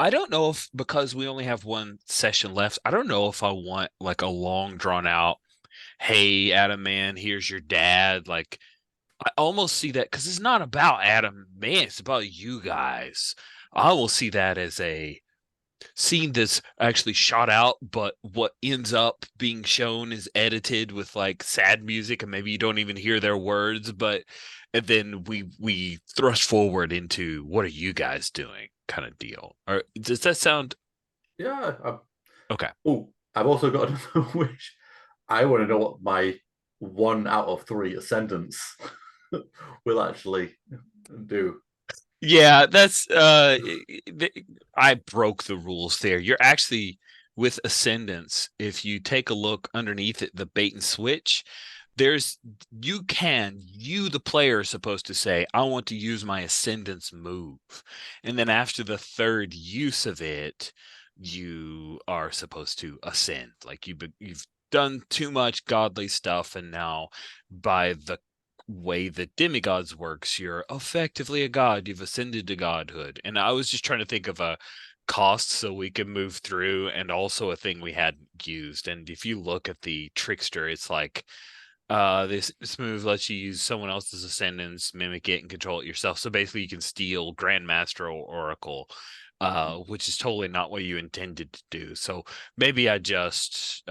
A: I don't know if, because we only have one session left, I don't know if I want like a long drawn out, hey, Adam Man, here's your dad. Like, I almost see that because it's not about Adam Man, it's about you guys. I will see that as a scene that's actually shot out, but what ends up being shown is edited with like sad music, and maybe you don't even hear their words, but and then we thrust forward into what are you guys doing kind of deal. Or does that sound
B: Yeah.
A: okay?
B: Oh, I've also got another wish. I want to know what my 1 out of 3 ascendants will actually do.
A: Yeah, that's I broke the rules there. You're actually with ascendants, if you take a look underneath it, the bait and switch, there's you the player is supposed to say, I want to use my ascendants move. And then after the third use of it, you are supposed to ascend. Like you've done too much godly stuff, and now by the way that Demigods works, you're effectively a god. You've ascended to godhood. And I was just trying to think of a cost so we can move through, and also a thing we hadn't used. And if you look at the trickster, it's like this move lets you use someone else's ascendants, mimic it, and control it yourself. So basically you can steal Grandmaster or Oracle, which is totally not what you intended to do. So maybe I just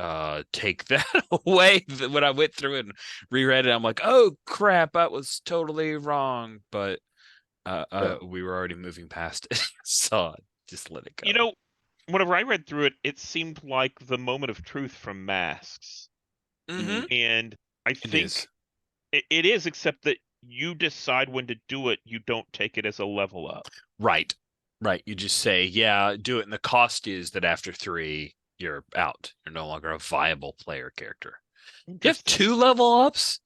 A: take that away. When I went through and reread it, I'm like, oh crap, that was totally wrong. But we were already moving past it, so just let it go.
D: You know, whenever I read through it, it seemed like the moment of truth from Masks.
A: Mm-hmm.
D: And I think it is, except that you decide when to do it. You don't take it as a level up.
A: Right. You just say, yeah, do it. And the cost is that after 3, you're out. You're no longer a viable player character. You have 2 level ups,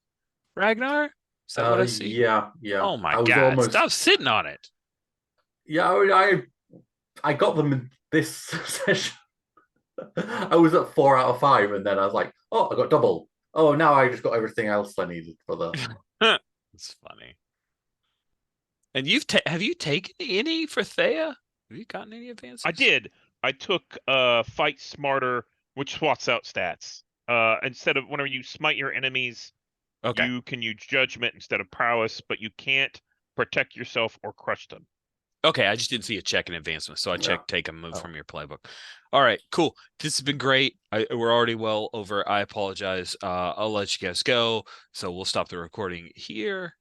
A: Ragnar? Is that what I see?
B: Yeah.
A: Oh my God. Stop sitting on it.
B: Yeah, I got them in this session. I was at 4 out of 5, and then I was like, oh, I got double. Oh, now I just got everything else I needed for the.
A: It's funny. And have you taken any for Thea? Have you gotten any advances?
D: I did. I took Fight Smarter, which swaps out stats. Instead of whenever you smite your enemies, you can use Judgment instead of Prowess, but you can't protect yourself or crush them.
A: Okay, I just didn't see a check in advancement, so I checked take a move from your playbook. All right, cool. This has been great. We're already well over. I apologize. I'll let you guys go, so we'll stop the recording here.